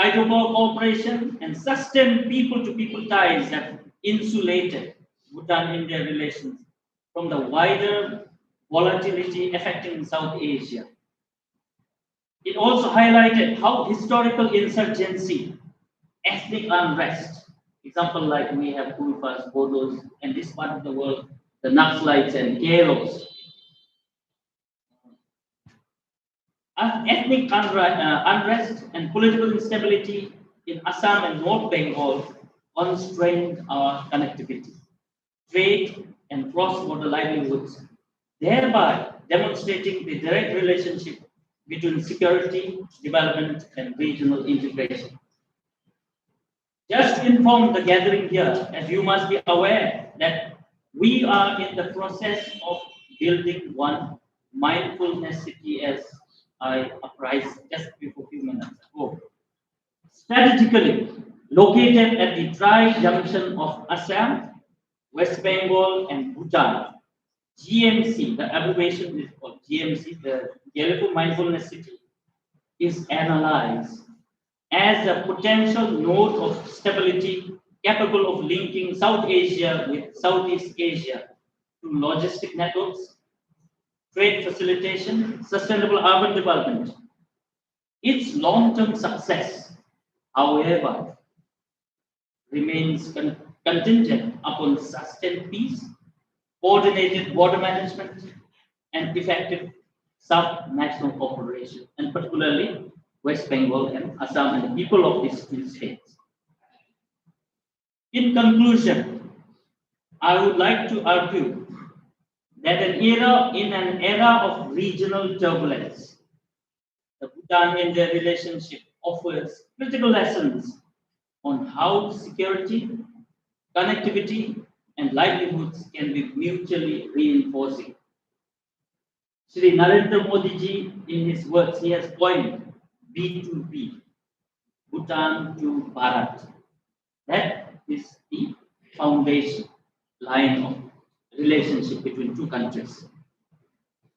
hydropower cooperation, and sustained people-to-people ties have insulated Bhutan-India relations from the wider volatility affecting South Asia. It also highlighted how historical insurgency, ethnic unrest, example like we have Kulfas, Bodos, and this part of the world, the Naxalites and Keros, ethnic unrest and political instability in Assam and North Bengal constrained our connectivity, trade, and cross-border livelihoods, thereby demonstrating the direct relationship between security, development, and regional integration. Just inform the gathering here, as you must be aware that we are in the process of building one mindfulness city, as I apprised just before a few minutes ago. Strategically located at the tri-junction of Assam, West Bengal, and Bhutan, GMC, the abbreviation is called GMC, the Livelihood Mindfulness City, is analyzed as a potential node of stability capable of linking South Asia with Southeast Asia through logistic networks, trade facilitation, sustainable urban development. Its long-term success, however, remains contingent upon sustained peace, coordinated border management, and effective sub-national cooperation, and particularly West Bengal and Assam and the people of these two states. In conclusion, I would like to argue that in an era of regional turbulence, the Bhutan-India relationship offers critical lessons on how security, connectivity, and livelihoods can be mutually reinforcing. Shri Narendra Modi ji, in his words, he has coined B2B, Bhutan to Bharat. That is the foundation line of relationship between two countries.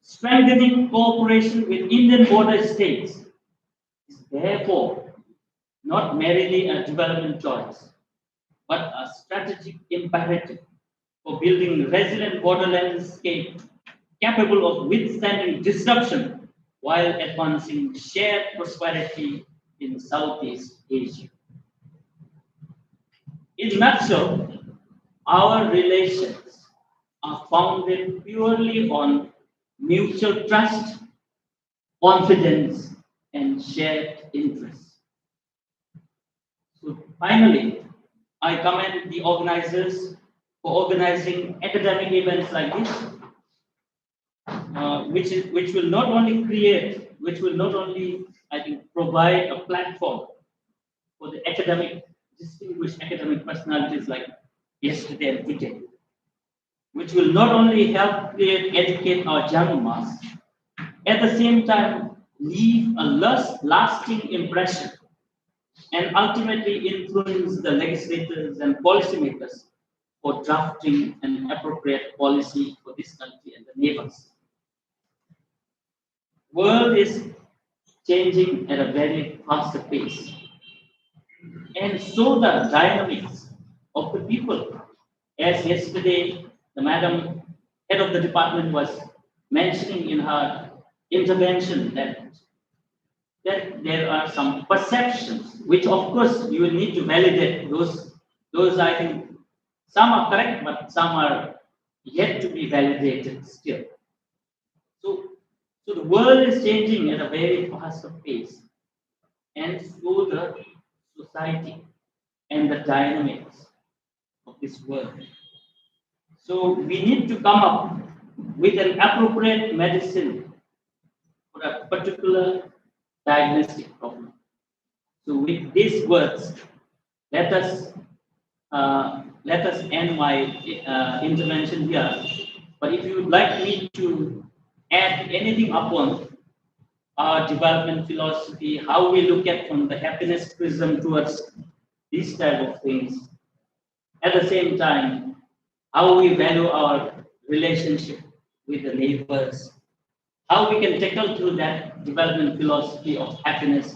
Strengthening cooperation with Indian border states is therefore not merely a development choice, but a strategic imperative for building resilient border landscape capable of withstanding disruption while advancing shared prosperity in Southeast Asia. In a nutshell, our relations are founded purely on mutual trust, confidence, and shared interests. So finally, I commend the organizers for organizing academic events like this, which will not only I think provide a platform for the distinguished academic personalities like yesterday and today, which will not only help educate our young mass, at the same time leave a lasting impression and ultimately influence the legislators and policymakers for drafting an appropriate policy for this country and the neighbors. World is changing at a very faster pace, and so the dynamics of the people. As yesterday, the madam head of the department was mentioning in her intervention that there are some perceptions, which of course you will need to validate. Those I think some are correct, but some are yet to be validated still. So the world is changing at a very faster pace, and so the society and the dynamics of this world. So we need to come up with an appropriate medicine for a particular diagnostic problem. So with these words, let us end my intervention here. But if you would like me to add anything upon our development philosophy, how we look at from the happiness prism towards these type of things, at the same time, how we value our relationship with the neighbors, how we can tackle through that development philosophy of happiness,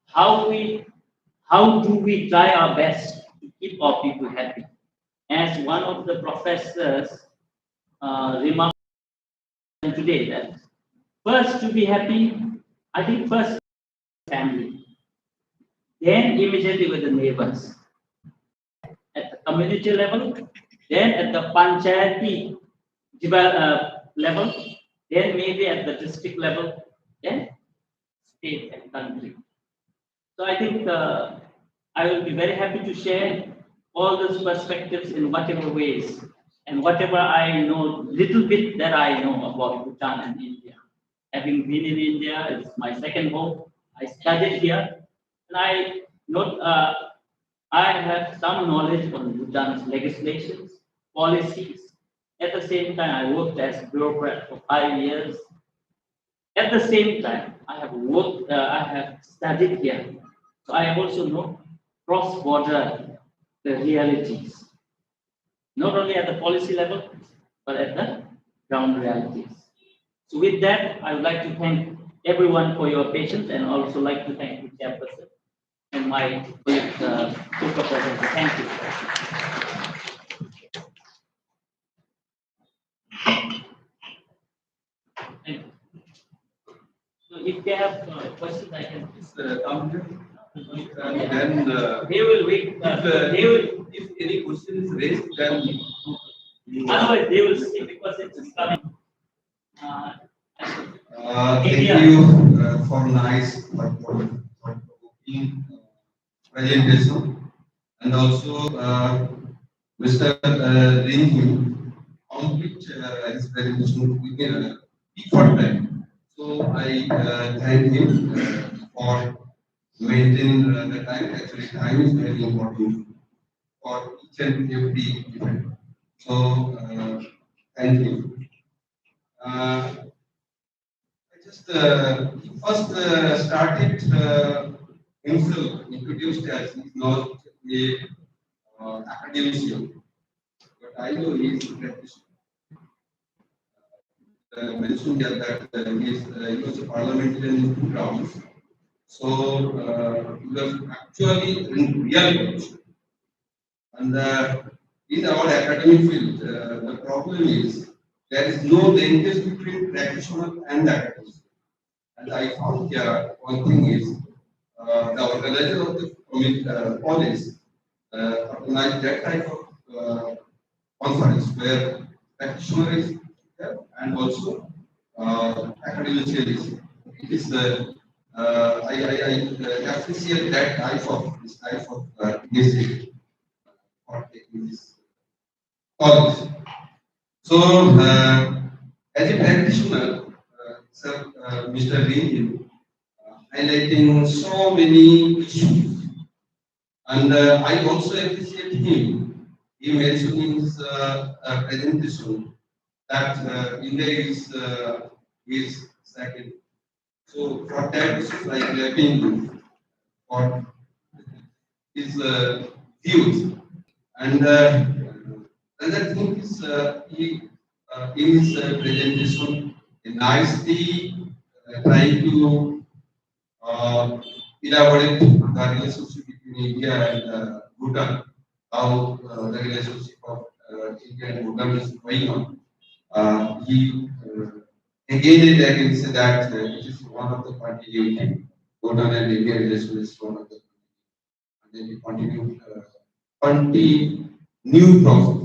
how do we try our best to keep our people happy. As one of the professors remarked today, that first to be happy, I think first family, then immediately with the neighbors, at the community level, then at the panchayati level, then maybe at the district level, then state and country. So I think I will be very happy to share all those perspectives in whatever ways and whatever I know, little bit that I know about Bhutan and India. Having been in India, it's my second home. I studied here, and I have some knowledge on Bhutan's legislations, policies. At the same time, I worked as bureaucrat for 5 years. At the same time, I have studied here. So I also know cross-border the realities, not only at the policy level, but at the ground realities. So with that, I would like to thank everyone for your patience and also like to thank the chairperson and my colleague, co-president. Thank you. Thank you. So if they have questions, I can Come here. Then they will wait. if any question is raised, then Otherwise, they will see because it's coming. thank you for nice thought-provoking presentation, and also Mr. Rinhu complete his presentation within a short time. So I thank him for maintaining the time. Actually, time is very important for each and every event. So thank you. I just he first started himself, introduced as he's not a academician, but I know he is a practitioner. Mentioned here that he was a parliamentarian in 2 rounds. So he was actually in real college. And in our academic field, the problem is there is no linkage between practitioner and academic. And I found here one thing is the organizer of the college organized that type of conference where practitioner is there and also academician is. It is I appreciate that type of initiative for taking this college. So as a practitioner, Sir, Mr. Lee, highlighting so many issues, and I also appreciate him. He mentioned in his presentation that India is second. So for that, I clapping for his views. And another thing is he in his presentation nicely trying to elaborate the relationship between India and Bhutan, how the relationship of India and Bhutan is going on. He again and again said that it is one of the continuity. Bhutan and India relation is one of the continuity. And then we continue 20 new process.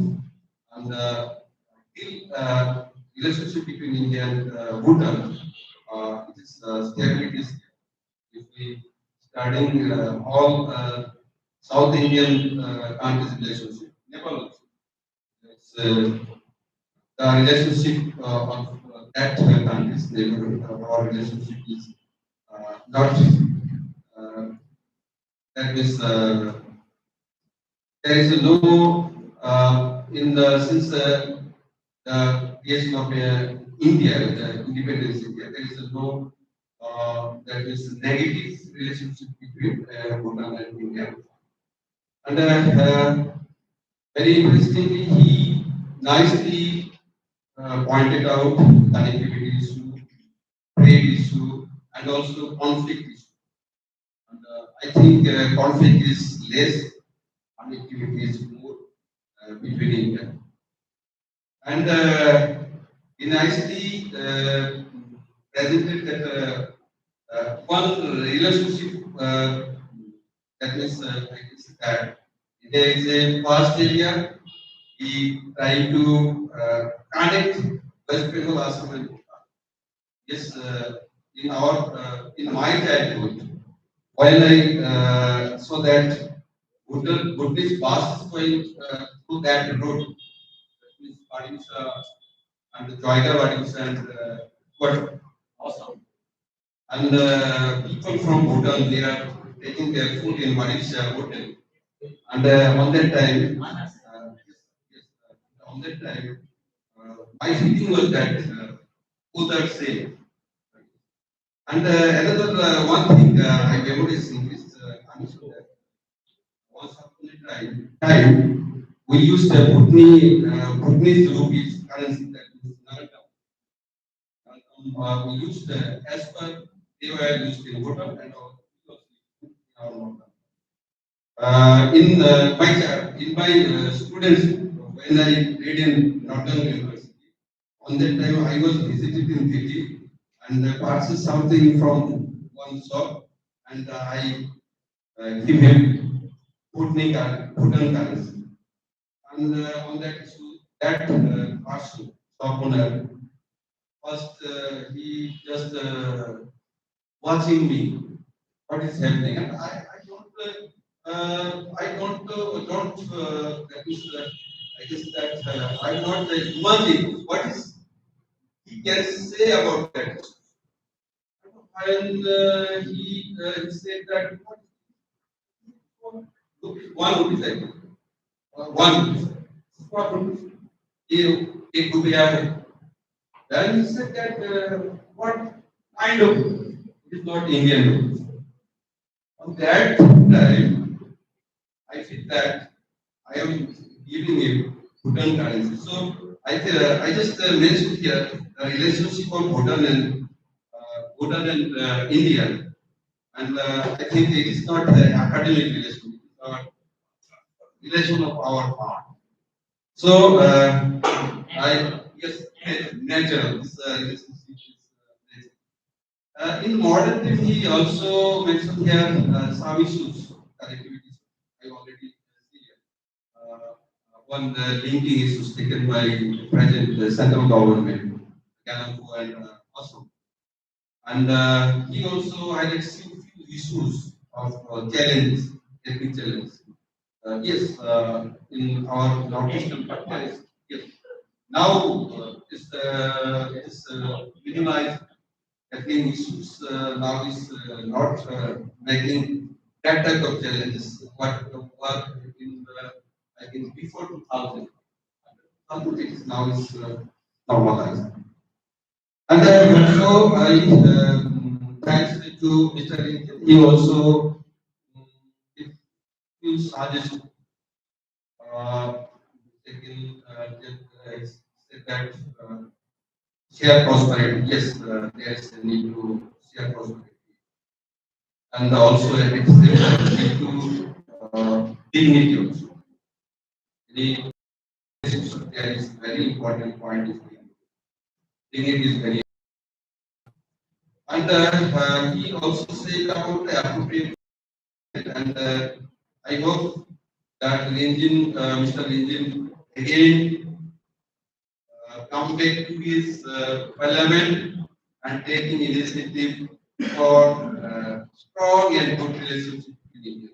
And the relationship between India and Bhutan, it is stability. If we studying all South Indian countries' relationship, Nepal also. It's, the relationship of that countries, our relationship is not that is there is no in the since the creation of India, the independence India, there is no that is negative relationship between Bhutan and India. And very interestingly, he nicely pointed out connectivity issue, trade issue, and also conflict issue. And I think conflict is less, connectivity is more between India. And he nicely presented that one relationship that means that there is a vast area. We trying to connect West Bengal, Assam, and Bhutan. Yes, in my childhood, while I saw that Buddhist bus is going through that road, that means Odisha and Joygar Odisha and what awesome. And people from Bhutan, they are taking their food in Odisha hotel. And on that time, on that time, my feeling was that both are same. And another one thing I memorized in this answer that once upon a time we used Bhutanese rupees currency that is Nagatam. We used as per they were used in Bhutan and our Bhutan. In my students when I read in Northern University, on that time I was visited in Fiji and purchased something from one shop and I give him Bhutan currency. And on that issue, that person, shop owner, first he just watching me what is happening and that is I guess that I'm not imagine what is he can say about that. And he said that one would be like one it could be a then he said that what kind of it is not Indian. On that time, I feel that I am giving a Bhutan currency. So I just mentioned here the relationship of Bhutan and India, and I think it is not an academic relation, it's a relation of our heart. So I yes, natural. This relationship is natural. In modern time, he also mentioned here some issues, connectivity. I already see here. One linking issues taken by present central government, Kalampo and Assam. And he also highlights few issues of challenges, ethnic challenges. Yes, in our northeastern countries, yes. Now is minimized ethnic issues. Now is not making that type of challenges. What were in I think before 2000, something is now is normalized. And also I thanks to Mr. Lincoln, he also give few suggestions. Taken said that share prosperity. Yes, there is a need to share prosperity, and also at the same time need to dignity also. The there is very important point is dignity is very. And he also said about the appropriate and I hope that Mr. Linjin again come back to his parliament and taking initiative for strong and good relationship with India.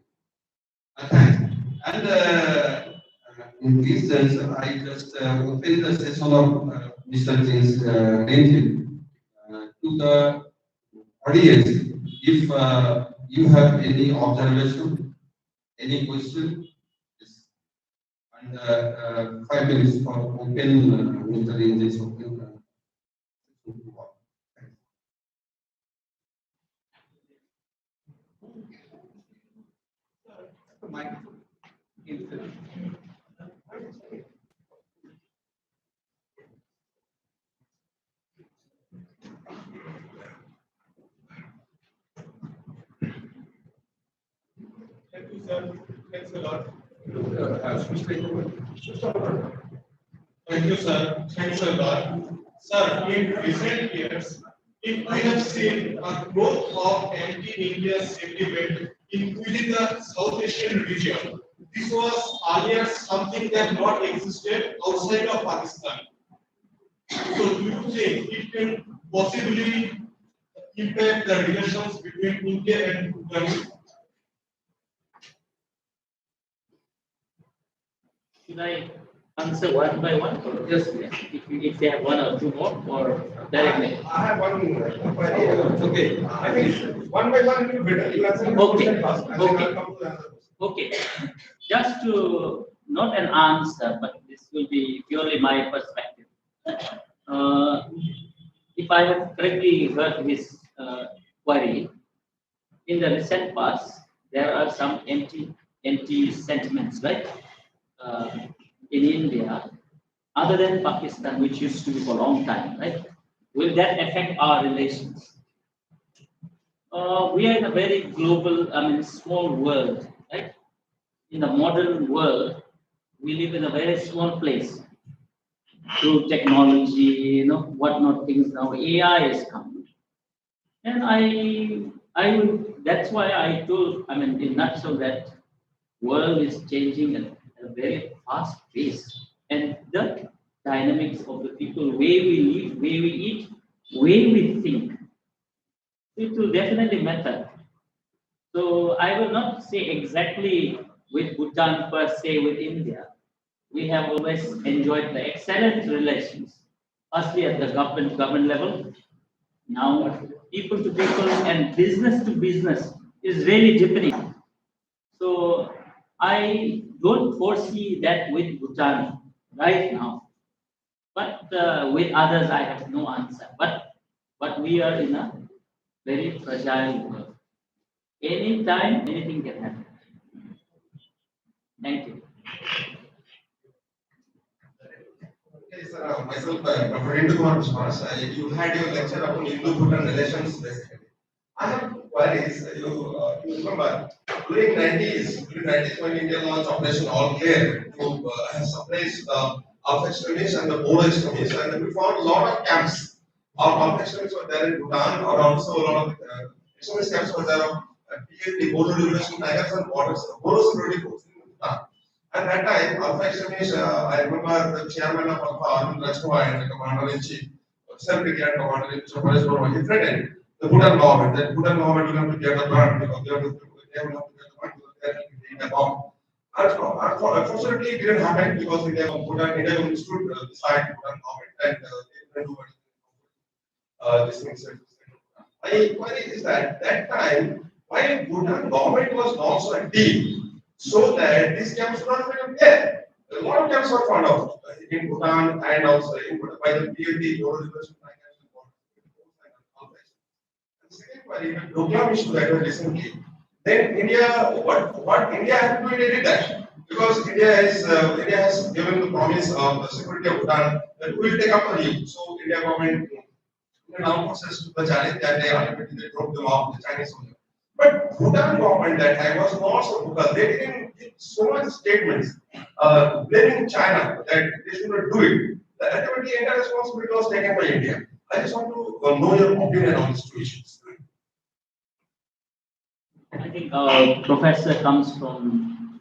Thanks. And in this sense, I just open the session of Mr. James Linjin to the audience. If you have any observation, any question, yes. And 5 minutes for open Mr. Linjin's open. Thank you, sir. Thanks a lot. Thank you, sir. Thanks a lot. Sir, in recent years, if we have seen a growth of anti-India sentiment within the South Asian region, this was earlier something that not existed outside of Pakistan. So do you think it can possibly impact the relations between India and Bhutan? Should I answer one by one, or just if they have one or two more, or directly? I have one query. Okay. I think one by one will be better. You answer the Okay. question first, and then I'll come to the answer. Okay, just to not an answer, but this will be purely my perspective. If I have correctly heard his query, in the recent past there are some empty sentiments, right? In India, other than Pakistan, which used to be for a long time, right? Will that affect our relations? We are in a very global, small world, right? In the modern world, we live in a very small place. Through technology, whatnot things now, AI is coming. And I would, that's why I told, in a nutshell, that world is changing at a very fast pace. And the dynamics of the people, way we live, way we eat, way we think, it will definitely matter. So I will not say exactly with Bhutan per se with India. We have always enjoyed the excellent relations, firstly at the government level. Now people to people and business to business is really deepening. So I don't foresee that with Bhutan right now. But with others, I have no answer. But we are in a very fragile world. Anytime, anything can happen. Thank you. Okay, sir, myself, Dr. Hindu Kumar Biswas, you had your lecture on Indo-Bhutan relations basically. I have queries. You remember during 90s when India launched Operation All Clear to suppress Alpha extremists and the Bodo extremists, and we found a lot of camps. Our Alpha extremists were there in Bhutan, or also a lot of extremist camps were there of PLD, Bodo Liberation Tigers and Bodo Security Force in Bhutan. At that time, Alpha extremists, I remember the chairman of Alpha, Arvind Rajkumar, and the commander-in-chief, self-declared commander-in-chief, he threatened the Bhutan government, that Bhutan government will have to get the plant because they will have to get the plant because they are getting the bomb. Unfortunately, it didn't happen because India stood beside Bhutan government and they didn't do this thing. My query is that time, why Bhutan government was not so active so that these camps were not even there. A lot of camps were found out in Bhutan and also in Bhutan by the PLD, Bodo Liberation Tigers. Second query, the program issue that was recently, then India, what India has to do, India did that. Because India has given the promise of the security of Bhutan that we will take up the lead. So India government now process the challenge that they ultimately drove them off the Chinese soldier. But Bhutan government that time was not so vocal. They didn't give so much statements blaming China that they should not do it. Ultimately, entire responsibility was taken by India. I just want to know your opinion on these two issues. I think our professor comes from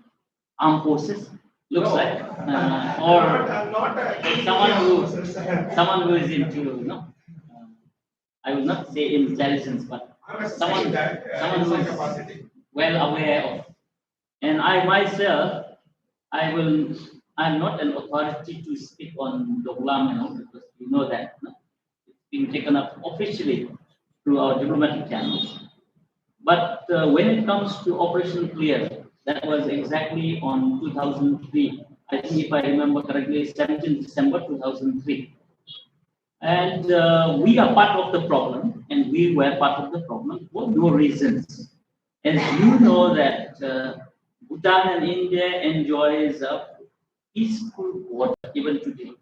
armed forces, looks like, or someone who is into, I will not say intelligence, but someone who is well aware of. And I myself, I'm not an authority to speak on Doklam and all, because you know that it's been taken up officially through our diplomatic channels. But when it comes to Operation Clear, that was exactly on 2003. I think if I remember correctly, 17 December 2003. And we are part of the problem, and we were part of the problem for no reasons. As you know that Bhutan and India enjoys a peaceful border even today.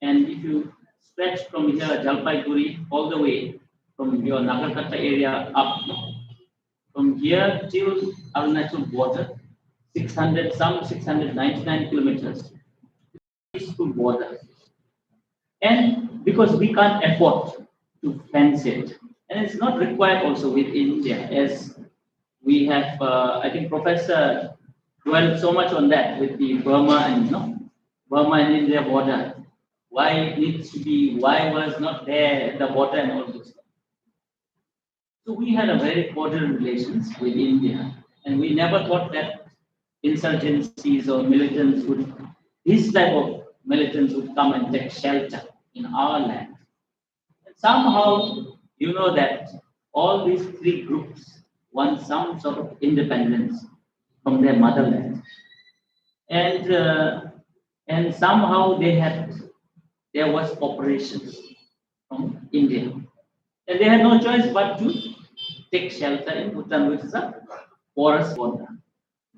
And if you stretch from here, Jalpaiguri, all the way from your Nagarkata area up, from here till Arunachal border, 699 kilometers, peaceful border. And because we can't afford to fence it, and it's not required also with India, as we have, I think Professor dwelled so much on that with the Burma and India border. Why it needs to be, why was not there at the border and all this stuff. So we had a very cordial relations with India, and we never thought that insurgencies or militants would, this type of militants would come and take shelter in our land. Somehow, you know that all these three groups want some sort of independence from their motherland, and and somehow there was operations from India, and they had no choice but to take shelter in Bhutan, which is a porous border.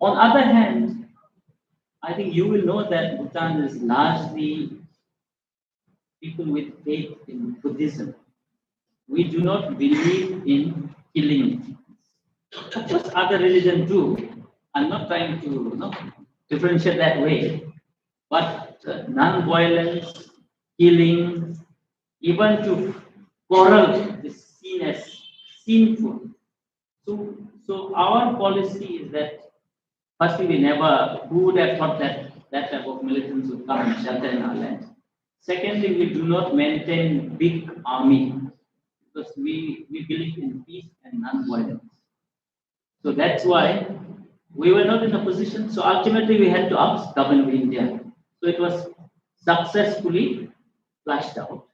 On other hand, I think you will know that Bhutan is largely people with faith in Buddhism. We do not believe in killing. Of course, other religion too. I'm not trying to differentiate that way, but non-violence, killing, even to quarrel is seen as sinful. So our policy is that firstly, who would have thought that that type of militants would come and shelter in our land? Secondly, we do not maintain big army because we believe in peace and non-violence. So that's why we were not in a position. So ultimately, we had to ask government of India. So it was successfully flushed out,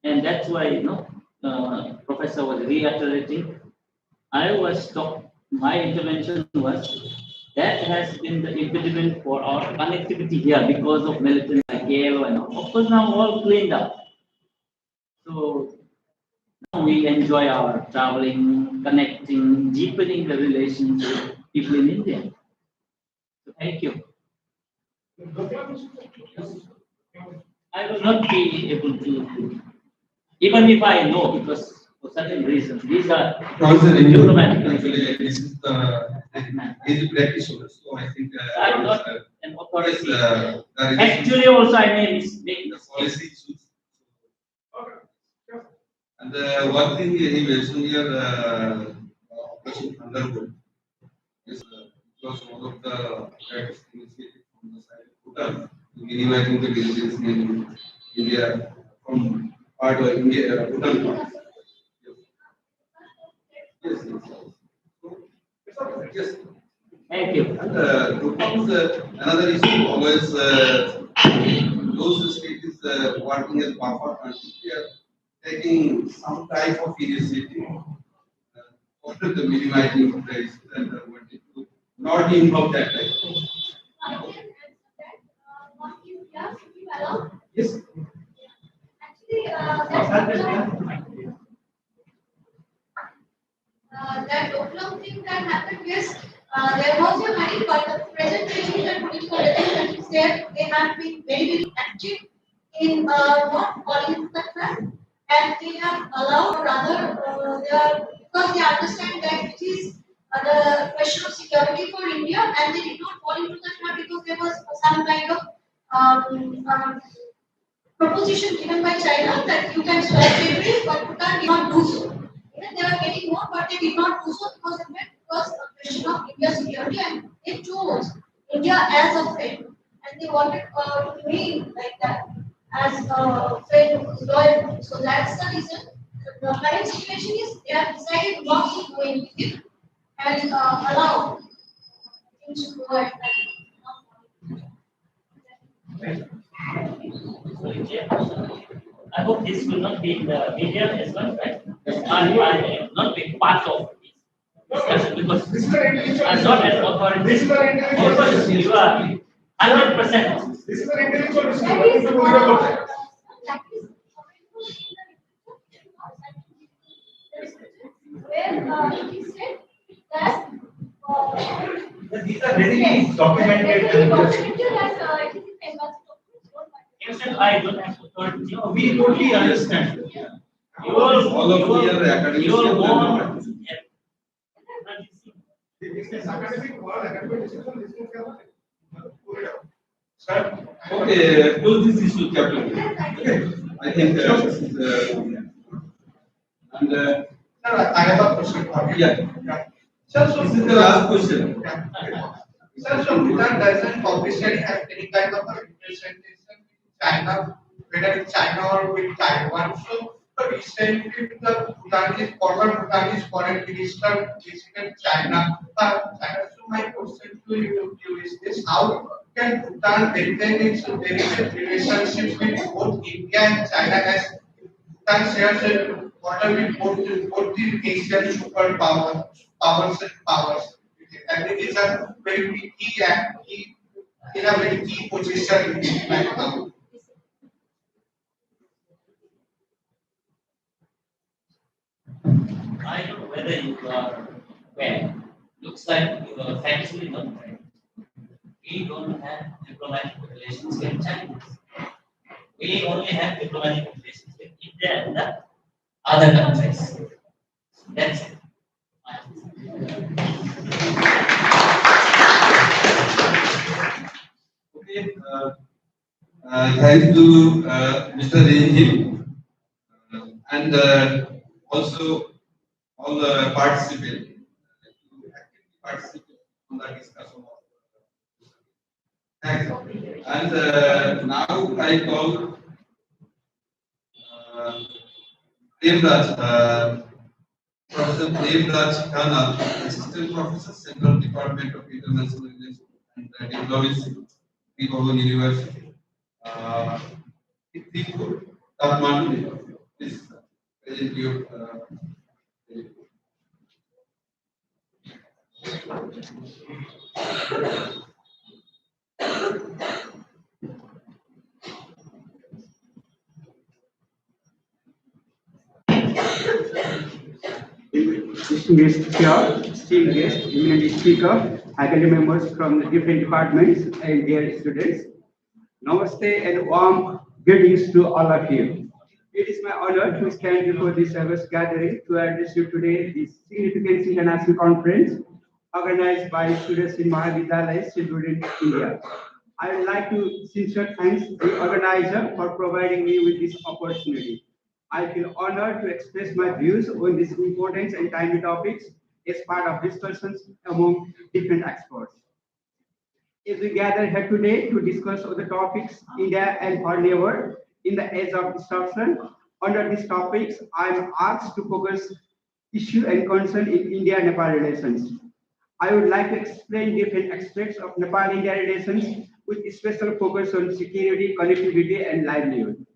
and that's why Professor was reiterating. I was talking. My intervention was that has been the impediment for our connectivity here because of militants like Yale and all. Of course now all cleaned up. So now we enjoy our traveling, connecting, deepening the relations with people in India. So thank you. I will not be able to, even if I know, because for certain reasons, these are diplomatic. Actually, this is the practitioner, so I think I'm not an authority. Actually, also I may make the policy issues. And one thing he mentioned here, Operation Thunderbolt, is because one of the acts initiated from the side of Bhutan, minimizing the violence in India from part of India, Bhutan. Yes, yes. Yes. Thank you. And Bhutan is another issue. Always those states working as buffer countries, they are taking some type of initiative after the minimizing the issue and wanting to not involve that type. Yes. That Oakland thing that happened, yes, there was a high, but the present regime and political relations there, they have been very, very active in not following the track, and they have allowed rather, they are, because they understand that it is the question of security for India, and they did not fall into the trap because there was some kind of proposition given by China that you can swap territories, but Bhutan did not do so. Even they were getting more, but they did not do so because of it was a question of India's security, and they chose India as a friend, and they wanted to remain like that as a friend who's loyal. So that's the reason. The current situation is they have decided not to go in with it and allow things to go at that. I hope this will not be in the media as well, right? I will not be part of this discussion because I'm not an authority. Of course, you are 100%. This is an intellectual issue. Where it is said that these are very documented. You said I don't have authority. No, we totally understand. All of you are academics. You are more. This academic world, academic discussion, Okay, close this issue chapter. Okay, I think this is and Sir, I have a question for you. yeah. Sir, so This is the last question. Sir, so Bhutan doesn't officially have any kind of a representation in China, whether it's China or with Taiwan. So recently the Bhutanese, former Bhutanese foreign minister visited China. So my question to you is this: how can Bhutan maintain its very good relationship with both India and China, as Bhutan shares a border with both the Asian powers? And it is a very key in a very key position right now. I don't know whether you are aware. Looks like you are factually not right. We don't have diplomatic relations with China. We only have diplomatic relations with India and the other countries. That's it. Okay. Thanks to Mr. Rehim and also all the participants to actively participate on the discussion. Thanks. And now I call Professor Devraj Khanna, Assistant Professor, Central Department of International Relations and Diplomacy, Livelihood University. Kathmandu, please present your. Distinguished chair, esteemed guests, eminent speaker, faculty members from the different departments, and dear students. Namaste and warm greetings to all of you. It is my honor to stand before this august gathering to address you today this significant international conference organized by students in Mahavidyalaya, Livelihood, India. I would like to sincere thanks the organizer for providing me with this opportunity. I feel honored to express my views on these important and timely topics as part of discussions among different experts. As we gather here today to discuss the topics India and foreign neighbor in the age of disruption, under these topics, I am asked to focus issue and concern in India-Nepal relations. I would like to explain different aspects of Nepal-India relations with special focus on security, connectivity, and livelihood.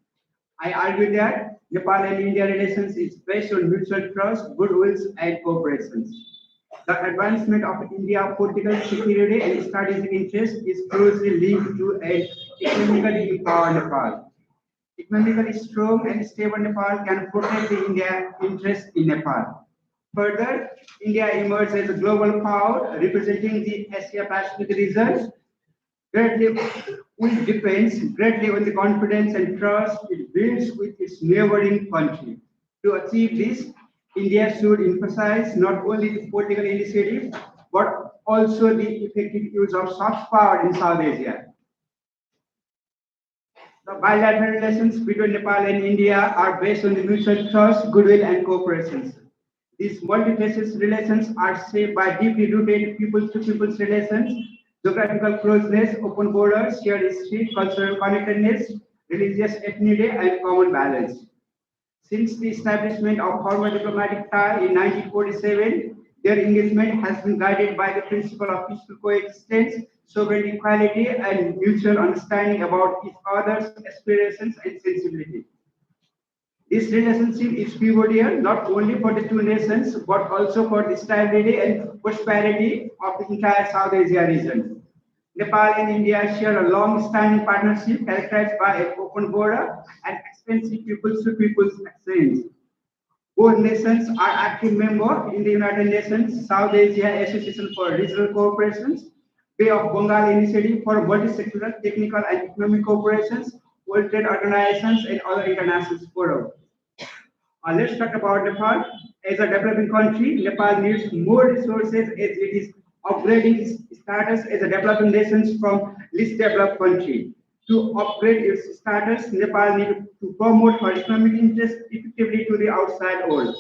I argue that Nepal and India relations is based on mutual trust, goodwill, and cooperation. The advancement of India's political security and strategic interest is closely linked to an economically empowered Nepal. Economically strong and stable Nepal can protect the India interest in Nepal. Further, India emerged as a global power representing the Asia-Pacific region greatly which depends greatly on the confidence and trust it builds with its neighboring country. To achieve this, India should emphasize not only the political initiative but also the effective use of soft power in South Asia. The bilateral relations between Nepal and India are based on the mutual trust, goodwill, and cooperation. These multifaceted relations are shaped by deeply rooted people-to-people relations, geographical closeness, open borders, shared history, cultural connectedness, religious affinity, and common values. Since the establishment of formal diplomatic tie in 1947, their engagement has been guided by the principle of peaceful coexistence, sovereign equality, and mutual understanding about each other's aspirations and sensibility. This relationship is pivotal not only for the two nations but also for the stability and prosperity of the entire South Asia region. Nepal and India share a long-standing partnership characterized by an open border and extensive people-to-people exchange. Both nations are active members in the United Nations South Asia Association for Regional Cooperation, Bay of Bengal Initiative for multi-sectoral, technical, and economic cooperations, World Trade Organizations, and other international forums. Let's talk about Nepal. As a developing country, Nepal needs more resources as it is upgrading its status as a developing nation from least developed country. To upgrade its status, Nepal needs to promote her economic interests effectively to the outside world.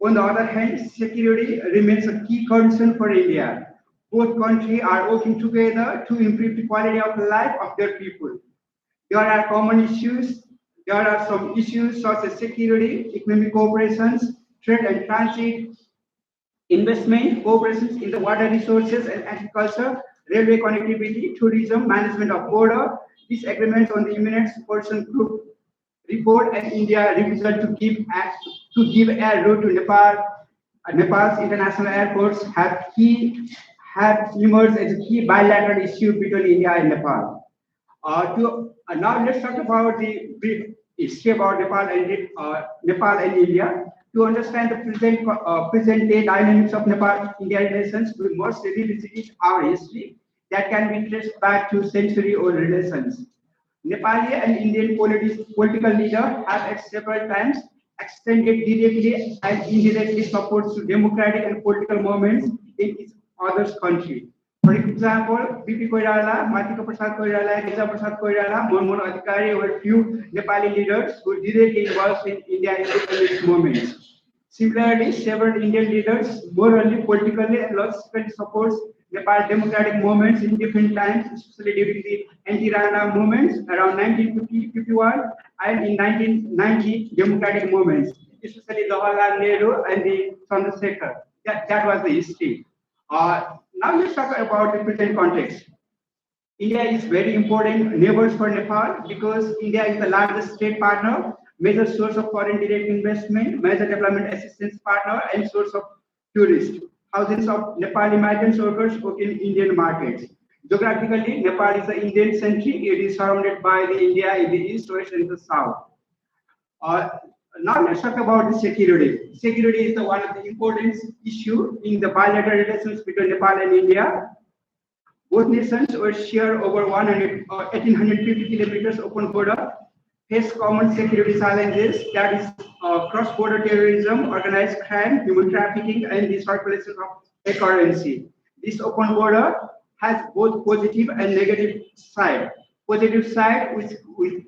On the other hand, security remains a key concern for India. Both countries are working together to improve the quality of life of their people. There are common issues There are some issues such as security, economic cooperations, trade and transit, investment, cooperations in the water resources and agriculture, railway connectivity, tourism, management of border. These agreements on the imminent person group report and India refusal to give air route to Nepal. Nepal's international airports have emerged as a key bilateral issue between India and Nepal. Now let's talk about the brief history about Nepal and India. To understand the present day dynamics of Nepal-India relations, we must revisit our history that can be traced back to century-old relations. Nepali and Indian political leaders have at several times extended directly and indirectly supports to democratic and political movements in each other's country. For example, BP Koirala, Matika Prasad Koirala, Geza Prasad Koirala, Monmohan Adhikari were few Nepali leaders who directly involved in Indian independence movements. Similarly, several Indian leaders morally, politically, and logically supports Nepal democratic movements in different times, especially during the anti-Rana movements around 1951 and in 1990 democratic movements, especially Jawaharlal Nehru and the Chandrasekhar. That was the history. Now let's talk about the present context. India is very important neighbors for Nepal because India is the largest trade partner, major source of foreign direct investment, major development assistance partner, and source of tourists. Thousands of Nepali migrant workers work in Indian markets. Geographically, Nepal is the Indian centric. It is surrounded by the India in the east, west, and the south. Now let's talk about the security. Security is one of the important issue in the bilateral relations between Nepal and India. Both nations were share over 1,850 kilometers open border, face common security challenges, that is cross-border terrorism, organized crime, human trafficking, and the circulation of a currency. This open border has both positive and negative side. Positive side, which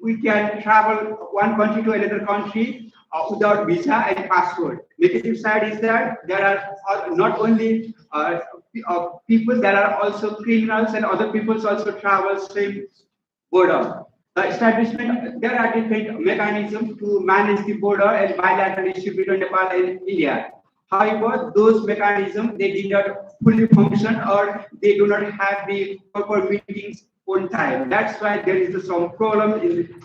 we can travel one country to another country without visa and passport. Negative side is that there are not only people, there are also criminals and other peoples also travel same border. The establishment, there are different mechanisms to manage the border and bilateral issue between Nepal and India. However, those mechanisms, they did not fully function or they do not have the proper meetings on time. That's why there is some problem in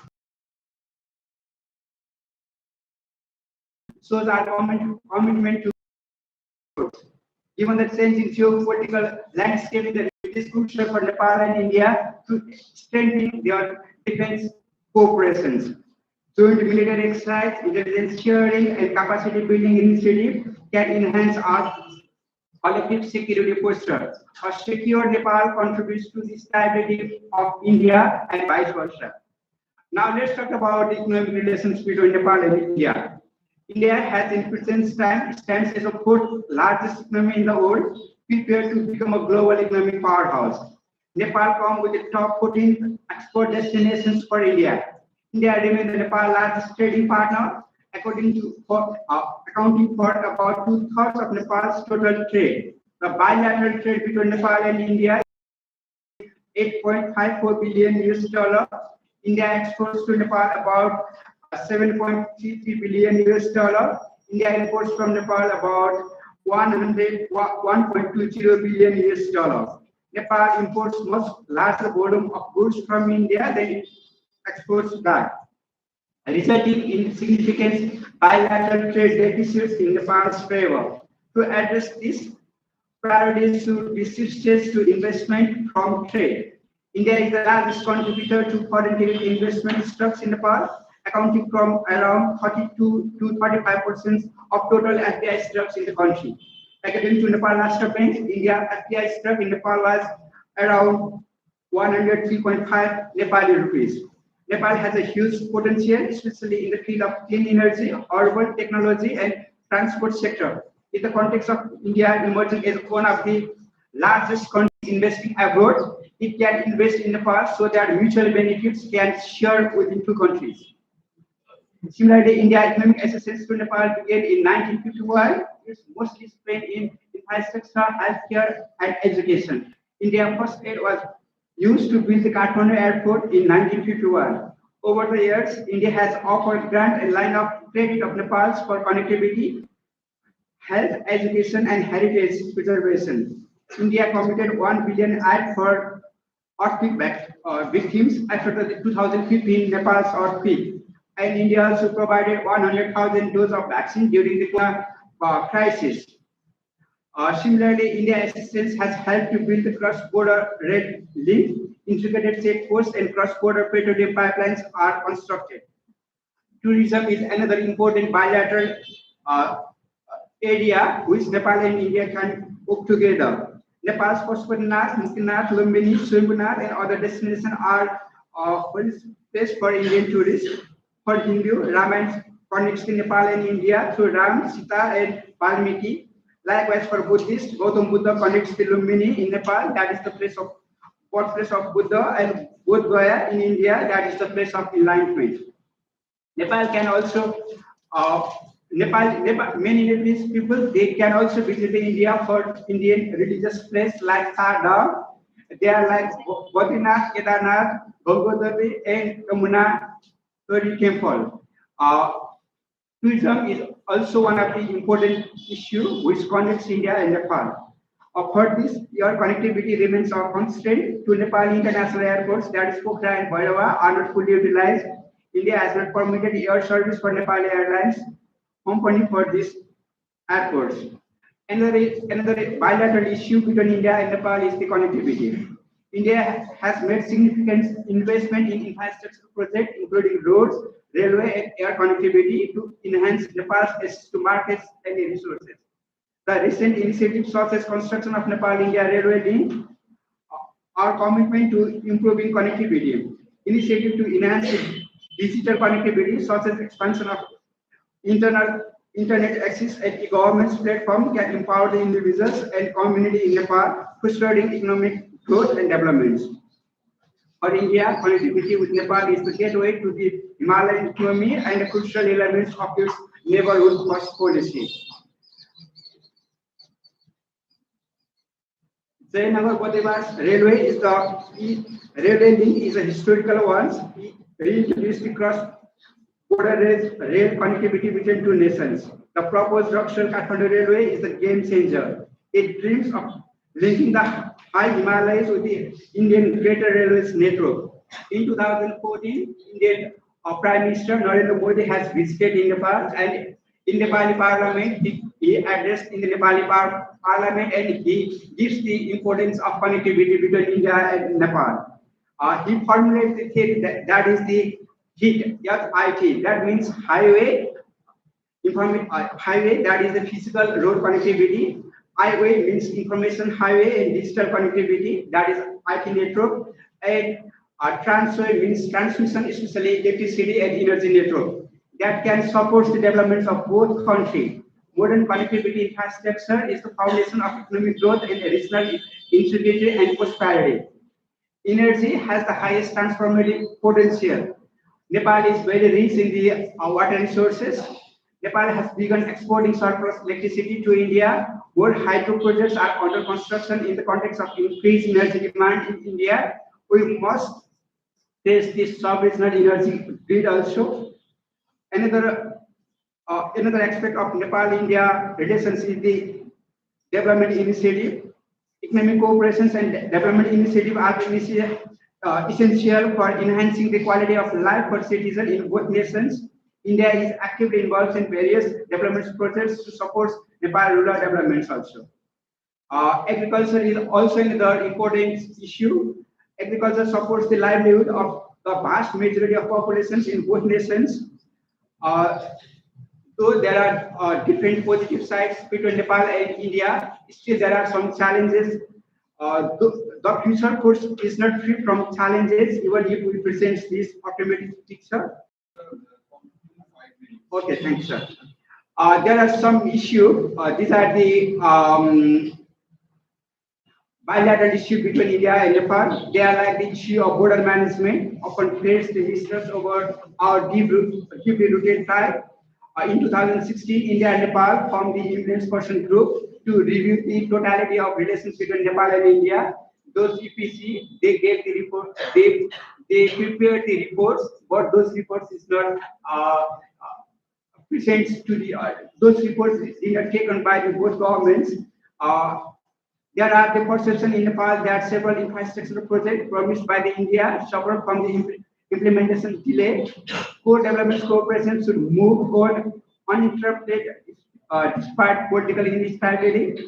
so our commitment to given the change in geopolitical landscape, it is crucial for Nepal and India to strengthen their defense cooperations. Joint military exercise, intelligence sharing, and capacity building initiative can enhance our collective security posture. A secure Nepal contributes to the stability of India and vice versa. Now let's talk about the economic relations between Nepal and India. India has in present time stands as the fourth largest economy in the world, prepared to become a global economic powerhouse. Nepal comes with the top 14 export destinations for India. India remains the Nepal largest trading partner, accounting for about 2/3 of Nepal's total trade. The bilateral trade between Nepal and India is $8.54 billion US. India exports to Nepal about 7.33 billion US. India imports from Nepal about 1.20 billion US. Nepal imports much larger volume of goods from India than it exports back, resulting in significant bilateral trade deficits in Nepal's favor. To address this, priorities should be shifted to investment from trade. India is the largest contributor to foreign direct investment stocks in Nepal, accounting from around 32 to 35% of total FDI stocks in the country. According to Nepal Rashtra Bank, India FDI stock in Nepal was around 103.5 Nepali rupees. Nepal has a huge potential, especially in the field of clean energy, urban technology, and transport sector. In the context of India emerging as one of the largest countries investing abroad, it can invest in Nepal so that mutual benefits can share within two countries. Similarly, India economic assistance to Nepal began in 1951. It's mostly spent in infrastructure, healthcare, and education. India's first aid was used to build the Kathmandu airport in 1951. Over the years, India has offered grant a line of credit of Nepal's for connectivity, health, education, and heritage preservation. India committed 1 billion aid for earthquake victims after the 2015 Nepal's earthquake. And India also provided 100,000 doses of vaccine during the Corona crisis. Similarly, India assistance has helped to build the cross-border rail link, integrated checkposts, and cross-border petroleum pipelines are constructed. Tourism is another important bilateral area which Nepal and India can work together. Nepal's Pashupatinath, Muktinath, Lumbini, Swayambhunath, and other destinations are placed for Indian tourists. For Hindu, Ramayana connects Nepal and India through Ram, Sita, and Valmiki. Likewise, for Buddhists, Gautam Buddha connects the Lumbini in Nepal, that is the birthplace of Buddha, and Bodh Gaya in India, that is the place of enlightenment. Nepal can also, many Nepalese people, they can also visit India for Indian religious places like Sardar. They are like Badrinath, Kedarnath, Gangodari, and Yamunotri temple. Tourism is also one of the important issues which connects India and Nepal. For this year, connectivity remains a constraint to Nepal international airports, that is Pokhara and Bhairava, are not fully utilized. India has not permitted air service for Nepali Airlines company for these airports. Another bilateral issue between India and Nepal is the connectivity. India has made significant investment in infrastructure projects, including roads, railway, and air connectivity to enhance Nepal's access to markets and resources. The recent initiatives such as construction of Nepal-India railway link are commitment to improving connectivity. Initiative to enhance digital connectivity, such as expansion of internet access at e-government's platform, can empower the individuals and community in Nepal, fostering economic growth and developments. For India, connectivity with Nepal is the gateway to the Himalayan economy and a crucial element of its neighborhood first policy. Jainagar Bodebas railway is railway link is a historical one. It reintroduced the cross-border rail connectivity between two nations. The proposed Rakshan-Kathmandu railway is a game changer. It dreams of linking the high Himalayas with the Indian Greater Railways network. In 2014, Indian Prime Minister Narendra Modi has visited in Nepal, and in Nepali Parliament, he addressed in the Nepali Parliament, and he gives the importance of connectivity between India and Nepal. He formulated the theory that is the HIT, that means highway, highway, that is the physical road connectivity. Highway means information highway and digital connectivity, that is IT network, and transway means transmission, especially electricity and energy network, that can support the developments of both countries. Modern connectivity infrastructure is the foundation of economic growth and regional integrity and prosperity. Energy has the highest transformative potential. Nepal is very rich in the water resources. Nepal has begun exporting surplus electricity to India. More hydro projects are under construction in the context of increased energy demand in India. We must test this sub-regional energy grid also. Another aspect of Nepal-India relations is the development initiative. Economic cooperations and development initiative are essential for enhancing the quality of life for citizens in both nations. India is actively involved in various development projects to support Nepal rural developments also. Agriculture is also another important issue. Agriculture supports the livelihood of the vast majority of populations in both nations. Though there are different positive sides between Nepal and India, still there are some challenges. The future course is not free from challenges, even if we present this optimistic picture. Okay, thank you, sir. There are some issues. These are the bilateral issue between India and Nepal. They are like the issue of border management, often faced the mistrust over our deeply rooted tie. In 2016, India and Nepal formed the influence person group to review the totality of relations between Nepal and India. Those EPC, they gave the report, they they prepare the reports, but those reports is not presents to the those reports are taken by the both governments. Uh, there are the perception in Nepal that several infrastructure projects promised by the India suffer from the implementation delay. Co-development cooperation should move on uninterrupted despite political instability.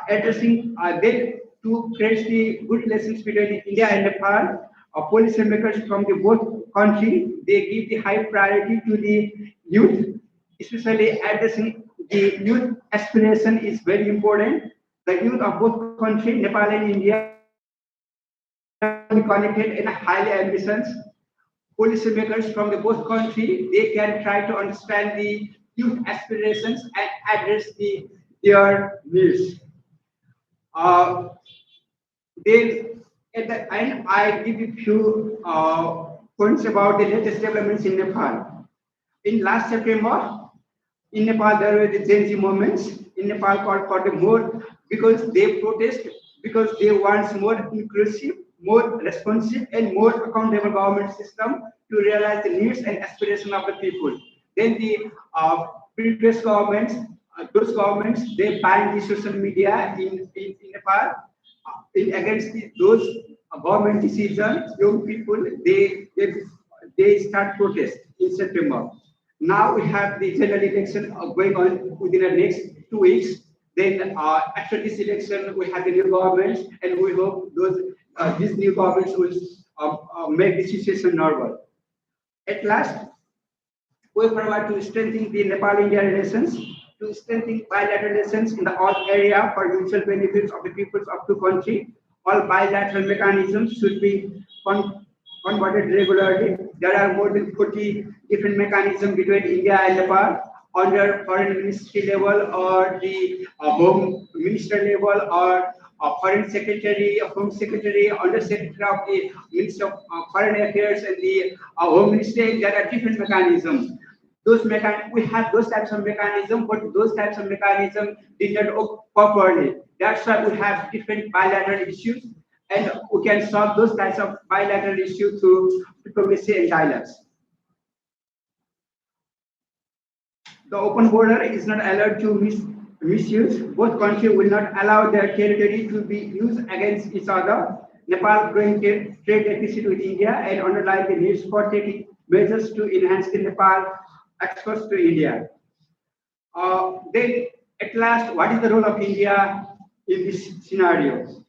Addressing then to create the good relations between India and Nepal. Policymakers from the both country they give the high priority to the youth, especially addressing the youth aspiration is very important. The youth of both countries, Nepal and India, connected and highly ambitious. Policymakers from the both countries they can try to understand the youth aspirations and address their needs. Uh, then at the end, I give you few points about the latest developments in Nepal. In last September, in Nepal there were the Gen Z movements in Nepal called for the more because they protest because they want more inclusive, more responsive, and more accountable government system to realize the needs and aspirations of the people. Then the previous governments, those governments, they banned the social media in Nepal against those government decisions, young people they start protest in September. Now we have the general election going on within the next 2 weeks. Then after this election, we have the new government, and we hope these new governments will make the situation normal. At last, we provide to strengthen the Nepal-India relations, to strengthen bilateral relations in the all area for mutual benefits of the peoples of two countries. All bilateral mechanisms should be converted regularly. There are more than 40 different mechanisms between India and Nepal under foreign ministry level or the home minister level or foreign secretary, home secretary, under secretary of the minister of foreign affairs and the home ministry. There are different mechanisms. We have those types of mechanism, but those types of mechanism did not work properly. That's why we have different bilateral issues, and we can solve those types of bilateral issues through diplomacy and dialogues. The open border is not allowed to misuse. Both countries will not allow their territory to be used against each other. Nepal growing trade deficit with India and underline the need for taking measures to enhance the Nepal exports to India. Then, at last, what is the role of India in this scenario?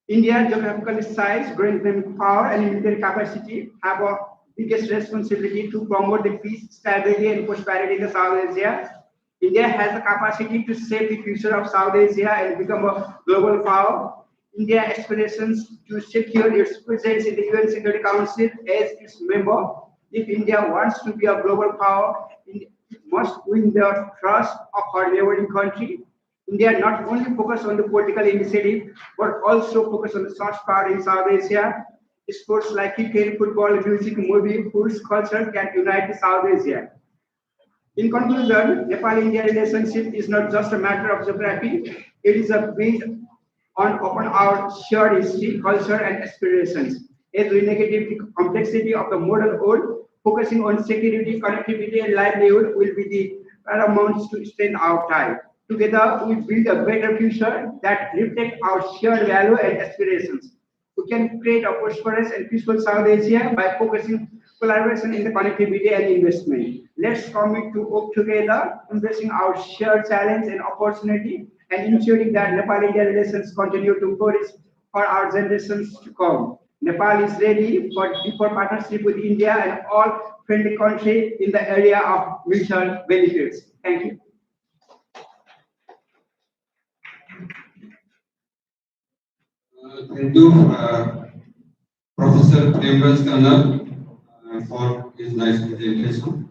India's geographical size, growing economic power, and military capacity have a biggest responsibility to promote the peace, stability, and prosperity in South Asia. India has the capacity to shape the future of South Asia and become a global power. India aspirations to secure its presence in the UN Security Council as its member. If India wants to be a global power, it must win the trust of her neighboring country. India not only focus on the political initiative, but also focus on the soft power in South Asia. Sports like cricket, football, music, movie, foods, culture can unite the South Asia. In conclusion, Nepal-India relationship is not just a matter of geography, it is a build upon our shared history, culture, and aspirations. As we navigate the complexity of the modern world, focusing on security, connectivity, and livelihood will be the paramount to strengthen our tie. Together, we build a better future that reflects our shared value and aspirations. We can create a prosperous and peaceful South Asia by focusing collaboration in the connectivity and investment. Let's commit to work together, embracing our shared challenge and opportunity, and ensuring that Nepal-India relations continue to flourish for our generations to come. Nepal is ready for deeper partnership with India and all friendly countries in the area of mutual benefits. Thank you. Thank you, Professor Premraj Khanna, for his nice presentation.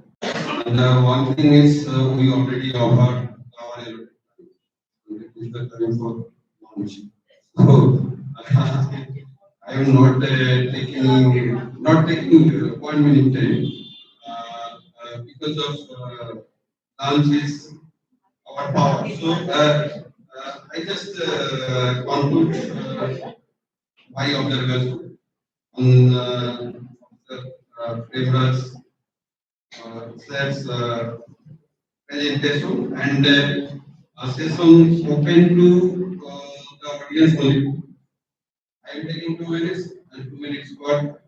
And one thing is, we already offered our it is the time for launch. So, I am not taking 1 minute time because of launch is our power. So, I just conclude my observation. on the papers, slides, presentation, and a session open to the audience only. I am taking 2 minutes and 2 minutes for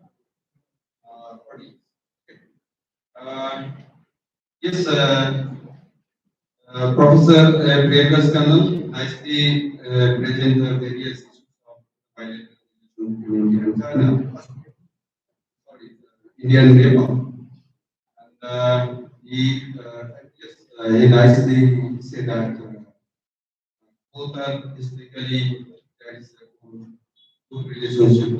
audience. Okay. Yes, Professor Vegas Kanal nicely present the various issues of bilateral relations between India and China. Sorry, India and Nepal. And he nicely said that both are historically there is a good relationship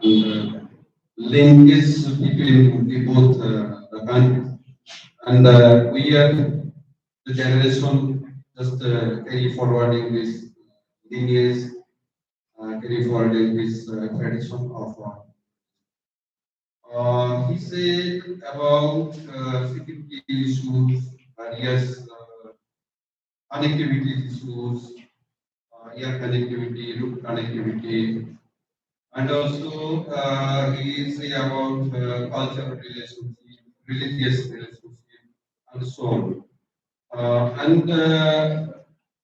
and linkage between the both the countries. And we are the generation just carry forwarding this lineage, carry forwarding this tradition of. He said about security issues, various connectivity issues, air connectivity, route connectivity, and also he say about cultural relationship, religious relationship, and so on. And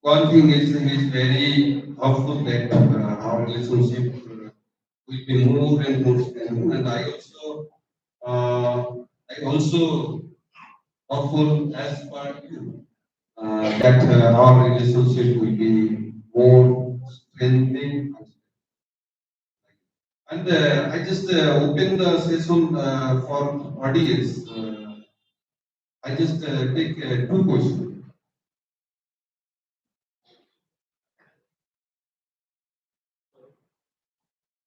one thing is he is very hopeful that our relationship will be more and more strengthened. And I also hopeful as per you that our relationship will be more strengthening. And I just open the session for audience. I just take two questions.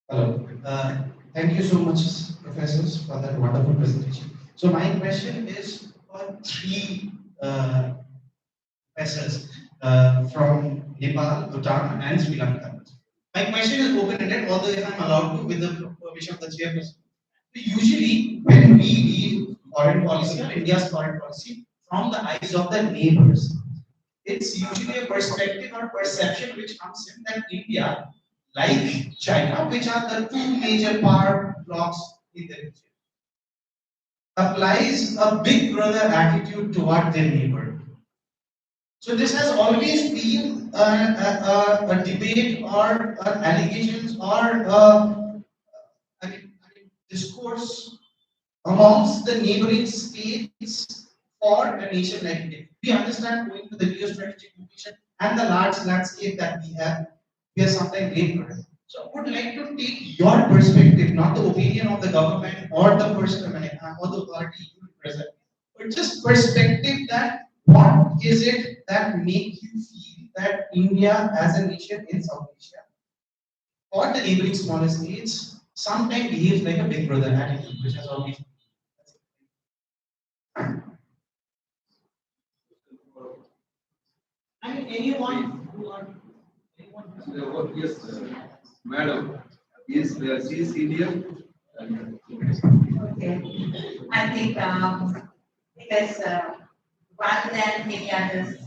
Hello. Thank you so much, professors, for that wonderful presentation. So my question is for three professors from Nepal, Bhutan, and Sri Lanka. My question is open-ended, although if I'm allowed to, with the permission of the chairperson. Usually, when we read foreign policy or India's foreign policy from the eyes of the neighbors, it's usually a perspective or perception which comes in that India, like China, which are the two major power blocks in the region, applies a big brother attitude toward their neighbor. So this has always been a debate or allegations or discourse amongst the neighboring states for a nation like India. We understand going to the geostrategic location and the large landscape that we are sometimes great. So I would like to take your perspective, not the opinion of the government or the person or the authority you represent, but just perspective that what is it that makes you feel that India as a nation in South Asia or the neighboring smaller states sometimes behaves like a big brother attitude, which has always I mean, anyone who are Yes, madam. Yes, she is India. Okay. I think because rather than many other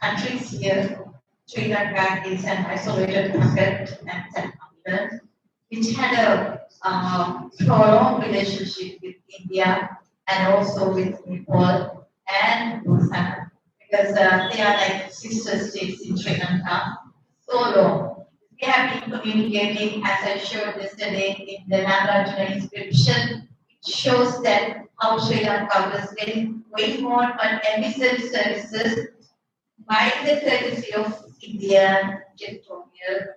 countries here, Sri Lanka is an isolated pocket and an island which had a prolonged relationship with India and also with Nepal and Bhutan because they are like sister states in Sri Lanka so long. We have been communicating, as I showed yesterday in the Nagarjuna inscription, it shows that how Sri Lanka was going on emissary services by the courtesy of Indian territorial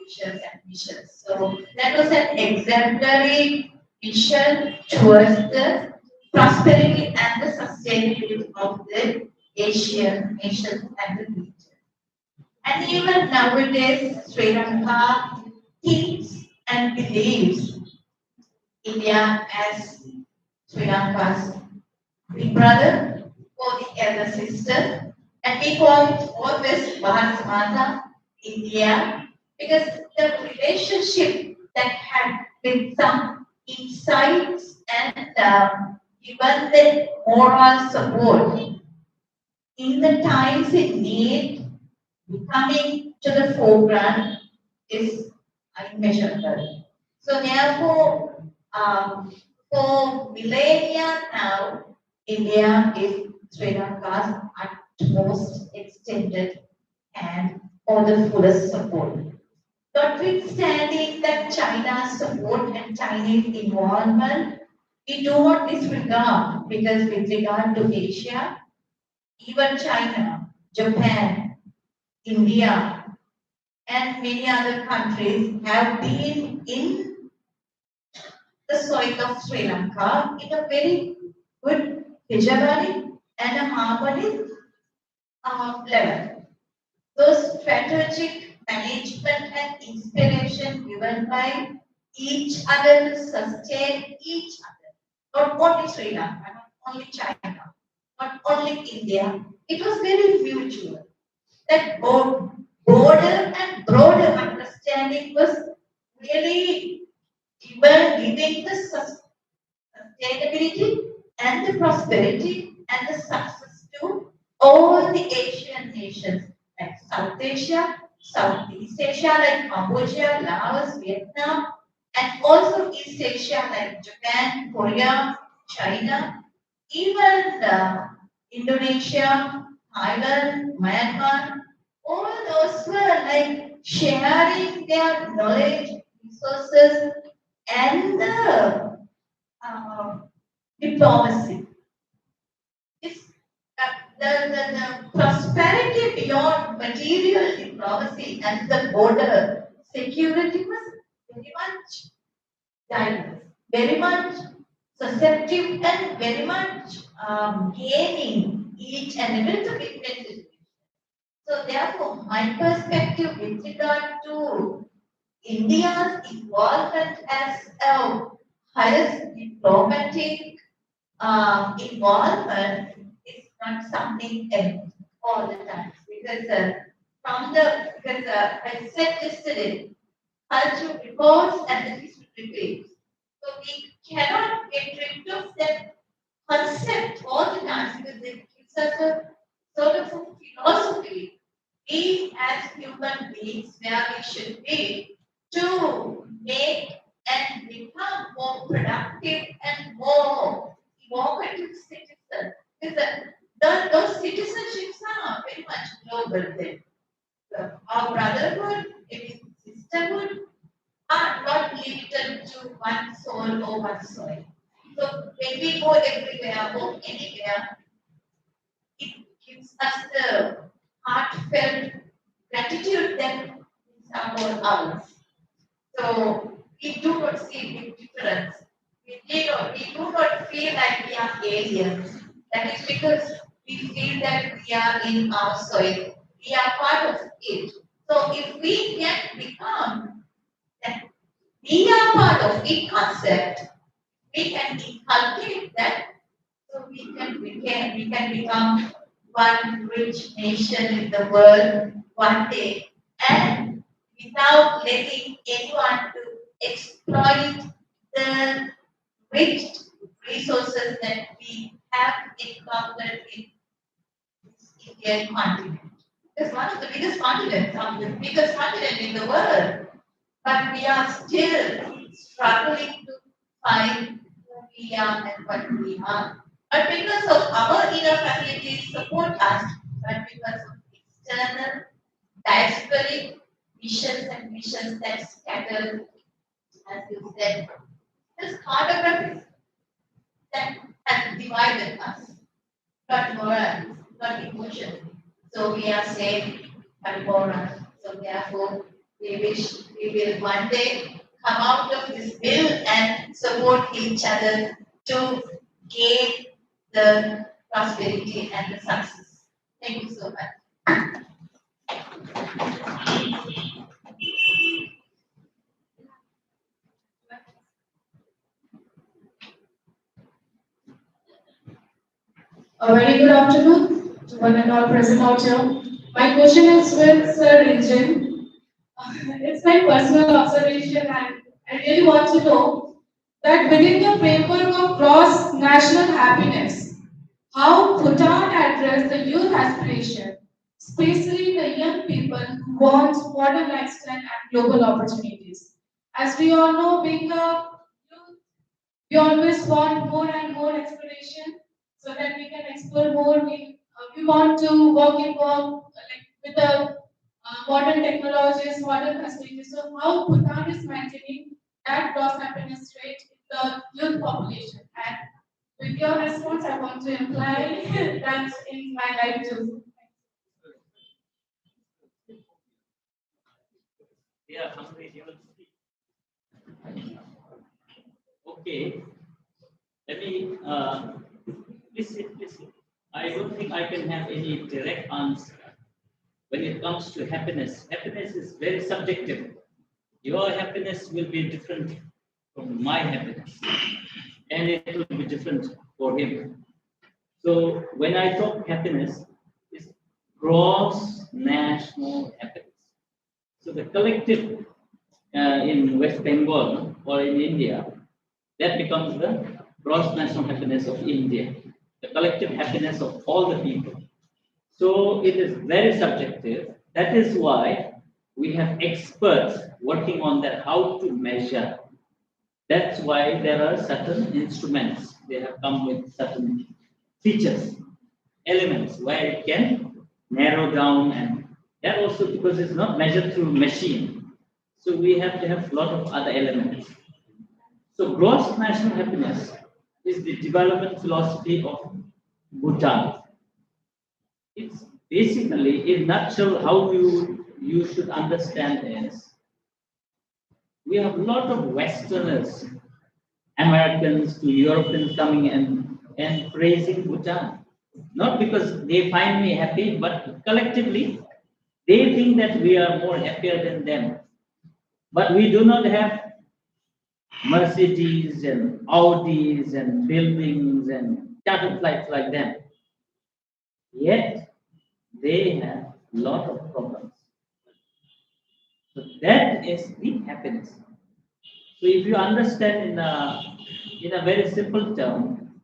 missions and missions. So that was an exemplary mission towards the prosperity and the sustainability of the Asian nations and the region. And even nowadays, Sri Lanka thinks and believes India as Sri Lanka's big brother or the elder sister. And we call it always Bharat Mata, India, because the relationship that had with some insights and even the moral support in the times it need coming to the foreground is unmeasurable. So therefore, For millennia now, India is Sri Lanka's utmost extended and or the fullest support. Notwithstanding that China's support and Chinese involvement, we do not disregard because with regard to Asia, even China, Japan, India, and many other countries have been in the soil of Sri Lanka in a very good hegemony and a harmonious level. Those strategic management and inspiration given by each other to sustain each other, not only Sri Lanka, not only China, not only India. It was very mutual. That broader and broader understanding was really giving the sustainability and the prosperity and the success to all the Asian nations like South Asia, Southeast Asia like Cambodia, Laos, Vietnam, and also East Asia like Japan, Korea, China, even Indonesia, Thailand, Myanmar, all those were like sharing their knowledge, resources, and the diplomacy. It's the prosperity beyond material diplomacy and the border security was very much diverse, very much susceptible, and very much gaining each and every commitment. So therefore, my perspective with regard to India's involvement as a highest diplomatic involvement is not something all the time because I said yesterday, cultural reports and the history repeats. So we cannot get rid of that concept all the time because it gives us a sort of a philosophy. We as human beings where we should be to make and become more productive and more evocative citizens. Because those citizenships are very much global then. So our brotherhood, it is sisterhood, are not limited to one soul or one soil. So when we go everywhere or anywhere, it gives us the heartfelt gratitude that is about ours. So we do not see big difference. We do not feel like we are aliens. That is because we feel that we are in our soil. We are part of it. So if we can become that we are part of it concept, we can inculcate that so we can become one rich nation in the world one day and without letting anyone to exploit the rich resources that we have encountered in this Indian continent. It's one of the biggest continents, the biggest continent in the world. But we are still struggling to find who we are and what we are. Not because of our inner facilities support us, but because of external diasporic missions and missions that scatter, as you said, this cartography that has divided us, not morals, not emotions. So we are saved by morals. So therefore, we wish we will one day come out of this bill and support each other to gain the prosperity and the success. Thank you so much. A very good afternoon to one and all present out here. My question is with Sir Rinjin. It's my personal observation and I really want to know that within the framework of gross national happiness, how Bhutan address the youth aspiration, especially the young people who want modern lifestyle and global opportunities. As we all know, being a youth We always want more and more exploration so that we can explore more. We want to work like with the modern technologies, modern facilities. So how Bhutan is maintaining that gross happiness rate in the youth population? And with your response, I want to imply that in my life too. Yeah, somebody else. Okay, let me listen. I don't think I can have any direct answer when it comes to happiness. Happiness is very subjective. Your happiness will be different from my happiness, and it will be different for him. So when I talk happiness, it's gross national happiness. So the collective in West Bengal or in India, that becomes the gross national happiness of India, the collective happiness of all the people. So it is very subjective. That is why we have experts working on that, how to measure. That's why there are certain instruments. They have come with certain features, elements where it can narrow down, and that also because it's not measured through machine. So we have to have a lot of other elements. So gross national happiness is the development philosophy of Bhutan. It's basically, in nutshell, how you should understand is we have a lot of Westerners, Americans to Europeans coming and praising Bhutan. Not because they find me happy, but collectively they think that we are more happier than them. But we do not have Mercedes and Audis and buildings and charter flights like them. Yet they have a lot of problems. So that is the happiness. So if you understand in a very simple term,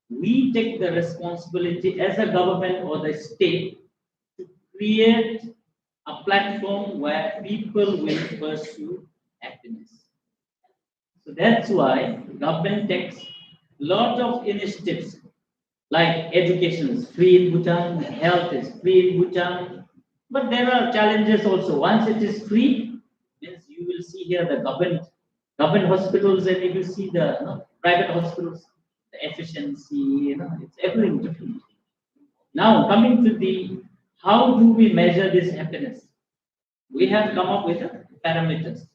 we take the responsibility as a government or the state to create a platform where people will pursue happiness. So that's why government takes a lot of initiatives like education is free in Bhutan, health is free in Bhutan, but there are challenges also. Once it is free, means you will see here the government hospitals, and you will see the private hospitals, the efficiency, it's everything different. Now coming to the how do we measure this happiness? We have come up with parameters.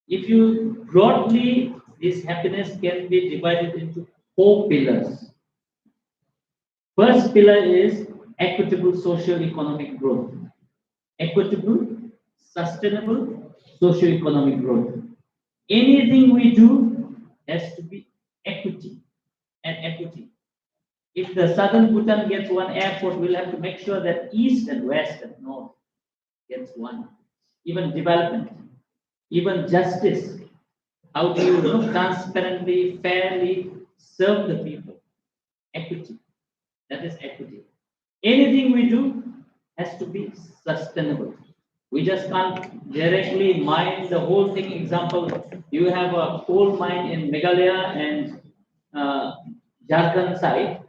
If you broadly, this happiness can be divided into 4 pillars. First pillar is equitable socio-economic growth. Equitable, sustainable socio-economic growth. Anything we do has to be equity and equity. If the southern Bhutan gets one airport, we'll have to make sure that east and west and north gets one. Even development, even justice. How do you transparently, fairly serve the people? Equity. That is equity. Anything we do has to be sustainable. We just can't directly mine the whole thing. Example, you have a coal mine in Meghalaya and Jharkhand side.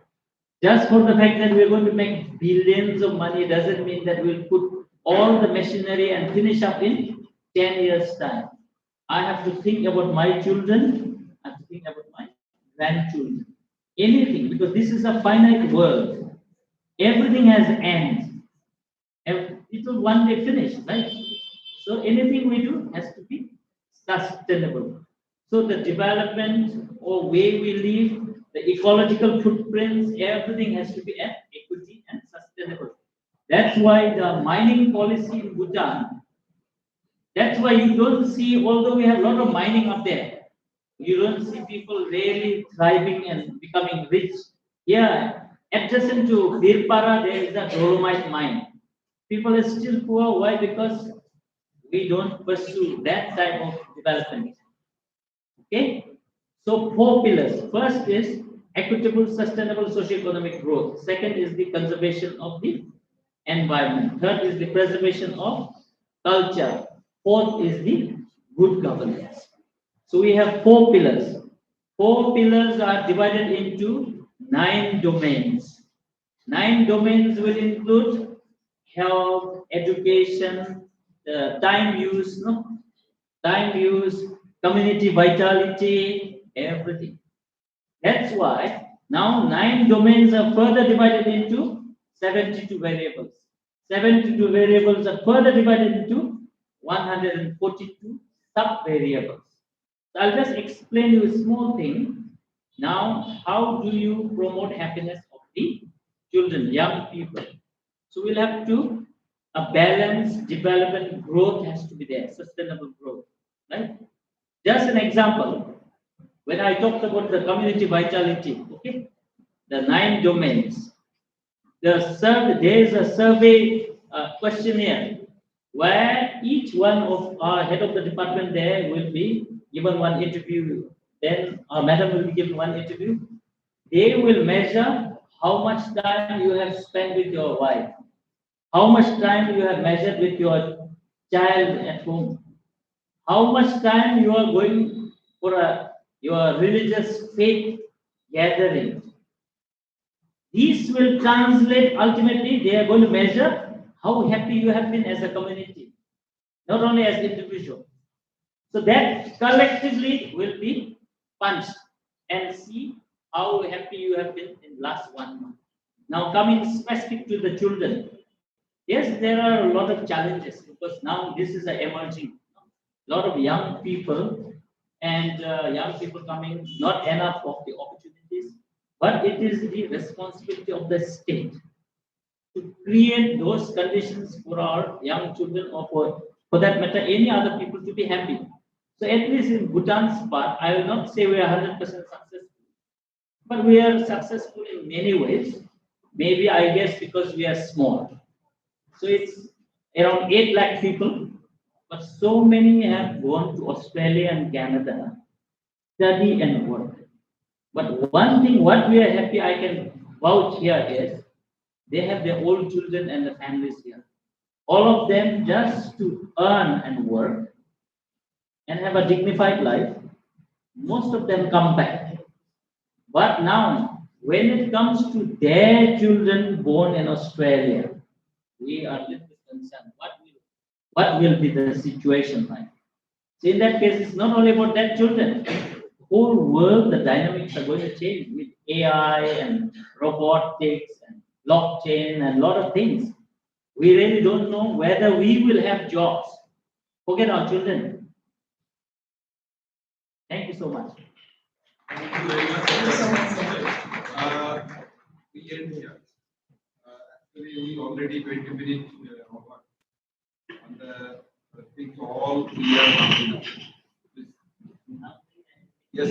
Just for the fact that we're going to make billions of money doesn't mean that we'll put all the machinery and finish up in 10 years' time. I have to think about my children, I have to think about my grandchildren. Anything, because this is a finite world. Everything has ends. It will one day finish, right? So anything we do has to be sustainable. So the development or way we live, the ecological footprints, everything has to be at equity and sustainable. That's why the mining policy in Bhutan, that's why you don't see, although we have a lot of mining up there, you don't see people really thriving and becoming rich. Here, adjacent to Birpara, there is a dolomite mine. People are still poor. Why? Because we don't pursue that type of development. Okay? So 4 pillars. First is equitable, sustainable socio-economic growth. Second is the conservation of the environment. Third is the preservation of culture. Fourth is the good governance. So we have 4 pillars. 4 pillars are divided into 9 domains. 9 domains will include health, education, time use, no? Time use, community vitality, everything. That's why now 9 domains are further divided into 72 variables. 72 variables are further divided into 142 sub-variables. So I'll just explain you a small thing. Now, how do you promote happiness of the children, young people? So we'll have to a balanced development growth has to be there, sustainable growth, right? Just an example, when I talked about the community vitality, okay, the 9 domains, there is a survey questionnaire where each one of our head of the department there will be given one interview. Then our madam will be given one interview. They will measure how much time you have spent with your wife, how much time you have measured with your child at home, how much time you are going for your religious faith gathering. These will translate ultimately, they are going to measure how happy you have been as a community, not only as individual. So that collectively will be punched and see how happy you have been in last 1 month. Now coming specific to the children, yes, there are a lot of challenges because now this is an emerging, a lot of young people and young people coming, not enough of the opportunities, but it is the responsibility of the state to create those conditions for our young children or for that matter, any other people to be happy. So at least in Bhutan's part, I will not say we are 100% successful, but we are successful in many ways. Maybe I guess because we are small. So it's around 8 lakh people, but so many have gone to Australia and Canada, study and work. But one thing, what we are happy, I can vouch here is, they have their old children and the families here. All of them just to earn and work and have a dignified life. Most of them come back. But now, when it comes to their children born in Australia, we are a little bit concerned. What will be the situation like? So in that case, it's not only about that children. The whole world, the dynamics are going to change with AI and robotics and blockchain and a lot of things. We really don't know whether we will have jobs. Forget our children. Thank you so much. Thank you very much. We end here. Actually, we already 20 minutes over. And I think all clear. Yes.